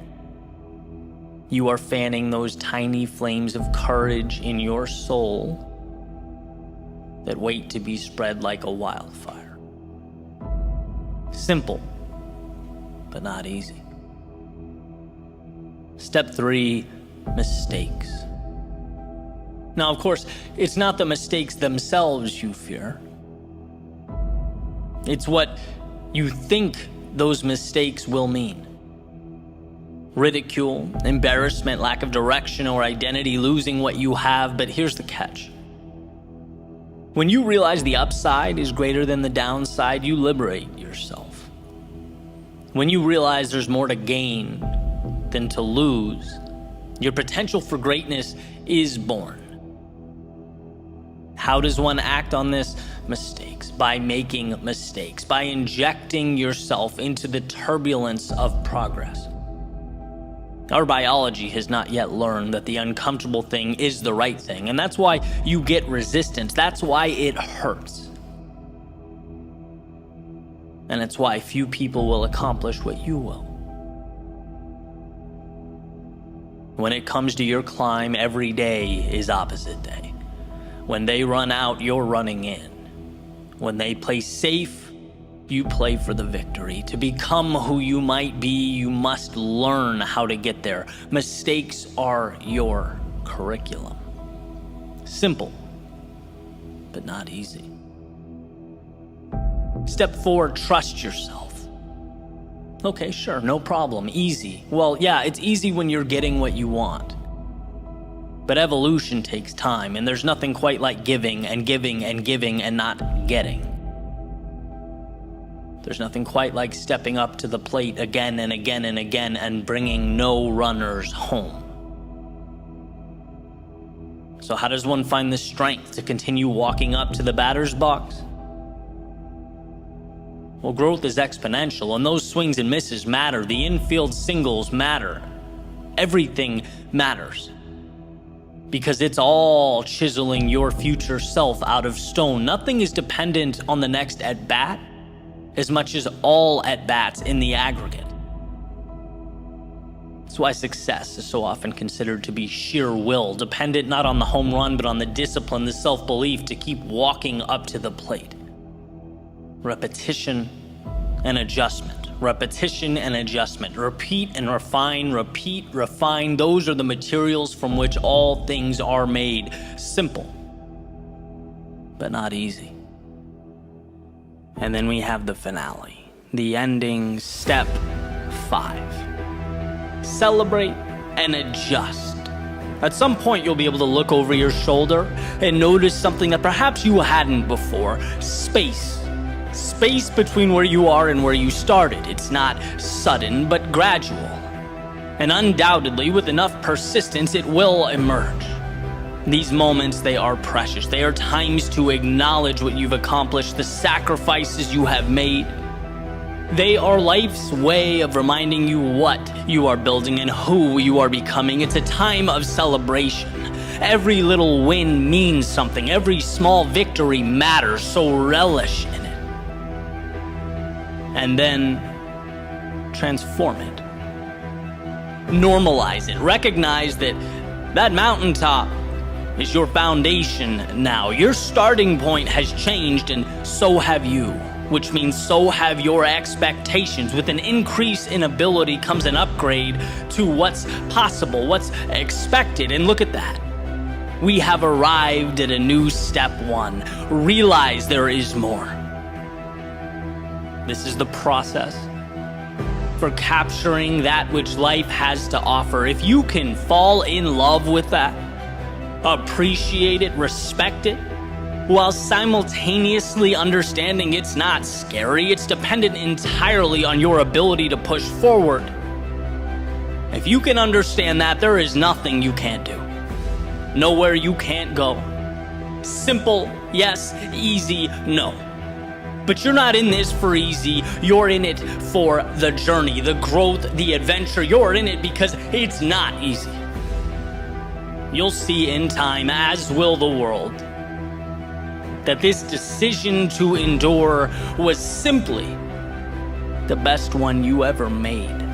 you are fanning those tiny flames of courage in your soul that wait to be spread like a wildfire. Simple, but not easy. Step 3, mistakes. Now, of course, it's not the mistakes themselves you fear. It's what you think those mistakes will mean. Ridicule, embarrassment, lack of direction or identity, losing what you have, but here's the catch. When you realize the upside is greater than the downside, you liberate yourself. When you realize there's more to gain than to lose, your potential for greatness is born. How does one act on this? Mistakes. By making mistakes. By injecting yourself into the turbulence of progress. Our biology has not yet learned that the uncomfortable thing is the right thing, and that's why you get resistance. That's why it hurts. And it's why few people will accomplish what you will. When it comes to your climb, every day is opposite day. When they run out, you're running in. When they play safe, you play for the victory. To become who you might be, you must learn how to get there. Mistakes are your curriculum. Simple, but not easy. Step 4, trust yourself. Okay, sure, no problem, easy. Well, yeah, it's easy when you're getting what you want. But evolution takes time, and there's nothing quite like giving and giving and giving and not getting. There's nothing quite like stepping up to the plate again and again and again and bringing no runners home. So how does one find the strength to continue walking up to the batter's box? Well, growth is exponential, and those swings and misses matter. The infield singles matter. Everything matters. Because it's all chiseling your future self out of stone. Nothing is dependent on the next at-bat as much as all at-bats in the aggregate. That's why success is so often considered to be sheer will, dependent not on the home run, but on the discipline, the self-belief to keep walking up to the plate. Repetition and adjustment. Repetition and adjustment. Repeat and refine, repeat, refine. Those are the materials from which all things are made. Simple, but not easy. And then we have the finale, the ending, step 5. Celebrate and adjust. At some point, you'll be able to look over your shoulder and notice something that perhaps you hadn't before. Space. Space between where you are and where you started. It's not sudden, but gradual. And undoubtedly, with enough persistence, it will emerge. These moments, they are precious. They are times to acknowledge what you've accomplished, the sacrifices you have made. They are life's way of reminding you what you are building and who you are becoming. It's a time of celebration. Every little win means something. Every small victory matters, so relish in it. And then transform it. Normalize it. Recognize that that mountaintop is your foundation now. Your starting point has changed, and so have you, which means so have your expectations. With an increase in ability comes an upgrade to what's possible, what's expected, and look at that. We have arrived at a new step one. Realize there is more. This is the process for capturing that which life has to offer. If you can fall in love with that, appreciate it, respect it, while simultaneously understanding it's not scary, it's dependent entirely on your ability to push forward. If you can understand that, there is nothing you can't do. Nowhere you can't go. Simple, yes. Easy, no. But you're not in this for easy. You're in it for the journey, the growth, the adventure. You're in it because it's not easy. You'll see in time, as will the world, that this decision to endure was simply the best one you ever made.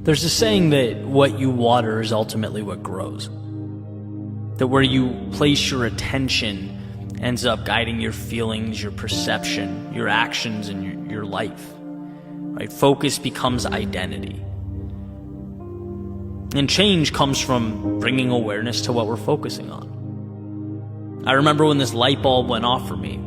There's a saying that what you water is ultimately what grows. That where you place your attention ends up guiding your feelings, your perception, your actions, and your life. Right? Focus becomes identity. And change comes from bringing awareness to what we're focusing on. I remember when this light bulb went off for me.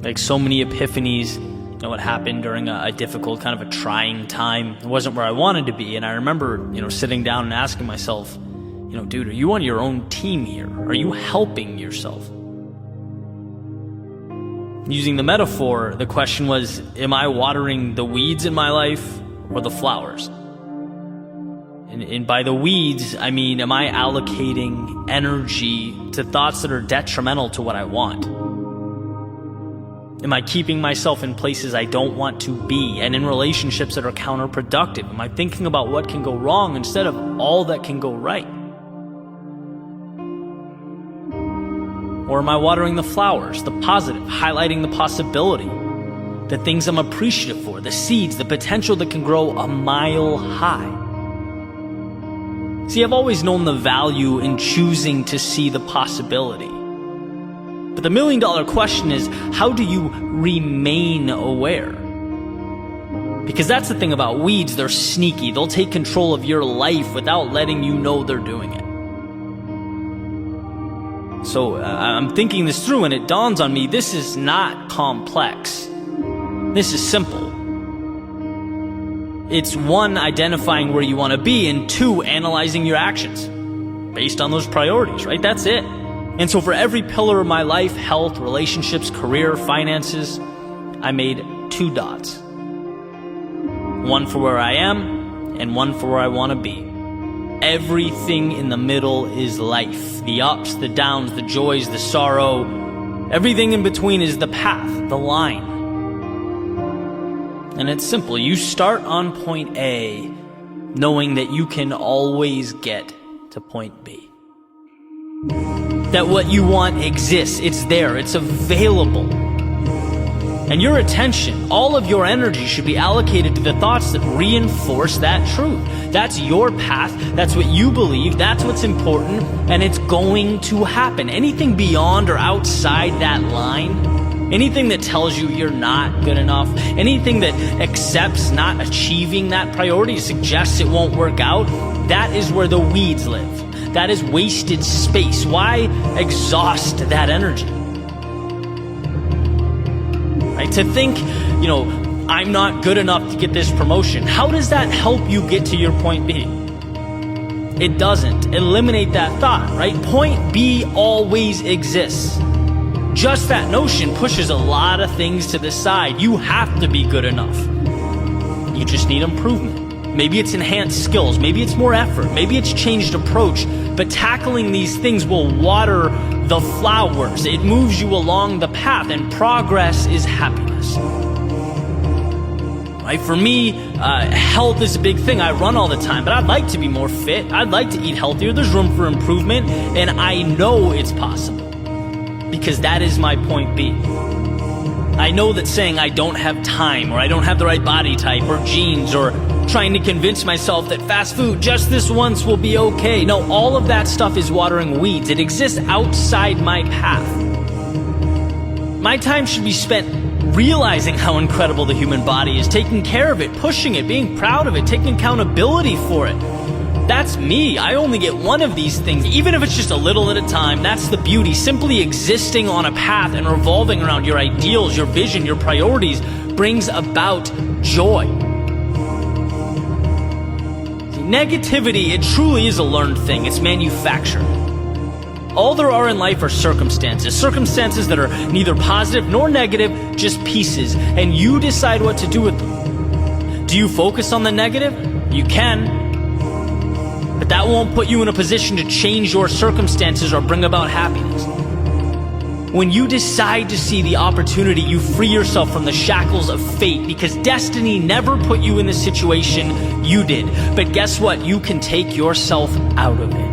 Like so many epiphanies, what happened during a difficult, kind of a trying time. It wasn't where I wanted to be. And I remember, sitting down and asking myself, dude, are you on your own team here? Are you helping yourself? Using the metaphor, the question was, am I watering the weeds in my life or the flowers? And by the weeds, I mean, am I allocating energy to thoughts that are detrimental to what I want? Am I keeping myself in places I don't want to be and in relationships that are counterproductive? Am I thinking about what can go wrong instead of all that can go right? Or am I watering the flowers, the positive, highlighting the possibility, the things I'm appreciative for, the seeds, the potential that can grow a mile high? See, I've always known the value in choosing to see the possibility. But the million-dollar question is, how do you remain aware? Because that's the thing about weeds, they're sneaky. They'll take control of your life without letting you know they're doing it. So I'm thinking this through and it dawns on me, this is not complex. This is simple. It's one, identifying where you want to be, and two, analyzing your actions based on those priorities, right? That's it. And so for every pillar of my life, health, relationships, career, finances, I made 2 dots. One for where I am and one for where I want to be. Everything in the middle is life. The ups, the downs, the joys, the sorrow. Everything in between is the path, the line. And it's simple. You start on point A, knowing that you can always get to point B. That what you want exists. It's there. It's available. And your attention, all of your energy should be allocated to the thoughts that reinforce that truth. That's your path. That's what you believe. That's what's important. And it's going to happen. Anything beyond or outside that line, anything that tells you you're not good enough, anything that accepts not achieving that priority, suggests it won't work out, that is where the weeds live. That is wasted space. Why exhaust that energy? Right? To think, I'm not good enough to get this promotion. How does that help you get to your point B? It doesn't. Eliminate that thought, right? Point B always exists. Just that notion pushes a lot of things to the side. You have to be good enough. You just need improvement. Maybe it's enhanced skills. Maybe it's more effort. Maybe it's changed approach. But tackling these things will water the flowers. It moves you along the path, and progress is happiness. Right? For me, health is a big thing. I run all the time, but I'd like to be more fit. I'd like to eat healthier. There's room for improvement, and I know it's possible because that is my point B. I know that saying I don't have time, or I don't have the right body type or genes, or trying to convince myself that fast food just this once will be okay. No, all of that stuff is watering weeds. It exists outside my path. My time should be spent realizing how incredible the human body is, taking care of it, pushing it, being proud of it, taking accountability for it. That's me. I only get one of these things, even if it's just a little at a time. That's the beauty. Simply existing on a path and revolving around your ideals, your vision, your priorities brings about joy. Negativity, it truly is a learned thing. It's manufactured. All there are in life are circumstances that are neither positive nor negative, just pieces, and you decide what to do with them. Do you focus on the negative? You can, but that won't put you in a position to change your circumstances or bring about happiness. When you decide to see the opportunity, you free yourself from the shackles of fate, because destiny never put you in the situation, you did. But guess what? You can take yourself out of it.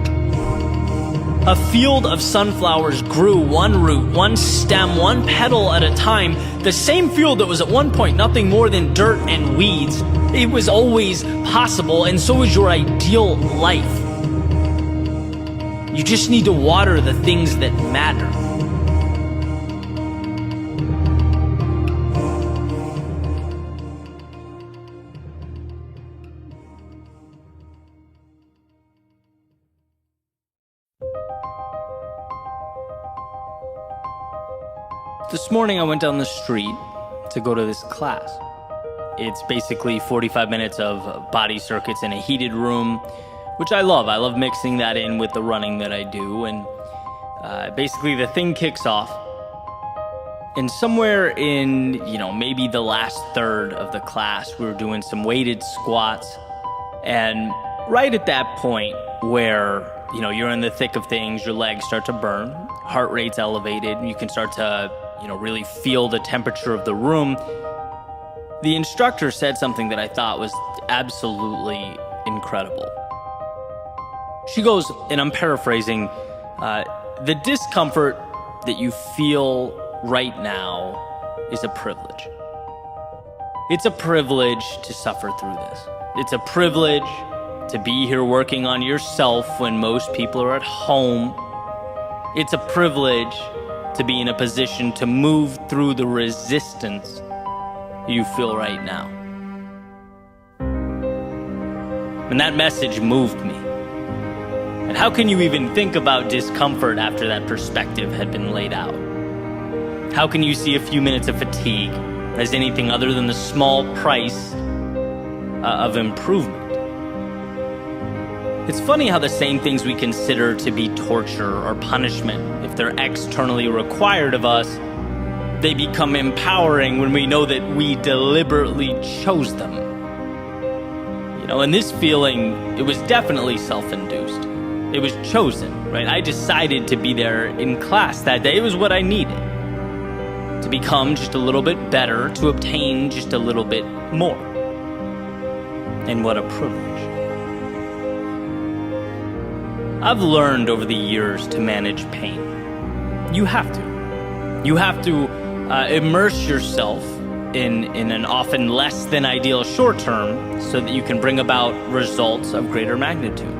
A field of sunflowers grew one root, one stem, one petal at a time. The same field that was at one point nothing more than dirt and weeds. It was always possible, and so is your ideal life. You just need to water the things that matter. This morning I went down the street to go to this class. It's basically 45 minutes of body circuits in a heated room, which I love. I love mixing that in with the running that I do. And basically the thing kicks off. And somewhere in, maybe the last third of the class, we were doing some weighted squats. And right at that point where, you're in the thick of things, your legs start to burn, heart rate's elevated, and you can start to really feel the temperature of the room. The instructor said something that I thought was absolutely incredible. She goes, and I'm paraphrasing, the discomfort that you feel right now is a privilege. It's a privilege to suffer through this. It's a privilege to be here working on yourself when most people are at home. It's a privilege to be in a position to move through the resistance you feel right now. And that message moved me. And how can you even think about discomfort after that perspective had been laid out? How can you see a few minutes of fatigue as anything other than the small price of improvement? It's funny how the same things we consider to be torture or punishment, if they're externally required of us, they become empowering when we know that we deliberately chose them. And this feeling, it was definitely self-induced. It was chosen, right? I decided to be there in class that day. It was what I needed to become just a little bit better, to obtain just a little bit more. And what a privilege. I've learned over the years to manage pain. You have to. You have to immerse yourself in an often less than ideal short term so that you can bring about results of greater magnitude.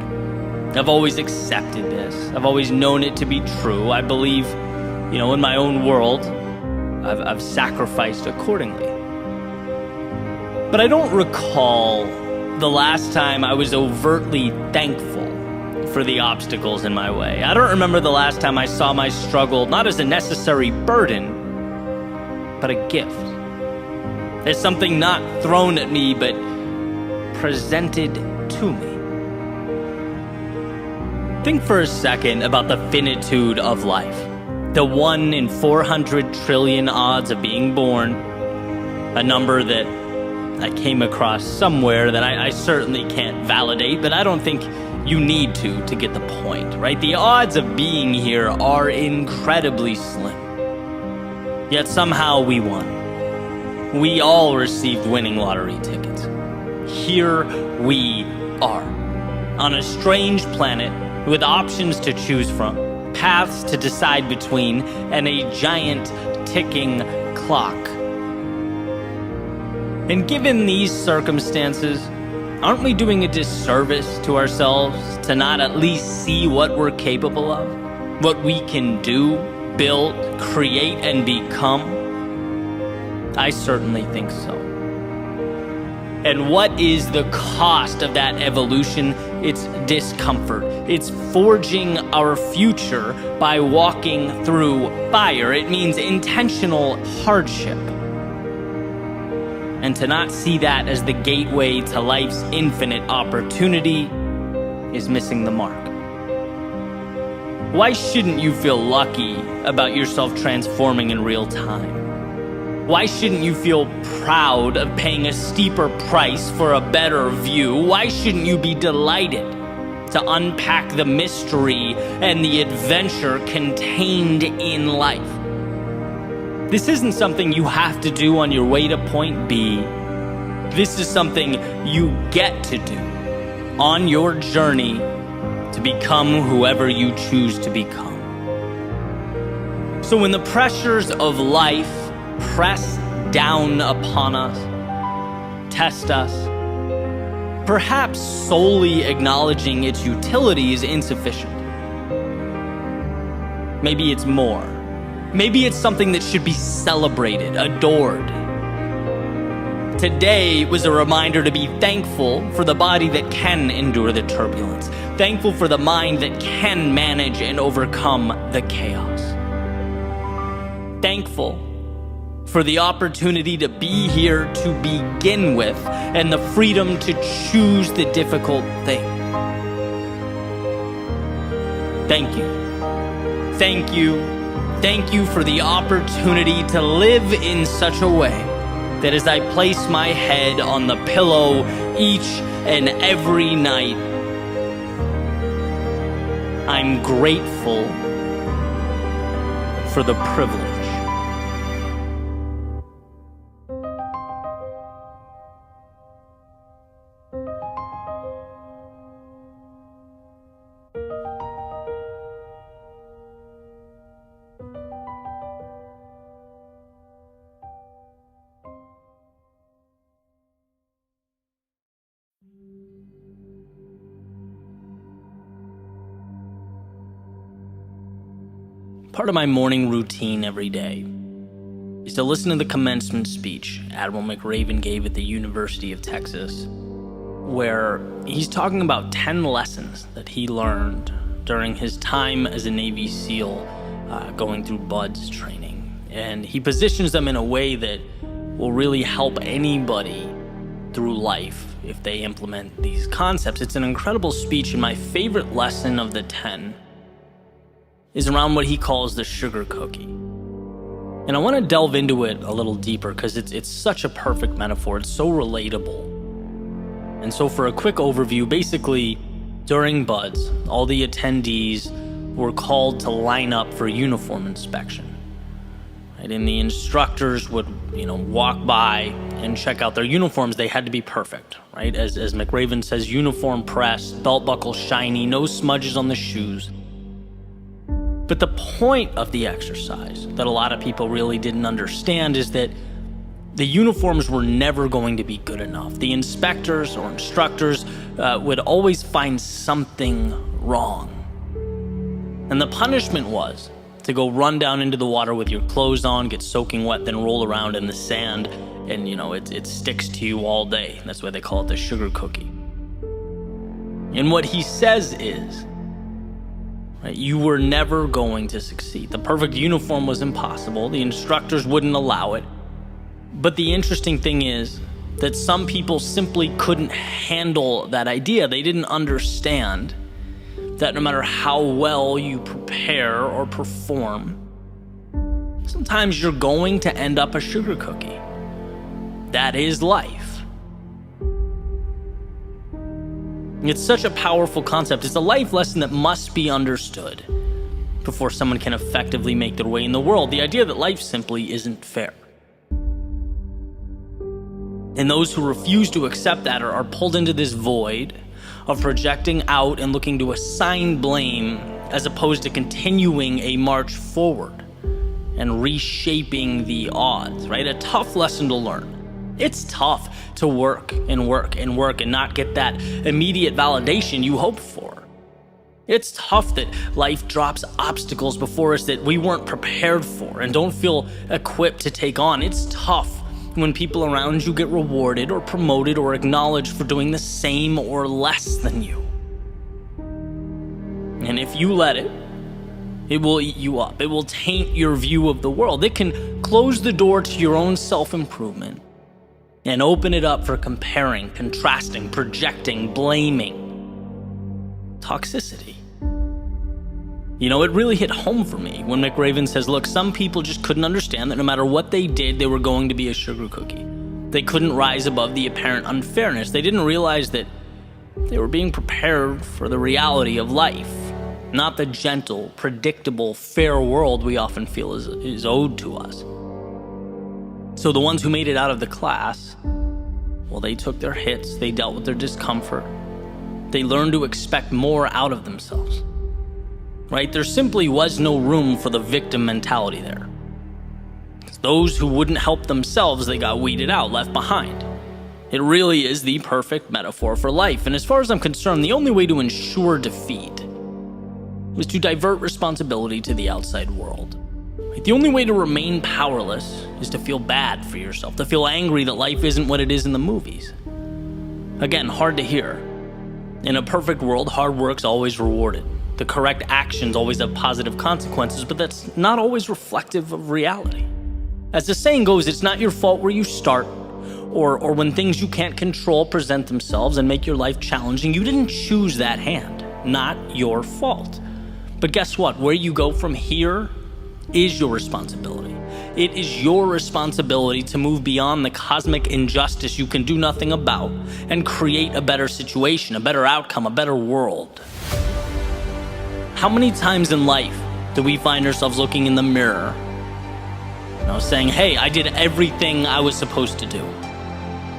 I've always accepted this. I've always known it to be true. I believe, in my own world, I've sacrificed accordingly. But I don't recall the last time I was overtly thankful for the obstacles in my way. I don't remember the last time I saw my struggle not as a necessary burden, but a gift. As something not thrown at me, but presented to me. Think for a second about the finitude of life. The 1 in 400 trillion odds of being born. A number that I came across somewhere that I certainly can't validate, but I don't think you need to get the point, right? The odds of being here are incredibly slim. Yet somehow we won. We all received winning lottery tickets. Here we are, on a strange planet with options to choose from, paths to decide between, and a giant ticking clock. And given these circumstances, aren't we doing a disservice to ourselves to not at least see what we're capable of? What we can do, build, create, and become? I certainly think so. And what is the cost of that evolution? It's discomfort. It's forging our future by walking through fire. It means intentional hardship. And to not see that as the gateway to life's infinite opportunity is missing the mark. Why shouldn't you feel lucky about yourself transforming in real time? Why shouldn't you feel proud of paying a steeper price for a better view? Why shouldn't you be delighted to unpack the mystery and the adventure contained in life? This isn't something you have to do on your way to point B. This is something you get to do on your journey to become whoever you choose to become. So when the pressures of life press down upon us, test us, perhaps solely acknowledging its utility is insufficient. Maybe it's more. Maybe it's something that should be celebrated, adored. Today was a reminder to be thankful for the body that can endure the turbulence, thankful for the mind that can manage and overcome the chaos. Thankful for the opportunity to be here to begin with and the freedom to choose the difficult thing. Thank you. Thank you. Thank you for the opportunity to live in such a way that as I place my head on the pillow each and every night, I'm grateful for the privilege. Part of my morning routine every day is to listen to the commencement speech Admiral McRaven gave at the University of Texas, where he's talking about 10 lessons that he learned during his time as a Navy SEAL going through BUDS training. And he positions them in a way that will really help anybody through life if they implement these concepts. It's an incredible speech, and my favorite lesson of the 10 is around what he calls the sugar cookie. And I want to delve into it a little deeper because it's such a perfect metaphor. It's so relatable. And so for a quick overview, basically during BUDS, all the attendees were called to line up for uniform inspection. Right? And the instructors would, walk by and check out their uniforms. They had to be perfect, right? As McRaven says, uniform pressed, belt buckle shiny, no smudges on the shoes. But the point of the exercise that a lot of people really didn't understand is that the uniforms were never going to be good enough. The inspectors or instructors would always find something wrong. And the punishment was to go run down into the water with your clothes on, get soaking wet, then roll around in the sand, and it sticks to you all day. That's why they call it the sugar cookie. And what he says is, you were never going to succeed. The perfect uniform was impossible. The instructors wouldn't allow it. But the interesting thing is that some people simply couldn't handle that idea. They didn't understand that no matter how well you prepare or perform, sometimes you're going to end up a sugar cookie. That is life. It's such a powerful concept. It's a life lesson that must be understood before someone can effectively make their way in the world. The idea that life simply isn't fair. And those who refuse to accept that are pulled into this void of projecting out and looking to assign blame as opposed to continuing a march forward and reshaping the odds, right? A tough lesson to learn. It's tough to work and work and work and not get that immediate validation you hope for. It's tough that life drops obstacles before us that we weren't prepared for and don't feel equipped to take on. It's tough when people around you get rewarded or promoted or acknowledged for doing the same or less than you. And if you let it, it will eat you up. It will taint your view of the world. It can close the door to your own self-improvement and open it up for comparing, contrasting, projecting, blaming, toxicity. You know, it really hit home for me when McRaven says, look, some people just couldn't understand that no matter what they did, they were going to be a sugar cookie. They couldn't rise above the apparent unfairness. They didn't realize that they were being prepared for the reality of life, not the gentle, predictable, fair world we often feel is owed to us. So the ones who made it out of the class, well, they took their hits, they dealt with their discomfort, they learned to expect more out of themselves. Right? There simply was no room for the victim mentality there. Those who wouldn't help themselves, they got weeded out, left behind. It really is the perfect metaphor for life. And as far as I'm concerned, the only way to ensure defeat is to divert responsibility to the outside world. Right? The only way to remain powerless is to feel bad for yourself, to feel angry that life isn't what it is in the movies. Again, hard to hear. In a perfect world, hard work's always rewarded. The correct actions always have positive consequences, but that's not always reflective of reality. As the saying goes, it's not your fault where you start, or when things you can't control present themselves and make your life challenging. You didn't choose that hand, not your fault. But guess what? Where you go from here is your responsibility. It is your responsibility to move beyond the cosmic injustice you can do nothing about and create a better situation, a better outcome, a better world. How many times in life do we find ourselves looking in the mirror, saying, hey, I did everything I was supposed to do.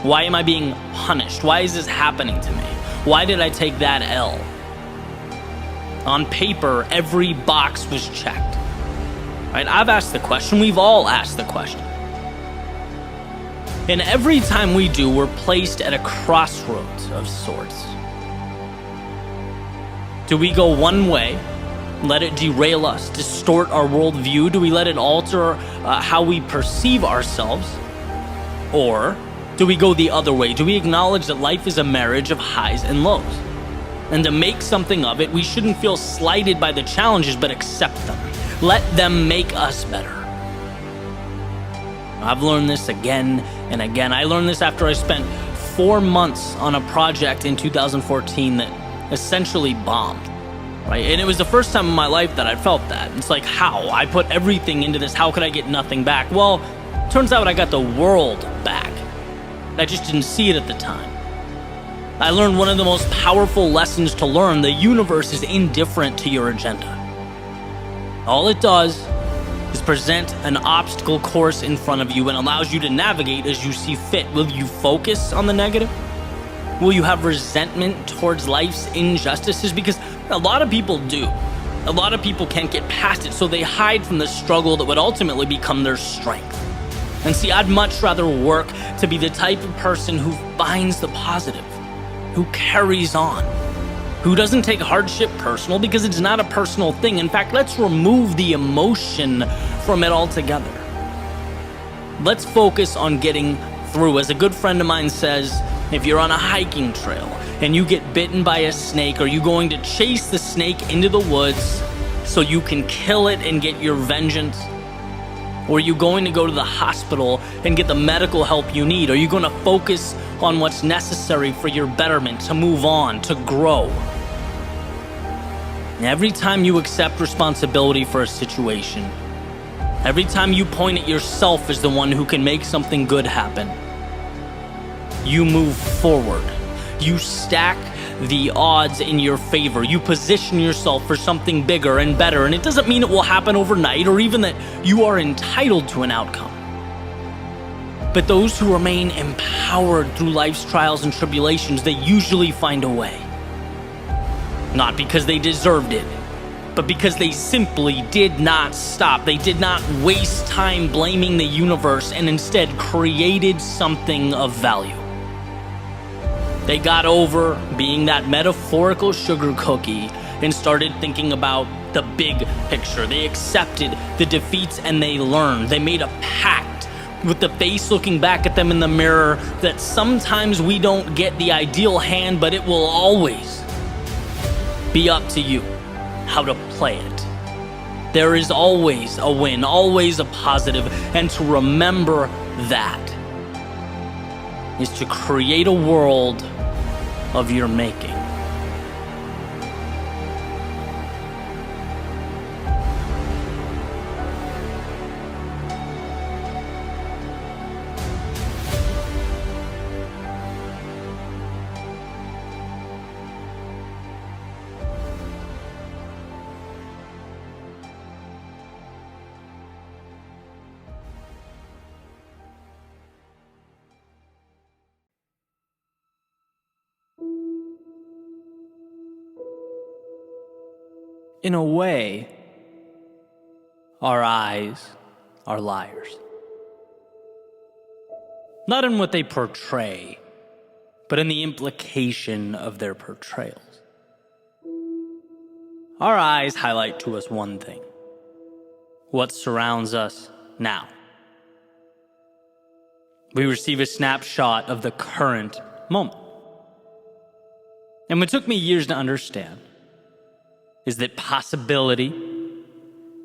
Why am I being punished? Why is this happening to me? Why did I take that L? On paper, every box was checked. Right? I've asked the question. We've all asked the question. And every time we do, we're placed at a crossroads of sorts. Do we go one way, let it derail us, distort our worldview? Do we let it alter how we perceive ourselves? Or do we go the other way? Do we acknowledge that life is a marriage of highs and lows? And to make something of it, we shouldn't feel slighted by the challenges, but accept them. Let them make us better. I've learned this again and again. I learned this after I spent 4 months on a project in 2014 that essentially bombed, right? And it was the first time in my life that I felt that. It's like, how? I put everything into this. How could I get nothing back? Well, turns out I got the world back. I just didn't see it at the time. I learned one of the most powerful lessons to learn. The universe is indifferent to your agenda. All it does is present an obstacle course in front of you and allows you to navigate as you see fit. Will you focus on the negative? Will you have resentment towards life's injustices? Because a lot of people do. A lot of people can't get past it, so they hide from the struggle that would ultimately become their strength. And see, I'd much rather work to be the type of person who finds the positive, who carries on, who doesn't take hardship personal because it's not a personal thing. In fact, let's remove the emotion from it altogether. Let's focus on getting through. As a good friend of mine says, if you're on a hiking trail and you get bitten by a snake, are you going to chase the snake into the woods so you can kill it and get your vengeance? Or are you going to go to the hospital and get the medical help you need? Are you going to focus on what's necessary for your betterment, to move on, to grow? Every time you accept responsibility for a situation, every time you point at yourself as the one who can make something good happen, you move forward. You stack the odds in your favor. You position yourself for something bigger and better. And it doesn't mean it will happen overnight or even that you are entitled to an outcome. But those who remain empowered through life's trials and tribulations, they usually find a way. Not because they deserved it, but because they simply did not stop. They did not waste time blaming the universe and instead created something of value. They got over being that metaphorical sugar cookie and started thinking about the big picture. They accepted the defeats and they learned. They made a pact with the face looking back at them in the mirror that sometimes we don't get the ideal hand, but it will always be up to you how to play it. There is always a win, always a positive, and to remember that is to create a world of your making. In a way, our eyes are liars. Not in what they portray, but in the implication of their portrayals. Our eyes highlight to us one thing: what surrounds us now. We receive a snapshot of the current moment. And what took me years to understand is that possibility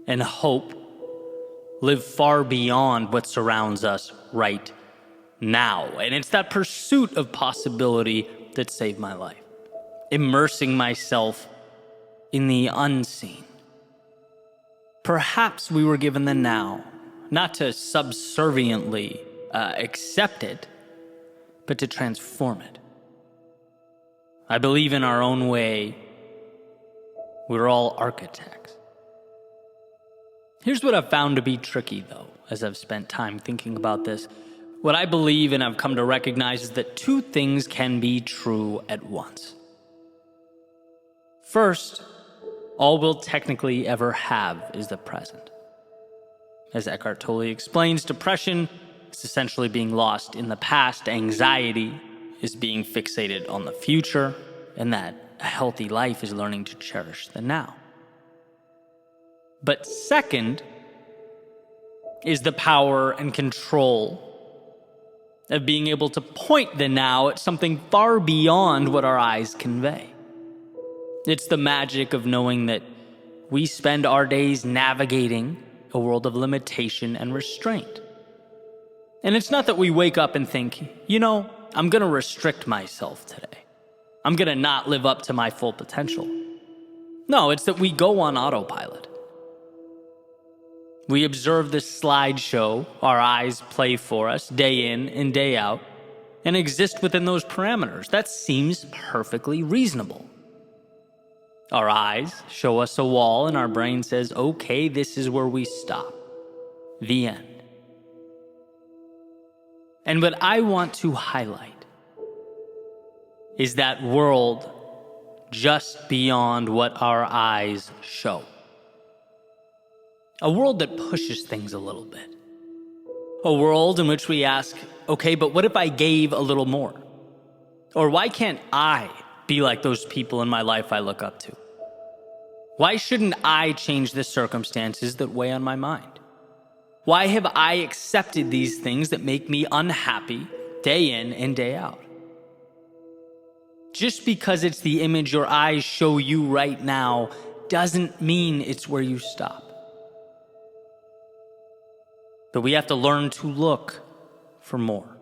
and hope live far beyond what surrounds us right now. And it's that pursuit of possibility that saved my life. Immersing myself in the unseen. Perhaps we were given the now, not to subserviently accept it, but to transform it. I believe in our own way, we're all architects. Here's what I've found to be tricky, though, as I've spent time thinking about this. What I believe and I've come to recognize is that two things can be true at once. First, all we'll technically ever have is the present. As Eckhart Tolle explains, depression is essentially being lost in the past. Anxiety is being fixated on the future, and that a healthy life is learning to cherish the now. But second is the power and control of being able to point the now at something far beyond what our eyes convey. It's the magic of knowing that we spend our days navigating a world of limitation and restraint. And it's not that we wake up and think, I'm going to restrict myself today. I'm going to not live up to my full potential. No, it's that we go on autopilot. We observe this slideshow our eyes play for us day in and day out and exist within those parameters. That seems perfectly reasonable. Our eyes show us a wall and our brain says, okay, this is where we stop. The end. And what I want to highlight is that world just beyond what our eyes show. A world that pushes things a little bit. A world in which we ask, okay, but what if I gave a little more? Or why can't I be like those people in my life I look up to? Why shouldn't I change the circumstances that weigh on my mind? Why have I accepted these things that make me unhappy day in and day out? Just because it's the image your eyes show you right now doesn't mean it's where you stop. But we have to learn to look for more.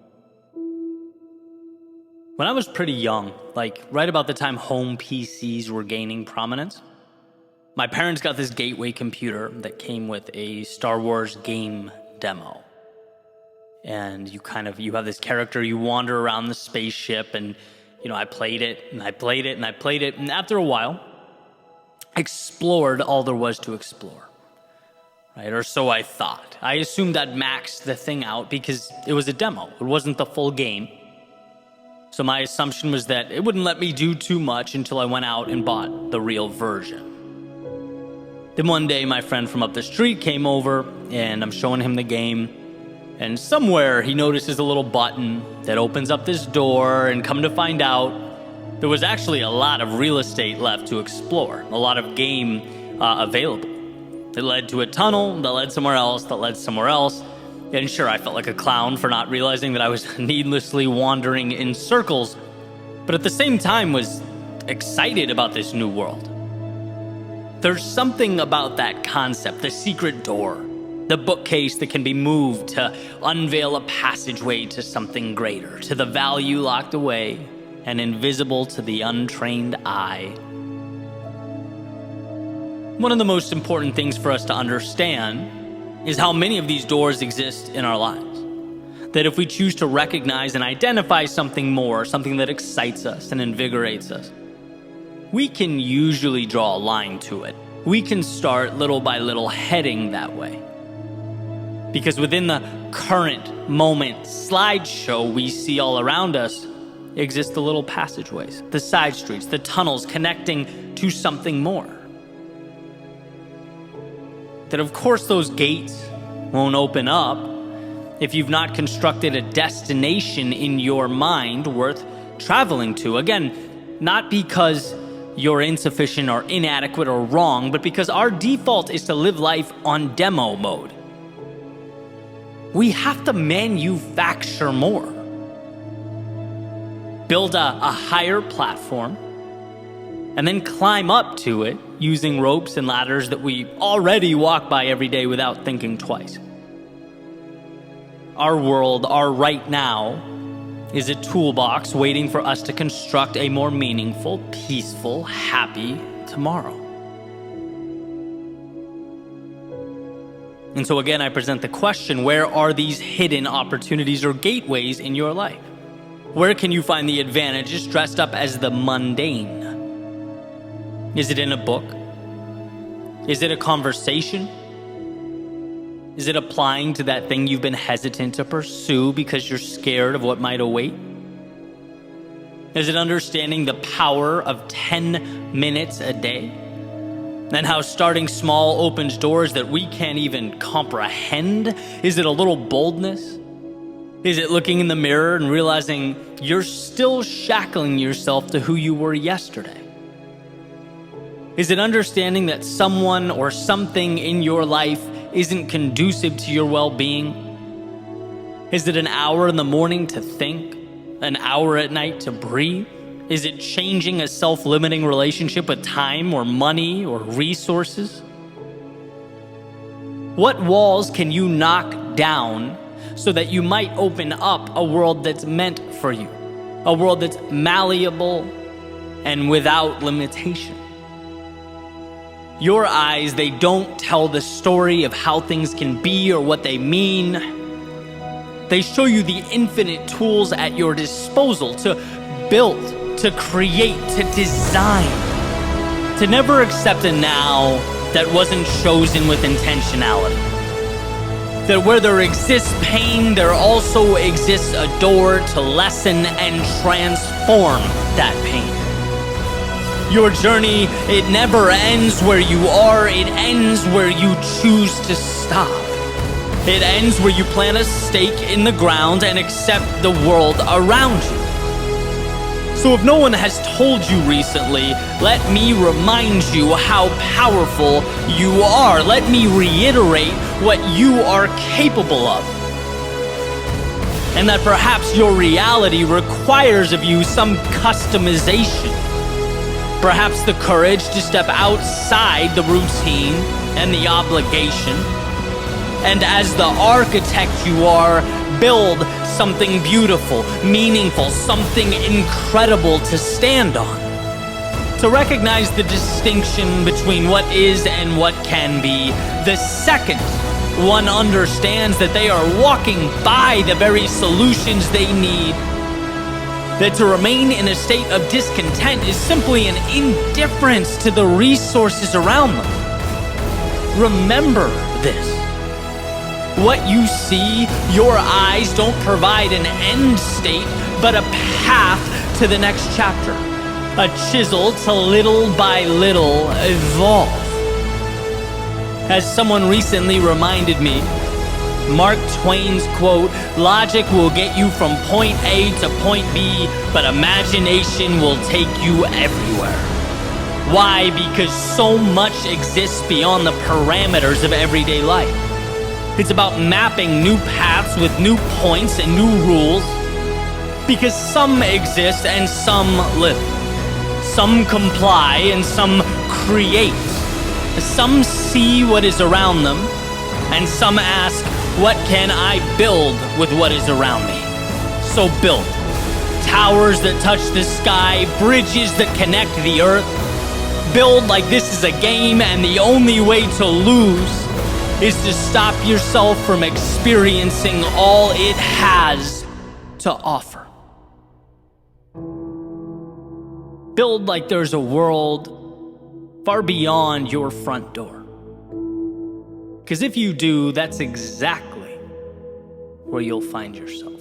When I was pretty young, like right about the time home PCs were gaining prominence, My parents got this gateway computer that came with a Star Wars game demo. And you have this character, you wander around the spaceship, and I played it, and I played it, and I played it, and after a while, I explored all there was to explore. Right? Or so I thought. I assumed I'd maxed the thing out because it was a demo. It wasn't the full game. So my assumption was that it wouldn't let me do too much until I went out and bought the real version. Then one day, my friend from up the street came over, and I'm showing him the game, and somewhere he notices a little button that opens up this door, and come to find out, there was actually a lot of real estate left to explore, a lot of game available. It led to a tunnel that led somewhere else, that led somewhere else. And sure, I felt like a clown for not realizing that I was needlessly wandering in circles, but at the same time was excited about this new world. There's something about that concept, the secret door, the bookcase that can be moved to unveil a passageway to something greater, to the value locked away and invisible to the untrained eye. One of the most important things for us to understand is how many of these doors exist in our lives. That if we choose to recognize and identify something more, something that excites us and invigorates us, we can usually draw a line to it. We can start little by little heading that way. Because within the current moment slideshow we see all around us exist the little passageways, the side streets, the tunnels connecting to something more. That of course those gates won't open up if you've not constructed a destination in your mind worth traveling to. Again, not because you're insufficient or inadequate or wrong, but because our default is to live life on demo mode. We have to manufacture more. Build a higher platform, and then climb up to it using ropes and ladders that we already walk by every day without thinking twice. Our world, our right now, is a toolbox waiting for us to construct a more meaningful, peaceful, happy tomorrow. And so again, I present the question, where are these hidden opportunities or gateways in your life? Where can you find the advantages dressed up as the mundane? Is it in a book? Is it a conversation? Is it applying to that thing you've been hesitant to pursue because you're scared of what might await? Is it understanding the power of 10 minutes a day? And how starting small opens doors that we can't even comprehend? Is it a little boldness? Is it looking in the mirror and realizing you're still shackling yourself to who you were yesterday? Is it understanding that someone or something in your life isn't conducive to your well-being? Is it an hour in the morning to think, an hour at night to breathe? Is it changing a self-limiting relationship with time or money or resources? What walls can you knock down so that you might open up a world that's meant for you? A world that's malleable and without limitation. Your eyes, they don't tell the story of how things can be or what they mean. They show you the infinite tools at your disposal to build, to create, to design. To never accept a now that wasn't chosen with intentionality. That where there exists pain, there also exists a door to lessen and transform that pain. Your journey, it never ends where you are, it ends where you choose to stop. It ends where you plant a stake in the ground and accept the world around you. So if no one has told you recently, let me remind you how powerful you are. Let me reiterate what you are capable of. And that perhaps your reality requires of you some customization. Perhaps the courage to step outside the routine and the obligation. And as the architect you are, build something beautiful, meaningful, something incredible to stand on. to recognize the distinction between what is and what can be the second one understands that they are walking by the very solutions they need. That to remain in a state of discontent is simply an indifference to the resources around them. Remember this. What you see, your eyes don't provide an end state, but a path to the next chapter. A chisel to little by little evolve. As someone recently reminded me, Mark Twain's quote, "Logic will get you from point A to point B, but imagination will take you everywhere." Why? Because so much exists beyond the parameters of everyday life. It's about mapping new paths with new points and new rules, because some exist and some live. Some comply and some create. Some see what is around them, and some ask, what can I build with what is around me? So build. Towers that touch the sky, bridges that connect the earth. Build like this is a game, and the only way to lose is to stop yourself from experiencing all it has to offer. Build like there's a world far beyond your front door. Because if you do, that's exactly where you'll find yourself.